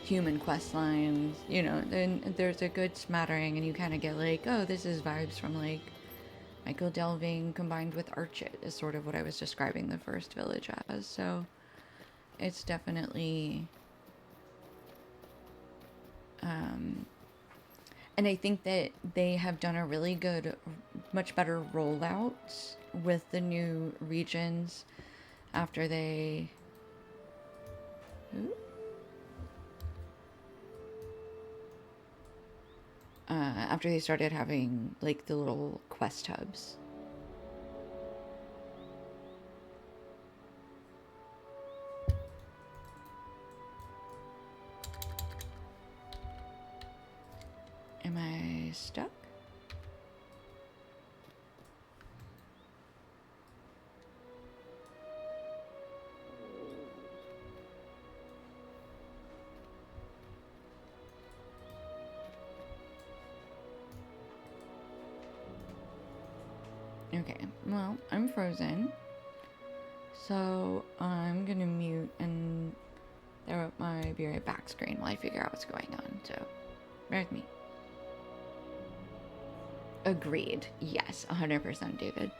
human quest lines, you know. Then there's a good smattering and you kind of get like, oh, this is vibes from like Michael Delving combined with Archit is sort of what I was describing the first village as. So it's definitely and I think that they have done a really good, much better rollout with the new regions after they after they started having, like, the little quest hubs. Am I stuck? Okay, well, I'm frozen. So I'm gonna mute and throw up my be right back screen while I figure out what's going on. So bear with me. Agreed. Yes, 100%, David.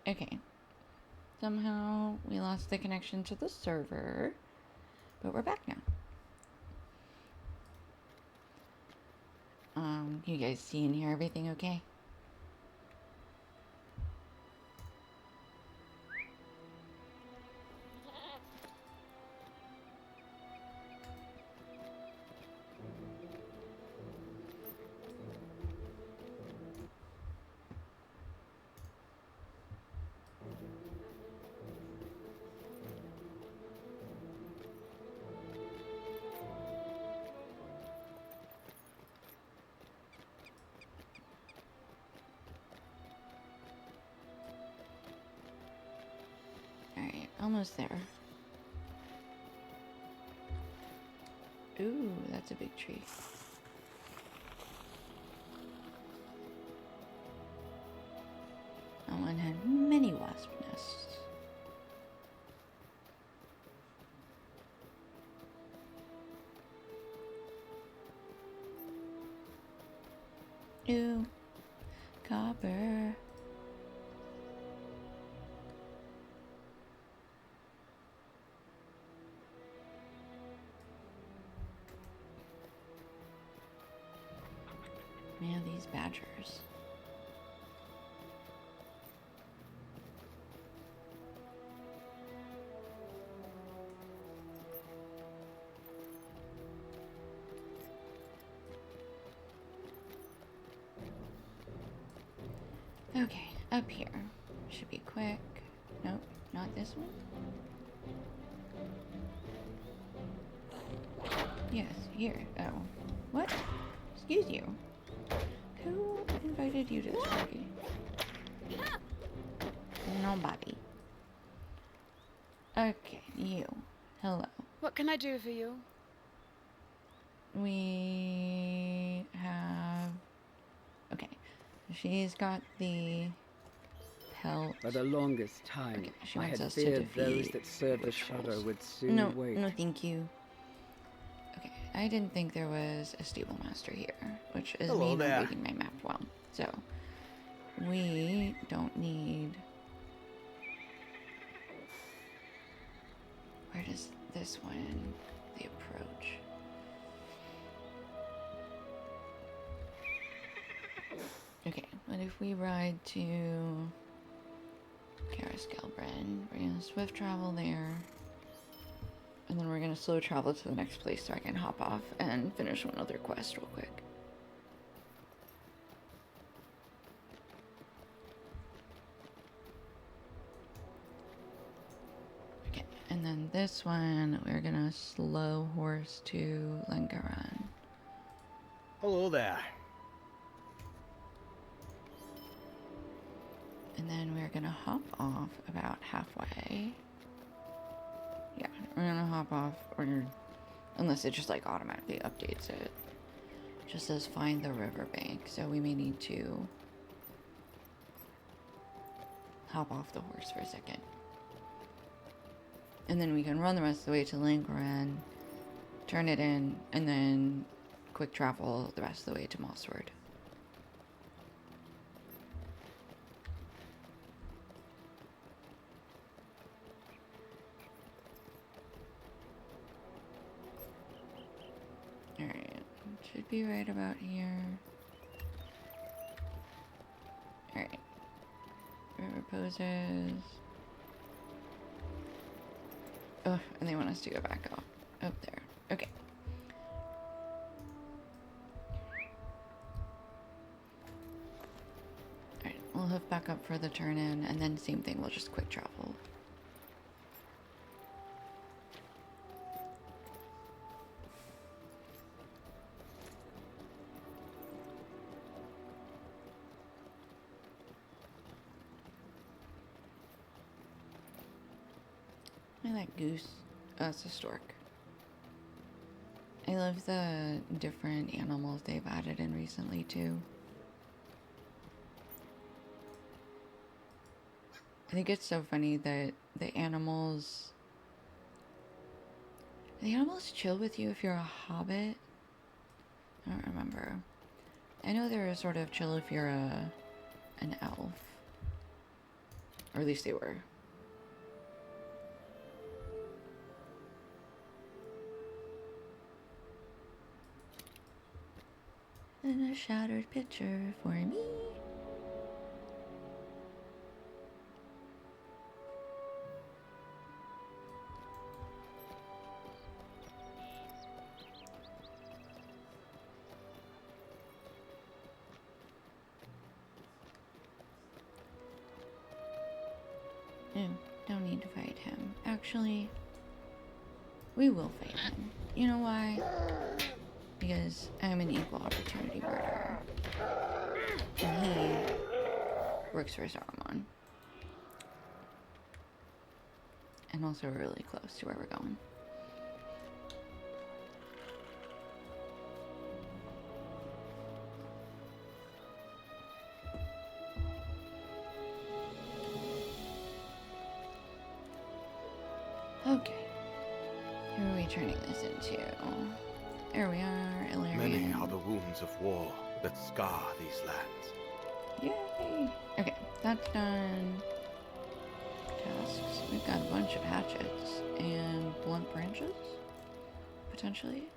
Okay. Somehow we lost the connection to the server, but we're back now. You guys see and hear everything okay? Alright, almost there. Ooh, that's a big tree. That one had many wasp nests. Ooh, copper. Man, these badgers. Okay, up here. Should be quick. Nope, not this one. Yes, here. Oh. What? Excuse you. Who invited you to this party? Nobody. Okay, you. Hello. What can I do for you? We have... Okay. She's got the pelt. For the longest time, Okay, she I wants had us to feared those defeat that serve the witch Shadow trolls. would soon No, wait. no thank you. Okay, I didn't think there was a stable master here, which is Hello me not there. reading my map well. So, we don't need... Where does this one, the approach? Okay, what if we ride to Karaskelbrand? We're gonna swift travel there. And then we're gonna slow travel to the next place so I can hop off and finish one other quest real quick. Okay, and then this one, we're gonna slow horse to Langaran. Hello there. And then we're gonna hop off about halfway. Yeah, we're gonna hop off, or unless it just like automatically updates it. Just says find the riverbank, so we may need to hop off the horse for a second. And then we can run the rest of the way to Langaran, turn it in, and then quick travel the rest of the way to Mossword. Alright, should be right about here. Alright. River poses. Oh, and they want us to go back up there. Okay. Alright, we'll hoof back up for the turn in, and then same thing, we'll just quick travel. I like goose. Oh, it's a stork. I love the different animals they've added in recently too. I think it's so funny that the animals chill with you if you're a hobbit. I don't remember. I know they're sort of chill if you're an elf. Or at least they were. And a shattered picture for me. No, don't need to fight him. Actually, we will fight him. You know why? Because I'm an equal opportunity murderer. And he works for Saruman. And also really close to where we're going. Okay. Who are we turning this into? There we are, Illyrian. Many are the wounds of war that scar these lands. Yay! Okay, that's done. Tasks. We've got a bunch of hatchets and blunt branches, potentially.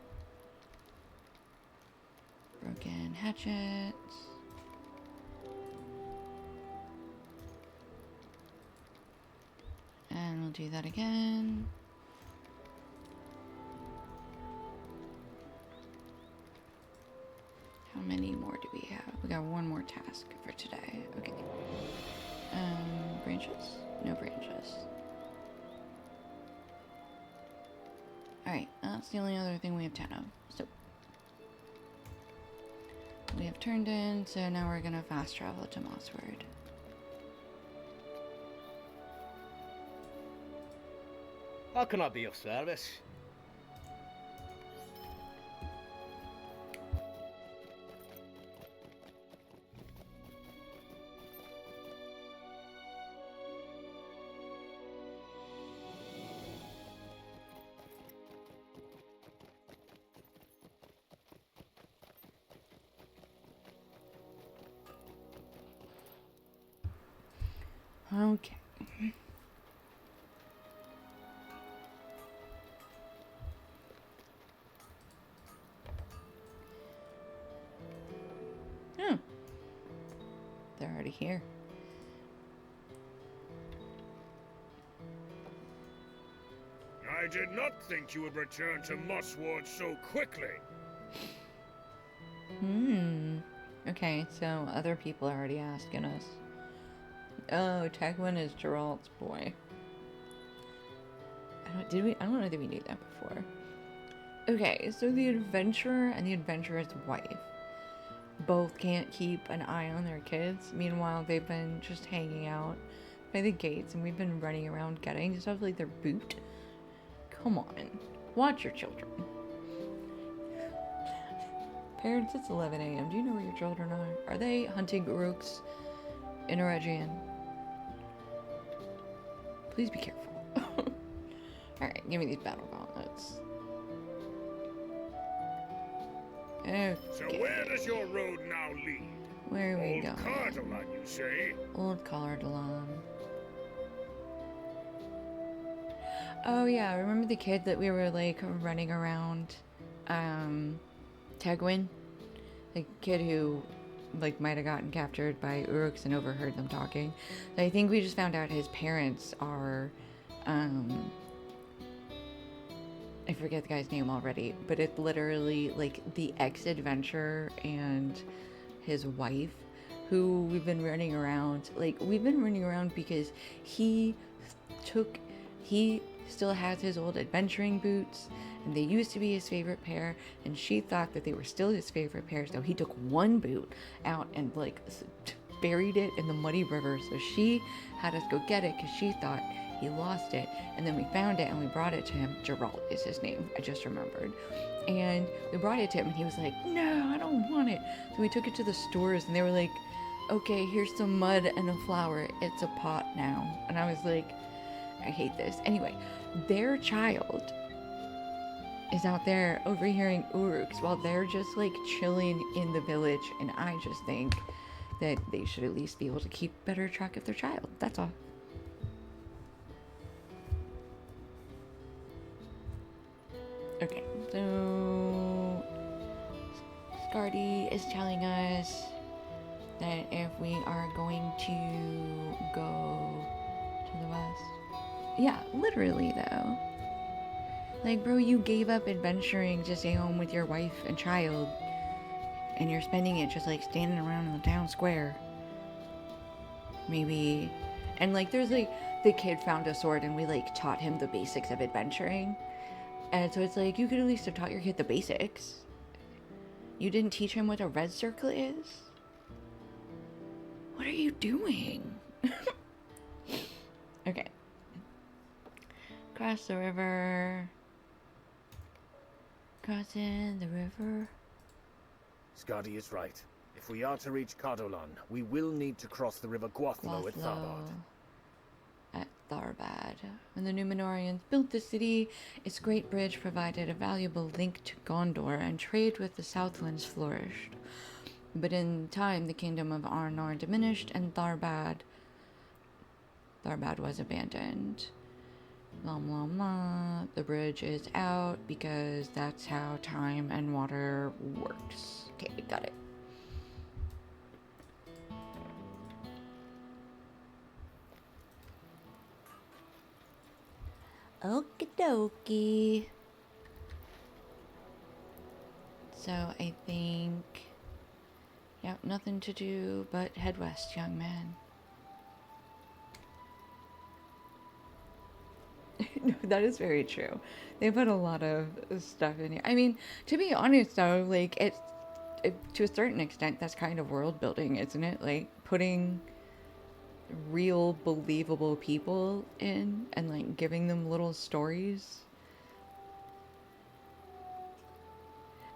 Broken hatchets. And we'll do that again. How many more do we have? We got one more task for today. Okay. Branches? No branches. Alright, that's the only other thing we have 10 of. So, we have turned in, so now we're gonna fast travel to Mossword. How can I be of service? Okay. Oh. They're already here. I did not think you would return to Mossward so quickly. Okay, so other people are already asking us. Oh, Tegwin is Geralt's boy. I don't know that we knew that before. Okay, so the adventurer and the adventurer's wife both can't keep an eye on their kids. Meanwhile, they've been just hanging out by the gates and we've been running around getting stuff like their boot. Come on, watch your children. Parents, it's 11 a.m. Do you know where your children are? Are they hunting Uruks in Eregion? Please be careful. Alright, give me these battle gauntlets. Okay. So where does your road now lead? Where are we Old going? Cardolan, you say? Old Cardolan. Oh yeah, remember the kid that we were like running around Tegwin? The kid who like might have gotten captured by Uruks and overheard them talking. So I think we just found out his parents are I forget the guy's name already, but it's literally like the ex-adventurer and his wife who we've been running around. Like, we've been running around because he still has his old adventuring boots, and they used to be his favorite pair, and she thought that they were still his favorite pair, so he took one boot out and like buried it in the muddy river. So she had us go get it because she thought he lost it, and then we found it and we brought it to him. Geralt is his name, I just remembered. And we brought it to him and he was like, no, I don't want it. So we took it to the stores and they were like, okay, here's some mud and a flower, it's a pot now. And I was like, I hate this. Anyway, their child is out there overhearing Uruks while they're just like chilling in the village, and I just think that they should at least be able to keep better track of their child. That's all. Okay, so Scardy is telling us that if we are going to go to the west. Yeah, literally though. Like, bro, you gave up adventuring to stay home with your wife and child, and you're spending it just like standing around in the town square. Maybe. And like, there's like, the kid found a sword and we like taught him the basics of adventuring. And so it's like, you could at least have taught your kid the basics. You didn't teach him what a red circle is? What are you doing? Okay. Cross the river. Crossing the river. Skadi is right. If we are to reach Cardolan, we will need to cross the river Gwathlo at Tharbad. At Tharbad. When the Númenóreans built the city, its great bridge provided a valuable link to Gondor, and trade with the Southlands flourished. But in time, the kingdom of Arnor diminished, and Tharbad was abandoned. Blah, blah, blah. The bridge is out because that's how time and water works. Okay, got it. Okie dokie. So I think, yep, nothing to do but head west, young man. No, that is very true. They put a lot of stuff in here. I mean, to be honest though, like it to a certain extent, that's kind of world building, isn't it? Like putting real believable people in and like giving them little stories.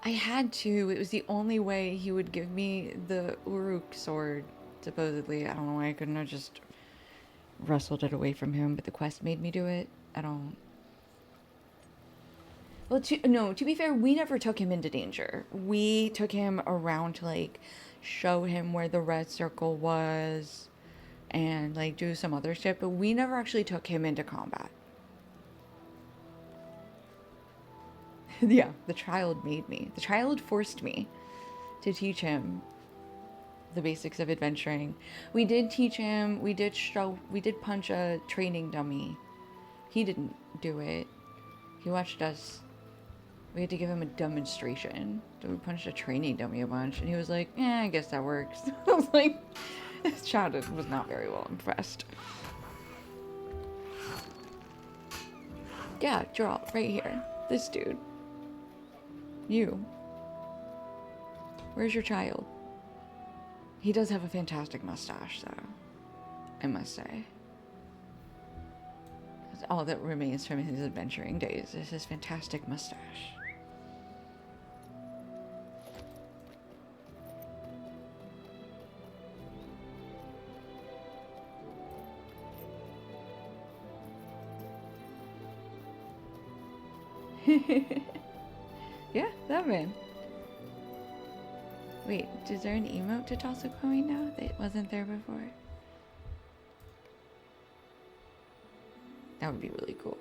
I had to. It was the only way he would give me the Uruk sword, supposedly. I don't know why I couldn't have just wrestled it away from him, but the quest made me do it. I don't... Well, to be fair, we never took him into danger. We took him around to, like, show him where the red circle was and, like, do some other shit, but we never actually took him into combat. Yeah, the child made me. The child forced me to teach him the basics of adventuring. We did teach him, we did punch a training dummy. He didn't do it. He watched us. We had to give him a demonstration. So we punched a training dummy a bunch, and he was like, "Yeah, I guess that works." I was like, this child was not very well impressed. Yeah, draw right here. This dude. You. Where's your child? He does have a fantastic mustache, though. I must say. That's all that remains from his adventuring days is his fantastic mustache. Yeah, that man. Wait, is there an emote to toss a coin now that wasn't there before? That would be really cool.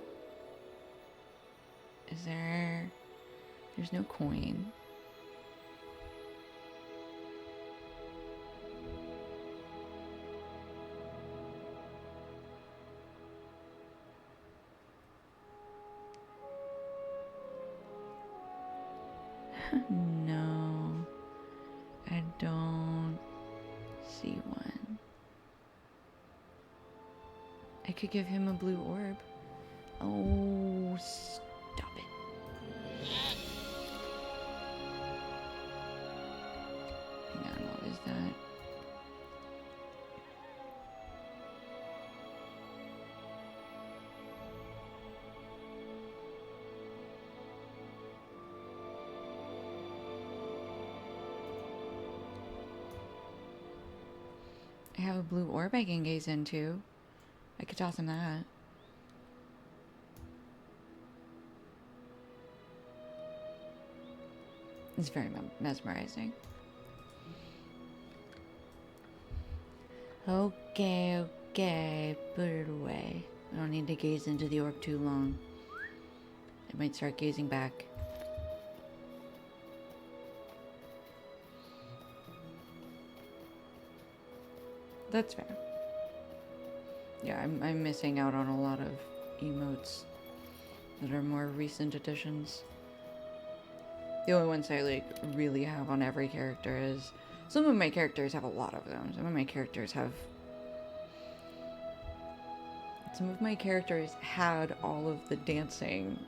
Is there... There's no coin. No, I don't see one. I could give him a blue orb. Oh, stop it. Hang on, what is that? I have a blue orb I can gaze into. I could toss him that. It's very mesmerizing. Okay, put it away. I don't need to gaze into the orb too long. I might start gazing back. That's fair. Yeah, I'm missing out on a lot of emotes that are more recent additions. The only ones I like really have on every character is... Some of my characters have a lot of them. Some of my characters had all of the dancing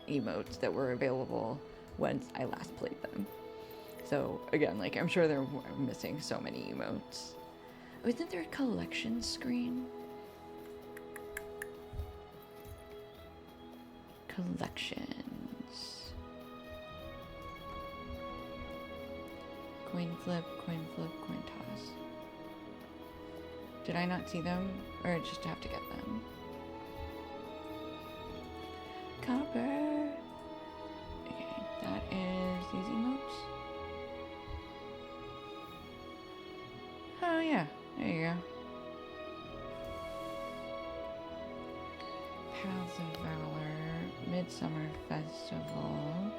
emotes that were available when I last played them. So again, like I'm sure they're missing so many emotes. Oh, isn't there a collection screen? Collections. Coin flip, coin toss. Did I not see them? Or just have to get them? Copper. Okay, that is these emotes. Oh yeah, there you go. Paths of Valor, Midsummer Festival.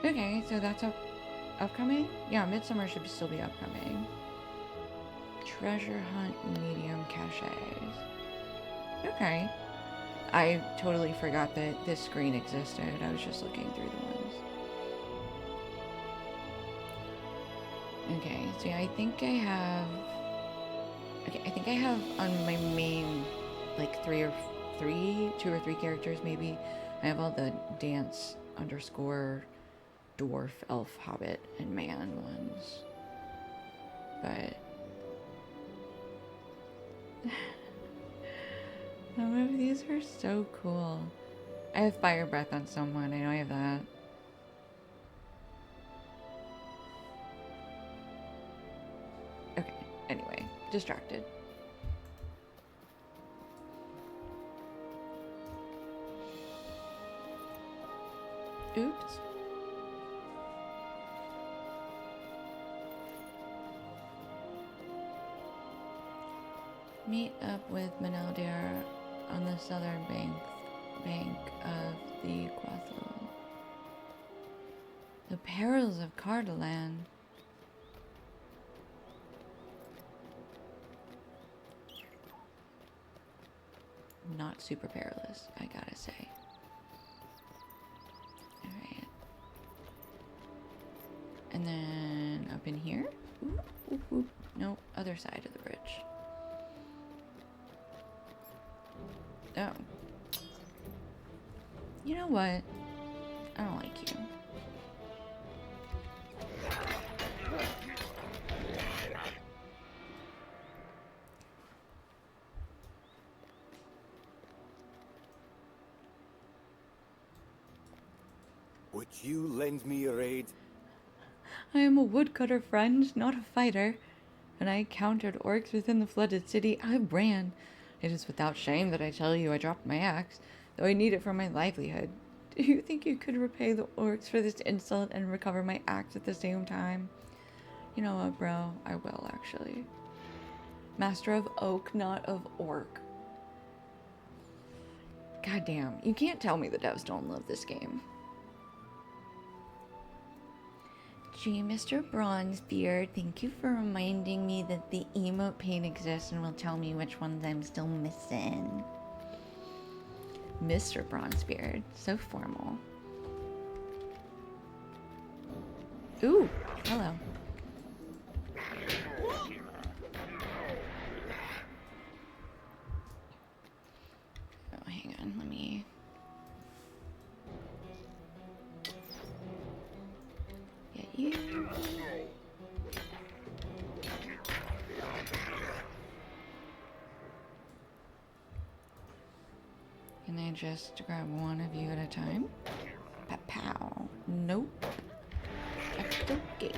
Okay, so that's upcoming? Yeah, Midsummer should still be upcoming. Treasure Hunt Medium Caches. Okay. I totally forgot that this screen existed. I was just looking through the ones. Okay, so yeah, I think I have on my main, like 3 or two or three characters maybe. I have all the dance underscore dwarf, elf, hobbit, and man ones. But some of these are so cool. I have fire breath on someone. I know I have that. Okay, anyway, distracted. Oops. Meet up with Meneldir on the southern bank of the Quathlo. The perils of Cardolan. Not super perilous, I gotta say. Alright. And then up in here? Ooh, ooh, ooh. Nope, other side of the bridge. Oh. You know what? I don't like you. Would you lend me a raid? I am a woodcutter, friend, not a fighter. When I encountered orcs within the flooded city, I ran. It is without shame that I tell you I dropped my axe, though I need it for my livelihood. Do you think you could repay the orcs for this insult and recover my axe at the same time? You know what, bro? I will, actually. Master of oak, not of orc. Goddamn, you can't tell me the devs don't love this game. Gee, Mr. Bronzebeard, thank you for reminding me that the emote pane exists and will tell me which ones I'm still missing. Mr. Bronzebeard, so formal. Ooh, hello. Oh, hang on, let me... get you. Can I just grab one of you at a time? Pow. Nope. Okay.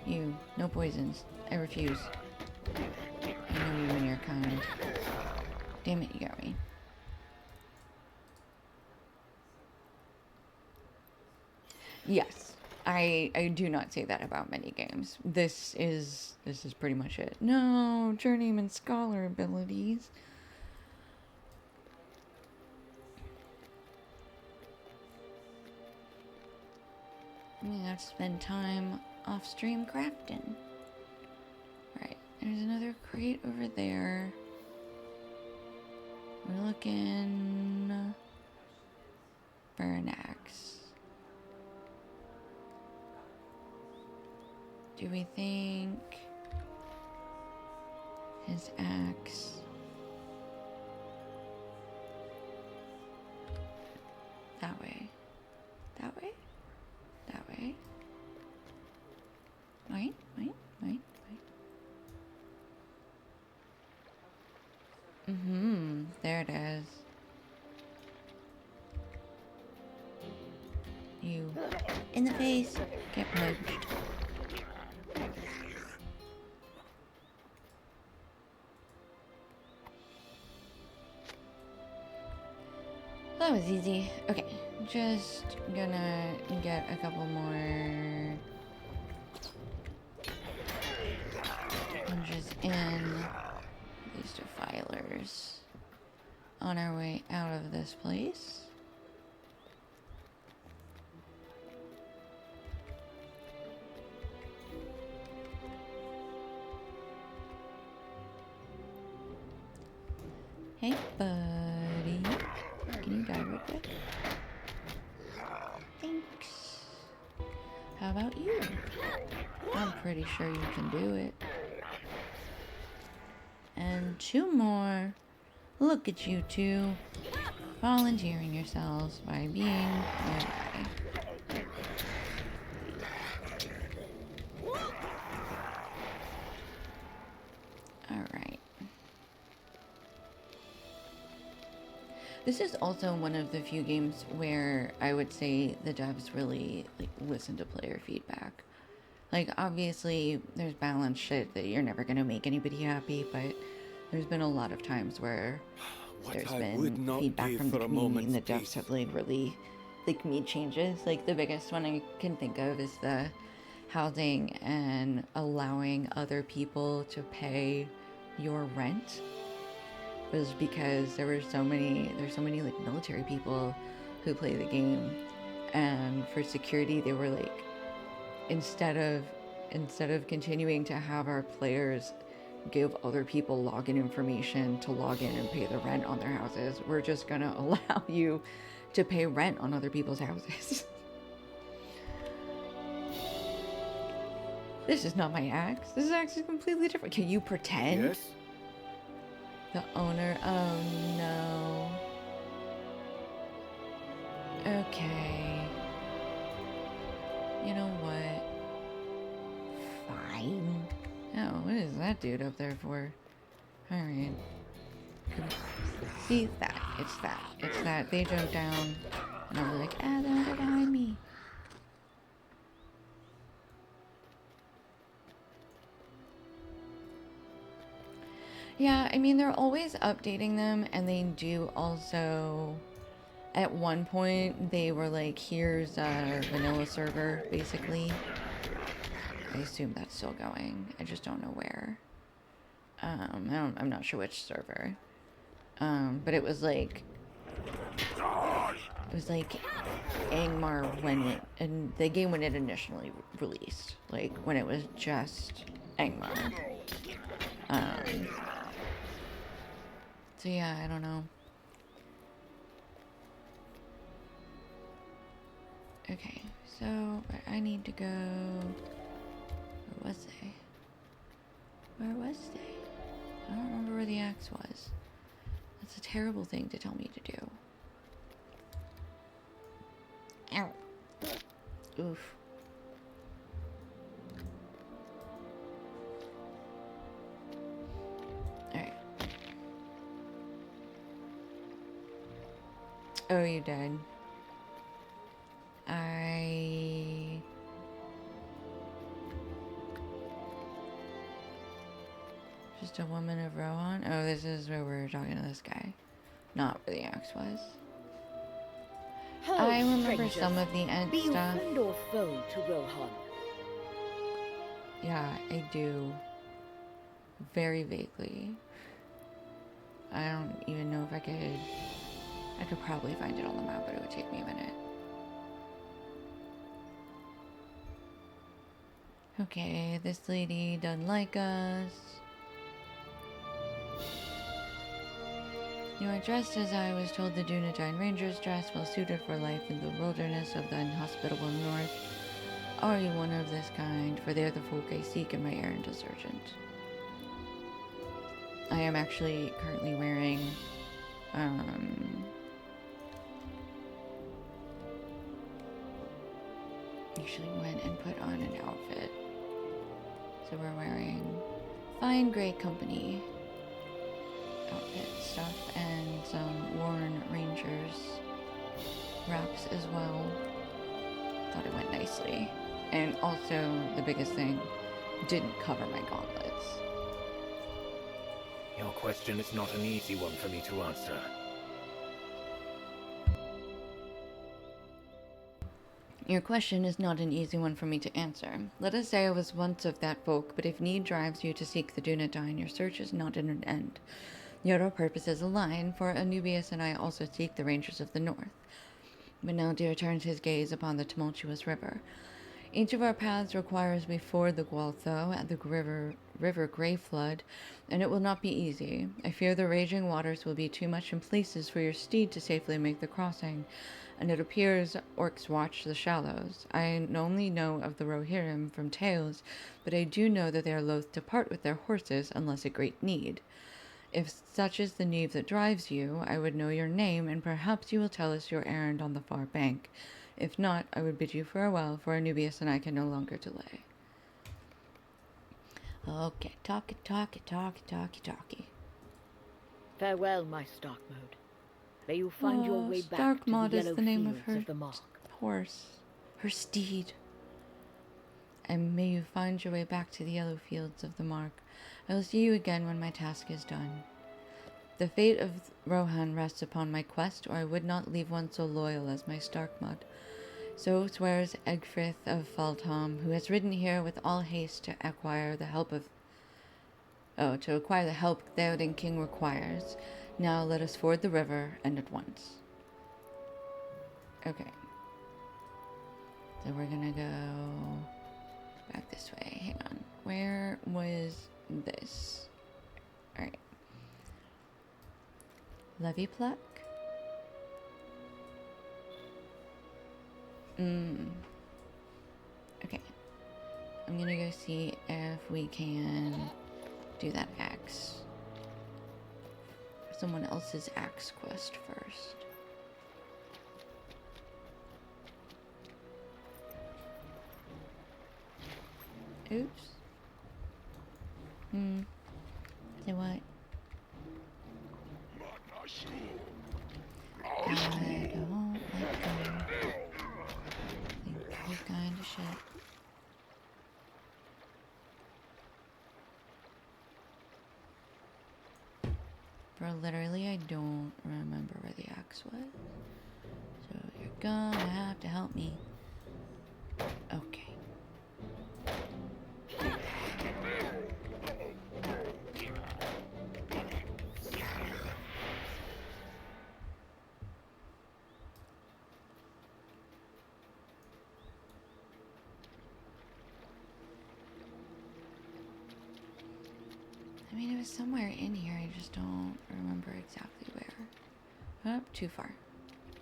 You, no poisons. I refuse. I know you and your kind. Damn it, you got me. Yes, I do not say that about many games. This is pretty much it. No, journeyman scholar abilities. I mean, I've spent time off stream crafting. Right, there's another crate over there. We're looking for an axe. Do we think his axe? That way. That way? That way? Wait. There it is. You. In the face. Get punched. That was easy. Okay, just gonna get a couple more punches in these defilers on our way out of this place. Hey, buddy. Can you die real quick? Thanks. How about you? I'm pretty sure you can do it. And 2 more. Look at you two. Volunteering yourselves by being nearby. Alright. This is also one of the few games where I would say the devs really listen to player feedback. Like, obviously, there's balanced shit that you're never gonna make anybody happy, but there's been a lot of times where there's been feedback from the community and the devs have really made changes. Like, the biggest one I can think of is the housing and allowing other people to pay your rent, was because there's so many like military people who play the game, and for security they were like, instead of continuing to have our players give other people login information to log in and pay the rent on their houses, we're just gonna allow you to pay rent on other people's houses. This is not my axe. This axe is completely different. Can you pretend? Yes? The owner? Oh no. Okay. You know what? Fine. Oh, what is that dude up there for? Alright. See, that. It's that. It's that. They jump down, and I'll be like, ah, they're behind me. Yeah, I mean, they're always updating them, and they do also... At one point, they were like, here's a vanilla server, basically. I assume that's still going. I just don't know where. I'm not sure which server. But it was like... It was like Angmar and the game when it initially released. Like, when it was just Angmar. So yeah, I don't know. Okay, so I need to go. Where was they? Where was they? I don't remember where the axe was. That's a terrible thing to tell me to do. Ow. Oof. Alright. Oh, you dead. Just a woman of Rohan? Oh, this is where we're talking to this guy. Not where the axe was. Hello, I remember strangers. some of the end Be you stuff. friend or foe to Rohan? Yeah, I do. Very vaguely. I don't even know if I could probably find it on the map, but it would take me a minute. Okay, this lady doesn't like us. You are dressed as I was told the Dunedain Rangers dress, well suited for life in the wilderness of the inhospitable north. Are you one of this kind? For they are the folk I seek in my errand as sergeant. I am actually currently wearing, actually went and put on an outfit. So we're wearing fine gray company outfit stuff and some worn Rangers wraps as well. Thought it went nicely. And also, the biggest thing, didn't cover my gauntlets. Your question is not an easy one for me to answer. Your question is not an easy one for me to answer. Let us say I was once of that folk, but if need drives you to seek the Dunedain, your search is not at an end. Yet our purposes align, for Anubius and I also seek the Rangers of the North. But now Deer turns his gaze upon the tumultuous river. Each of our paths requires we ford the Gualtho at the river Grey Flood, and it will not be easy. I fear the raging waters will be too much in places for your steed to safely make the crossing, and it appears orcs watch the shallows. I only know of the Rohirrim from tales, but I do know that they are loath to part with their horses unless at great need. If such is the need that drives you, I would know your name, and perhaps you will tell us your errand on the far bank. If not, I would bid you farewell, for Anubius and I can no longer delay. Okay, talkie. Farewell, my Starkmode. May you find your way back to the Starkmod is yellow the name of fields her of the Mark. horse, her steed. And may you find your way back to the yellow fields of the Mark. I will see you again when my task is done. The fate of Rohan rests upon my quest, or I would not leave one so loyal as my Starkmod. So swears Egfrith of Faltham, who has ridden here with all haste to acquire the help Theoden King requires. Now let us ford the river, and at once. Okay. So we're gonna go back this way. Hang on. Where was this? Alright. Levy pluck? Okay. I'm gonna go see if we can do that axe. Someone else's axe quest first. Oops. Say what? I don't like them. Think kind of shit. Bro, literally, I don't remember where the axe was. So you're gonna have to help me. Okay. I mean, it was somewhere in here, I just don't remember exactly where. Oh, too far.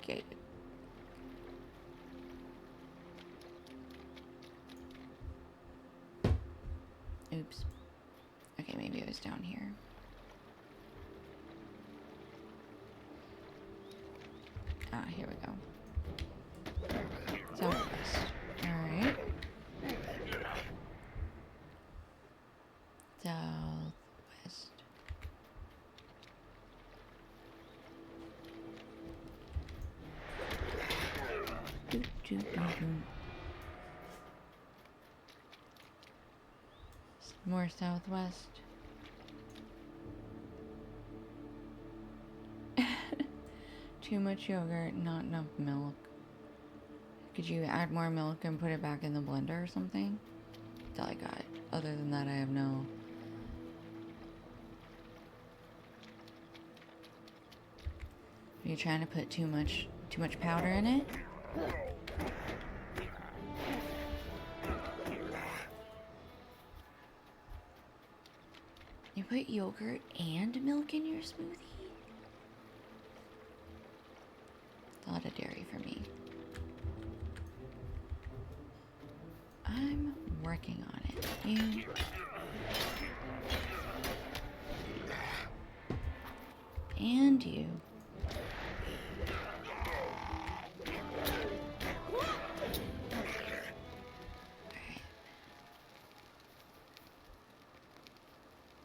Okay. Oops. Okay, maybe it was down here. Ah, here we go. Southwest. Alright. Southwest. More southwest. Too much yogurt, not enough milk. Could you add more milk and put it back in the blender or something? That's all I got. Other than that, I have no... Are you trying to put too much powder in it? You put yogurt and milk in your smoothie? It's a lot of dairy for me. I'm working on it. You... And you.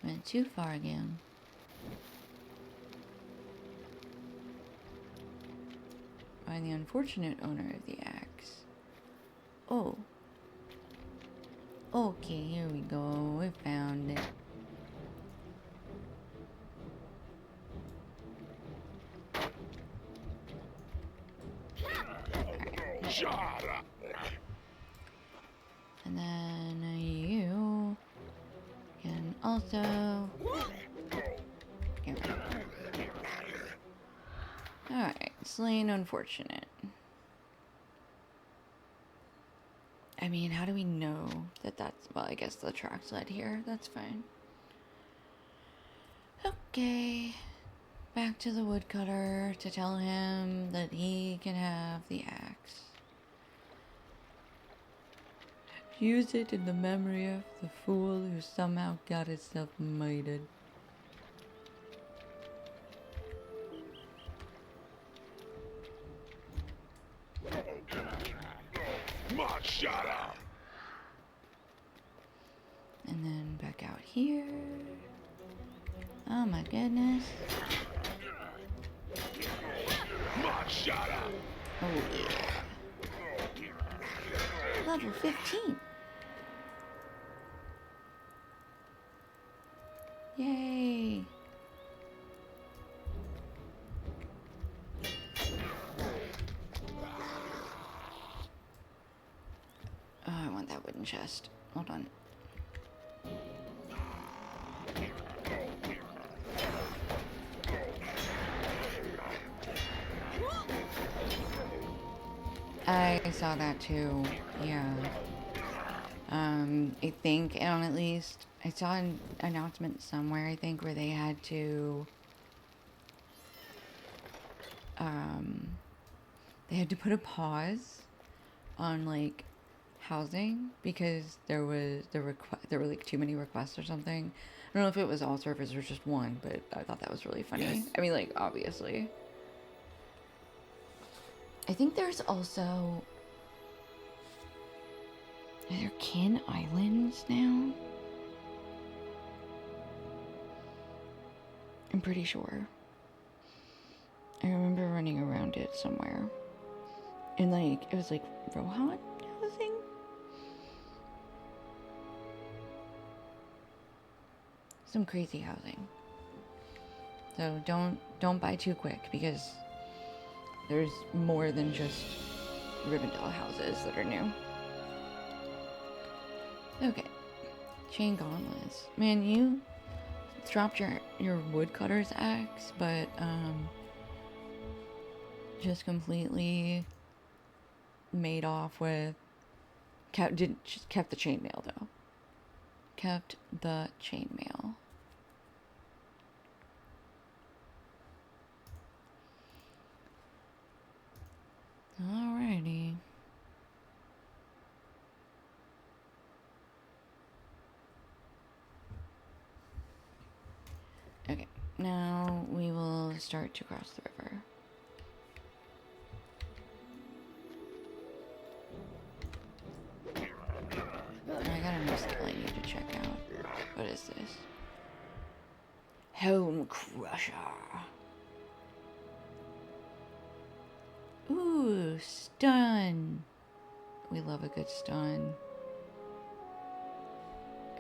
Went too far again. Find the unfortunate owner of the axe. Oh. Okay, here we go. We found it. Right. And then you can also... Alright, slain unfortunate. I mean, how do we know that that's... Well, I guess the tracks led here. That's fine. Okay. Back to the woodcutter to tell him that he can have the axe. Use it in the memory of the fool who somehow got himself mated. And then back out here. Oh my goodness. Oh yeah. Level 15. Yay. Oh, I want that wooden chest. Hold on. I saw that too. Yeah. I think, on at least, I saw an announcement somewhere, I think, where they had to, put a pause on, like, housing because there were like too many requests or something. I don't know if it was all servers or just one, but I thought that was really funny. Yes. I mean, like, obviously. I think there's also... Are there Kin Islands now? I'm pretty sure. I remember running around it somewhere. And, like, it was like Rohan housing? Some crazy housing. So don't buy too quick because there's more than just Rivendell houses that are new. Okay. Chain gauntlets. Man, you dropped your woodcutter's axe, but just completely made off with kept the chainmail though. Kept the chainmail. Alrighty. Okay, now we will start to cross the river. I got a new skill I need to check out. What is this? Home Crusher. Ooh, stun. We love a good stun.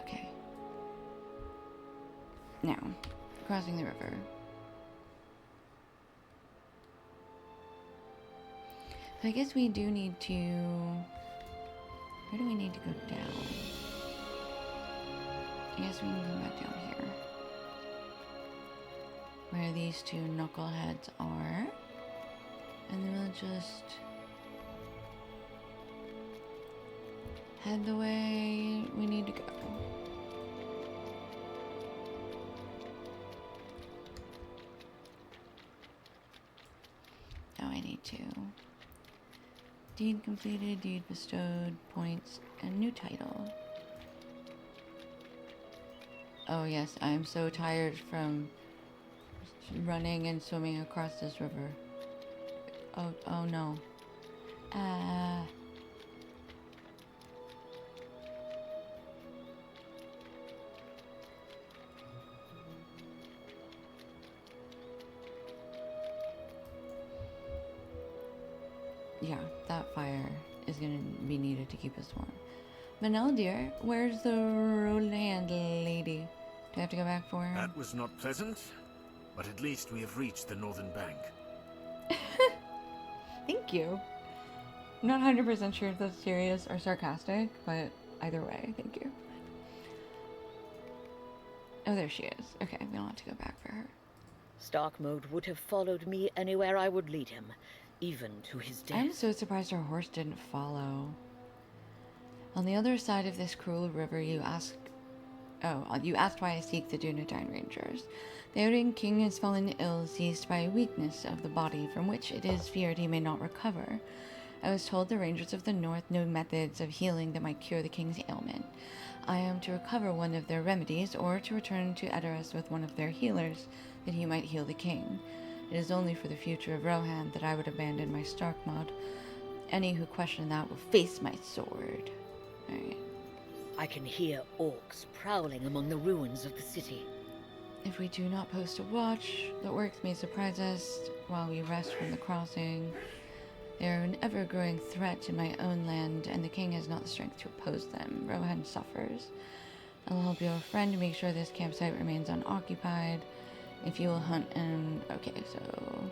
Okay. Now, crossing the river. So I guess we do need to... Where do we need to go down? I guess we can go back down here. Where these two knuckleheads are. And then we'll just head the way we need to go. Oh, I need to. Deed completed, deed bestowed, points, and new title. Oh yes, I am so tired from running and swimming across this river. Oh no. Yeah, that fire is gonna be needed to keep us warm. Manel, dear, where's the Roland lady? Do I have to go back for her? That was not pleasant, but at least we have reached the northern bank. Thank you. I'm not 100% sure if that's serious or sarcastic, but either way, thank you. Oh, there she is. Okay, we don't have to go back for her. Starkmode would have followed me anywhere I would lead him, even to his death. I'm so surprised our horse didn't follow. On the other side of this cruel river, you asked why I seek the Dunedain Rangers. The Aryan king has fallen ill, seized by a weakness of the body from which it is feared he may not recover. I was told the Rangers of the North know methods of healing that might cure the king's ailment. I am to recover one of their remedies, or to return to Edoras with one of their healers, that he might heal the king. It is only for the future of Rohan that I would abandon my Starkmode Any who question that will face my sword. Alright. I can hear orcs prowling among the ruins of the city. If we do not post a watch, the orcs may surprise us while we rest from the crossing. They are an ever-growing threat to my own land, and the king has not the strength to oppose them. Rohan suffers. I will help your friend to make sure this campsite remains unoccupied. If you will hunt and... Okay, so...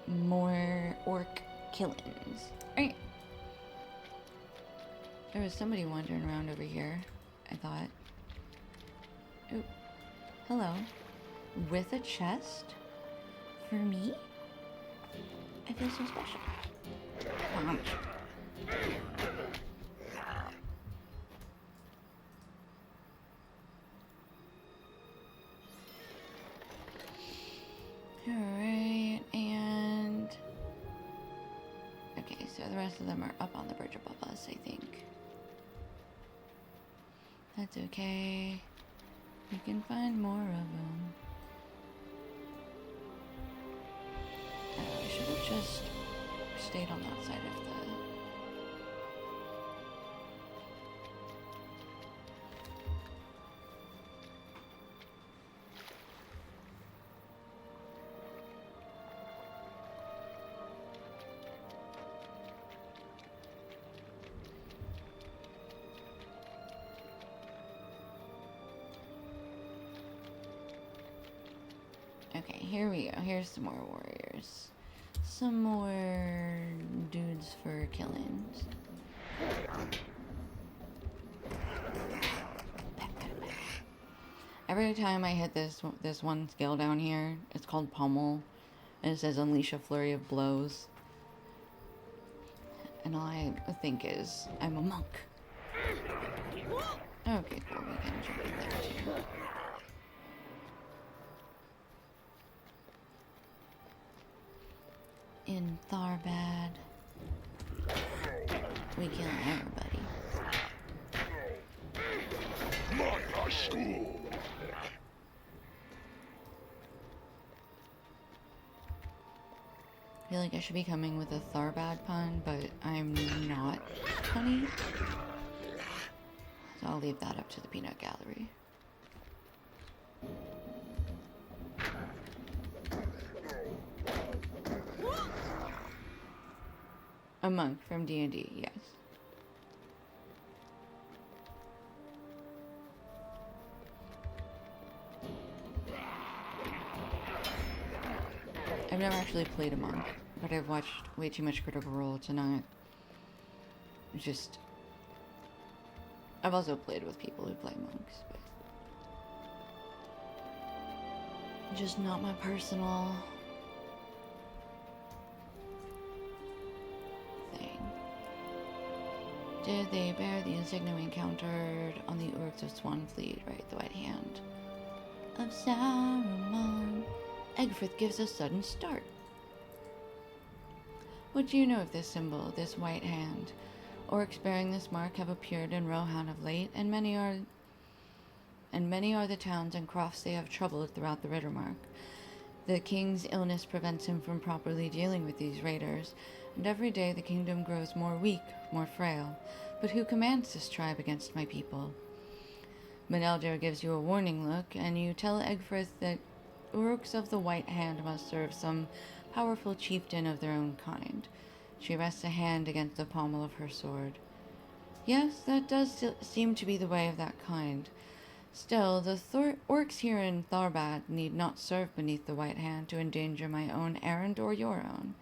more orc killings. Alright. There was somebody wandering around over here, I thought. Ooh. Hello. With a chest? For me? I feel so special. Wow. Alright, and... Okay, so the rest of them are up on the bridge above us, I think. That's okay. We can find more of them. I should have just stayed on that side of the... Okay, here we go. Here's some more warriors. Some more dudes for killings. Every time I hit this one skill down here, it's called Pommel, and it says unleash a flurry of blows. And all I think is, I'm a monk. Okay, cool. We can jump in there too. In Tharbad, we kill everybody. I feel like I should be coming with a Tharbad pun, but I'm not funny. So I'll leave that up to the peanut gallery. A monk from D&D, yes. I've never actually played a monk, but I've watched way too much Critical Role to not just... I've also played with people who play monks, but... just not my personal... Did they bear the insignia we encountered on the orcs of Swanfleet, right? The White Hand of Saruman. Egfrith gives a sudden start. What do you know of this symbol, this White Hand? Orcs bearing this mark have appeared in Rohan of late, and many are the towns and crofts they have troubled throughout the Riddermark. The king's illness prevents him from properly dealing with these raiders, and every day the kingdom grows more weak, more frail. But who commands this tribe against my people? Menelder gives you a warning look, and you tell Egfrith that Urks of the White Hand must serve some powerful chieftain of their own kind. She rests a hand against the pommel of her sword. Yes, that does seem to be the way of that kind. Still, the orcs here in Tharbad need not serve beneath the White Hand to endanger my own errand or your own.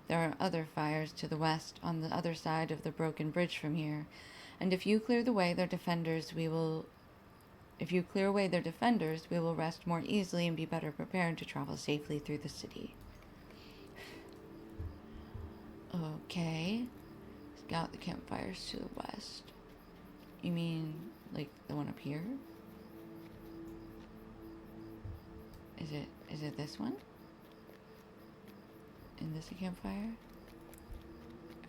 There are other fires to the west, on the other side of the broken bridge from here, and if you clear away their defenders, we will rest more easily and be better prepared to travel safely through the city. Okay. Scout the campfires to the west. You mean, like, the one up here? Is it this one? Is this a campfire?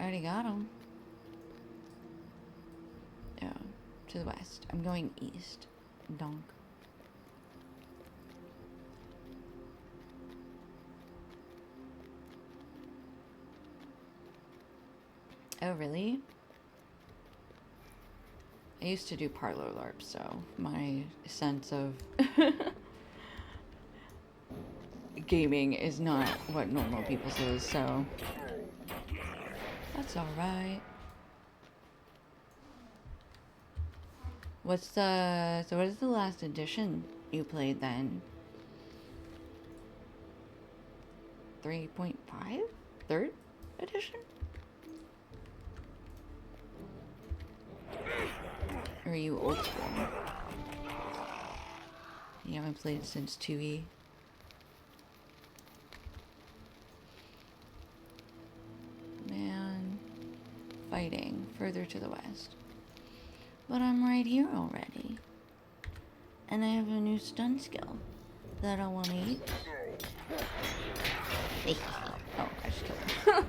I already got them. Oh, to the west. I'm going east. Donk. Oh, really? I used to do parlor LARP, so my sense of gaming is not what normal people's is, so that's alright. What's the... So what is the last edition you played then? 3.5? Third edition? Or are you old school? You haven't played since 2E? Man. Fighting further to the west. But I'm right here already. And I have a new stun skill that I want to use. Oh, I just killed him.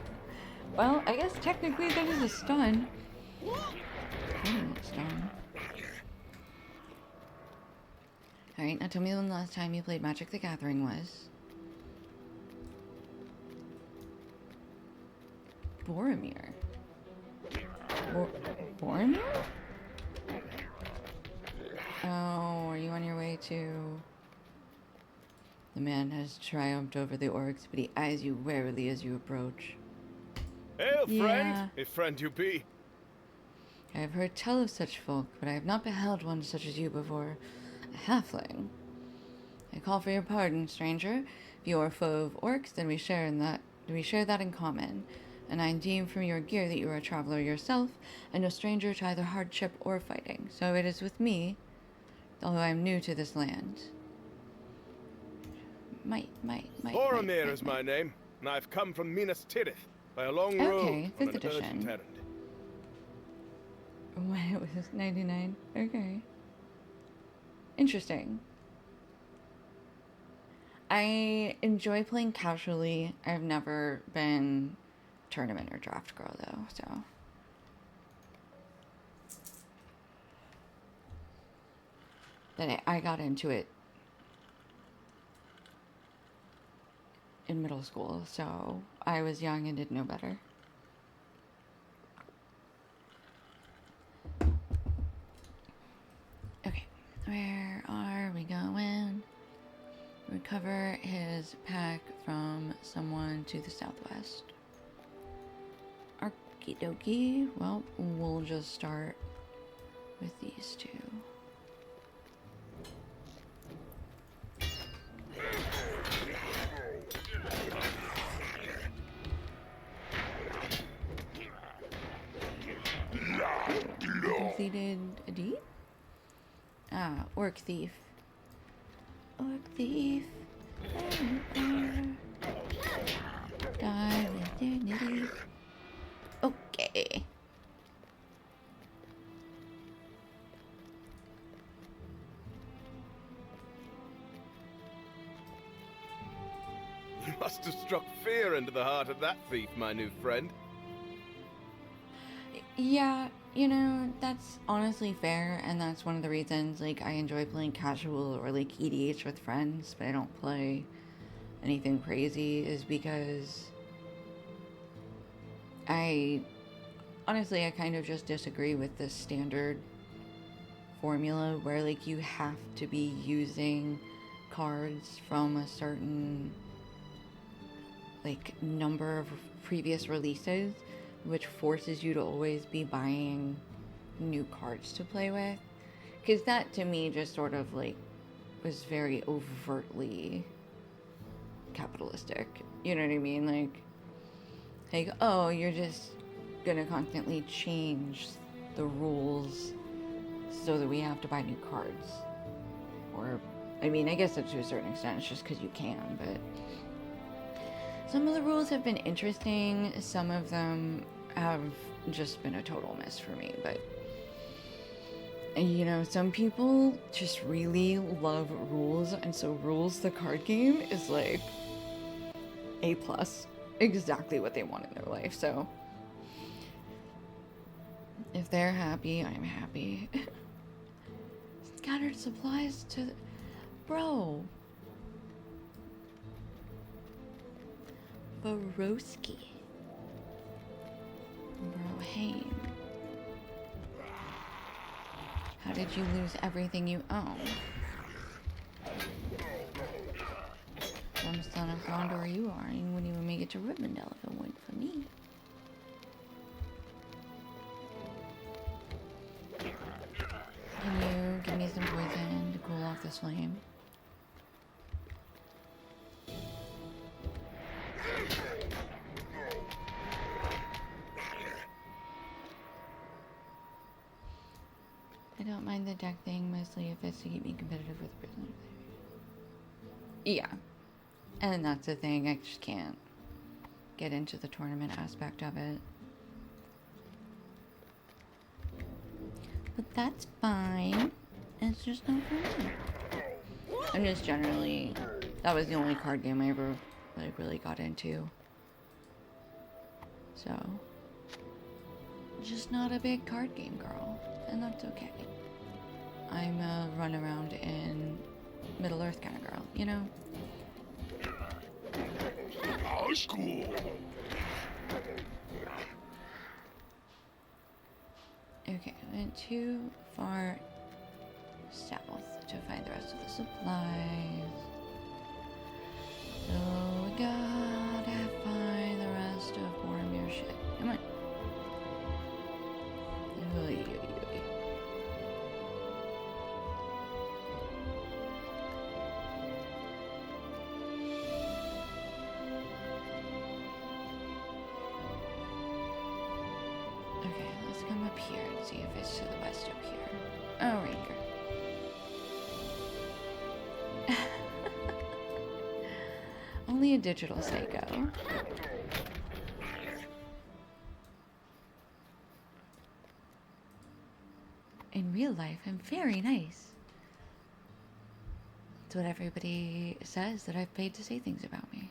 Well, I guess technically that is a stun. Stun. Alright, now tell me when the last time you played Magic the Gathering was. Boromir. Boromir? Oh, are you on your way to... The man has triumphed over the orcs, but he eyes you warily as you approach. Hail, Yeah. friend, if friend you be. I have heard tell of such folk, but I have not beheld one such as you before. A halfling. I call for your pardon, stranger. If you are a foe of orcs, then we share that in common. And I deem from your gear that you are a traveler yourself, and no stranger to either hardship or fighting. So it is with me, although I am new to this land. Boromir is my name, and I've come from Minas Tirith by a long road Okay, on 5th an edition. urgent errand. When it was 99. Okay. Interesting. I enjoy playing casually. I've never been tournament or draft girl though, so. But I got into it in middle school, so I was young and didn't know better. Okay, where are we going? Recover his pack from someone to the southwest. Okie dokie. Well, we'll just start with these two. Completed a deed? Ah, orc thief. Orc thief. Die with dignity. Okay. You must have struck fear into the heart of that thief, my new friend. Yeah, you know, that's honestly fair, and that's one of the reasons, like, I enjoy playing casual or, like, EDH with friends, but I don't play anything crazy, is because honestly, I kind of just disagree with the standard formula where, like, you have to be using cards from a certain, like, number of previous releases, which forces you to always be buying new cards to play with. Because that, to me, just sort of, like, was very overtly capitalistic. You know what I mean? Like, oh, you're just gonna constantly change the rules so that we have to buy new cards. Or, I mean, I guess that to a certain extent it's just because you can, but some of the rules have been interesting. Some of them have just been a total miss for me, but you know, some people just really love rules, and so Rules the card game is like A+, exactly what they want in their life. So if they're happy, I'm happy. Scattered supplies to the... Bro. Baroski. Bro, pain. How did you lose everything you own? From Son of Gondor you are, and you wouldn't even make it to Rivendell if it weren't for me. Can you give me some poison to cool off this flame? I don't mind the deck thing, mostly if it's to keep me competitive with the prisoner. Yeah. And that's the thing, I just can't get into the tournament aspect of it. But that's fine. It's just not for me. I'm just generally... That was the only card game I ever like really got into. So... Just not a big card game girl. And that's okay. I'm a run around in Middle Earth kind of girl, you know? High school. Okay, I went too far south to find the rest of the supplies. So we gotta find the rest of Boromir's shit. Come on. Oy, oy, oy. Okay, let's come up here and see if it's to the west up here. Oh, right here. Only a digital psycho. In real life, I'm very nice. It's what everybody says that I've paid to say things about me.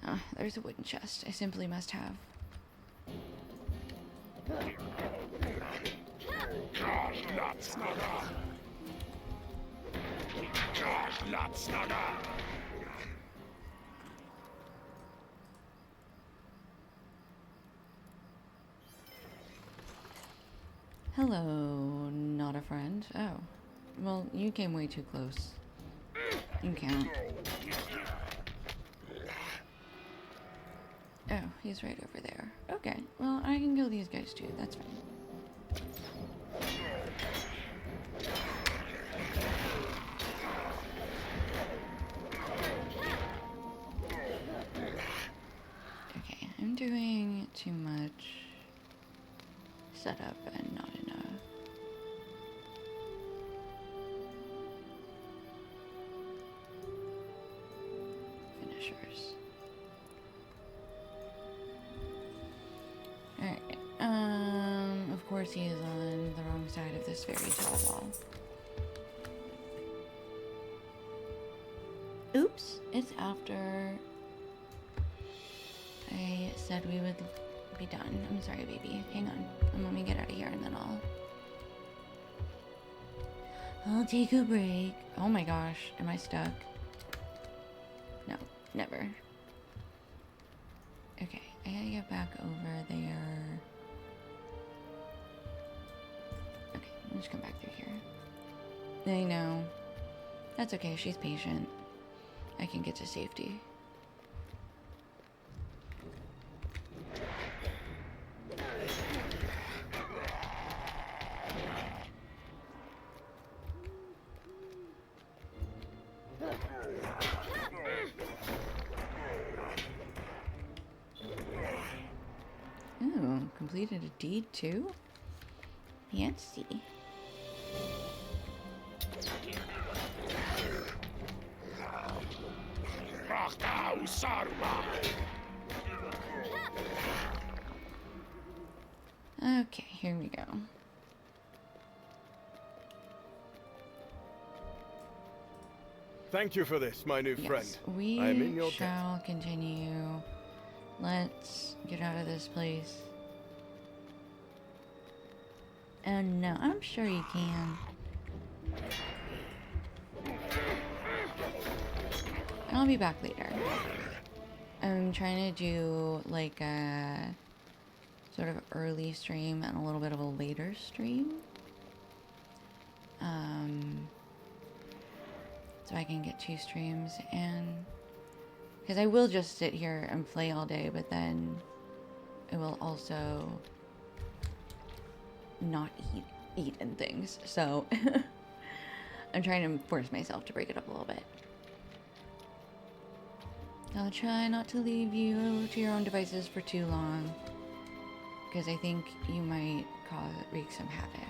Ah, there's a wooden chest. I simply must have. Hello, not a friend. Oh. Well, you came way too close. You can't. Oh, he's right over there. Okay, well, I can kill these guys too. That's fine. Okay, I'm doing too much setup and not enough. Finishers. Alright, of course he is on the wrong side of this very tall wall. Oops, it's after I said we would be done. I'm sorry, baby. Hang on. Let me get out of here and then I'll take a break. Oh my gosh, am I stuck? No, never. Okay, I gotta get back over there. Okay, I'll just come back through here. I know. That's okay, she's patient. I can get to safety. Ooh, completed a deed too? Fancy. Okay, here we go. Thank you for this, my new friend. Yes, we I am in your debt. shall continue. Let's get out of this place. Oh no, I'm sure you can. I'll be back later. I'm trying to do like a sort of early stream and a little bit of a later stream. So I can get 2 streams, and because I will just sit here and play all day, but then it will also not eat and things. So I'm trying to force myself to break it up a little bit. I'll try not to leave you to your own devices for too long, because I think you might wreak some havoc.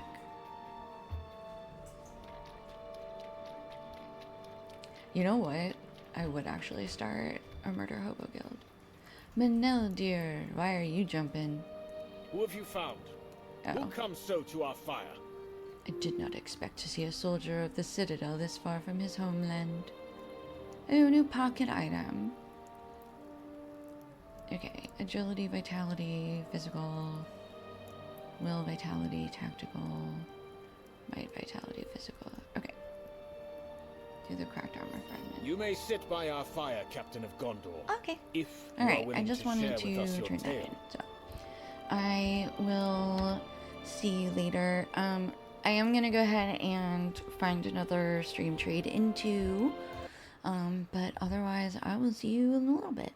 You know what? I would actually start a murder hobo guild. Manel, dear, why are you jumping? Who have you found? Who Oh, comes so to our fire? I did not expect to see a soldier of the Citadel this far from his homeland. Oh, new pocket item. Okay, agility, vitality, physical, will, vitality, tactical, might, vitality, physical. Okay. Do the cracked armor fragment. You may sit by our fire, Captain of Gondor. Okay. If you All are right, I willing just to wanted share with us to your turn that tale. in. So, I will see you later. I am gonna go ahead and find another stream trade into. But otherwise, I will see you in a little bit.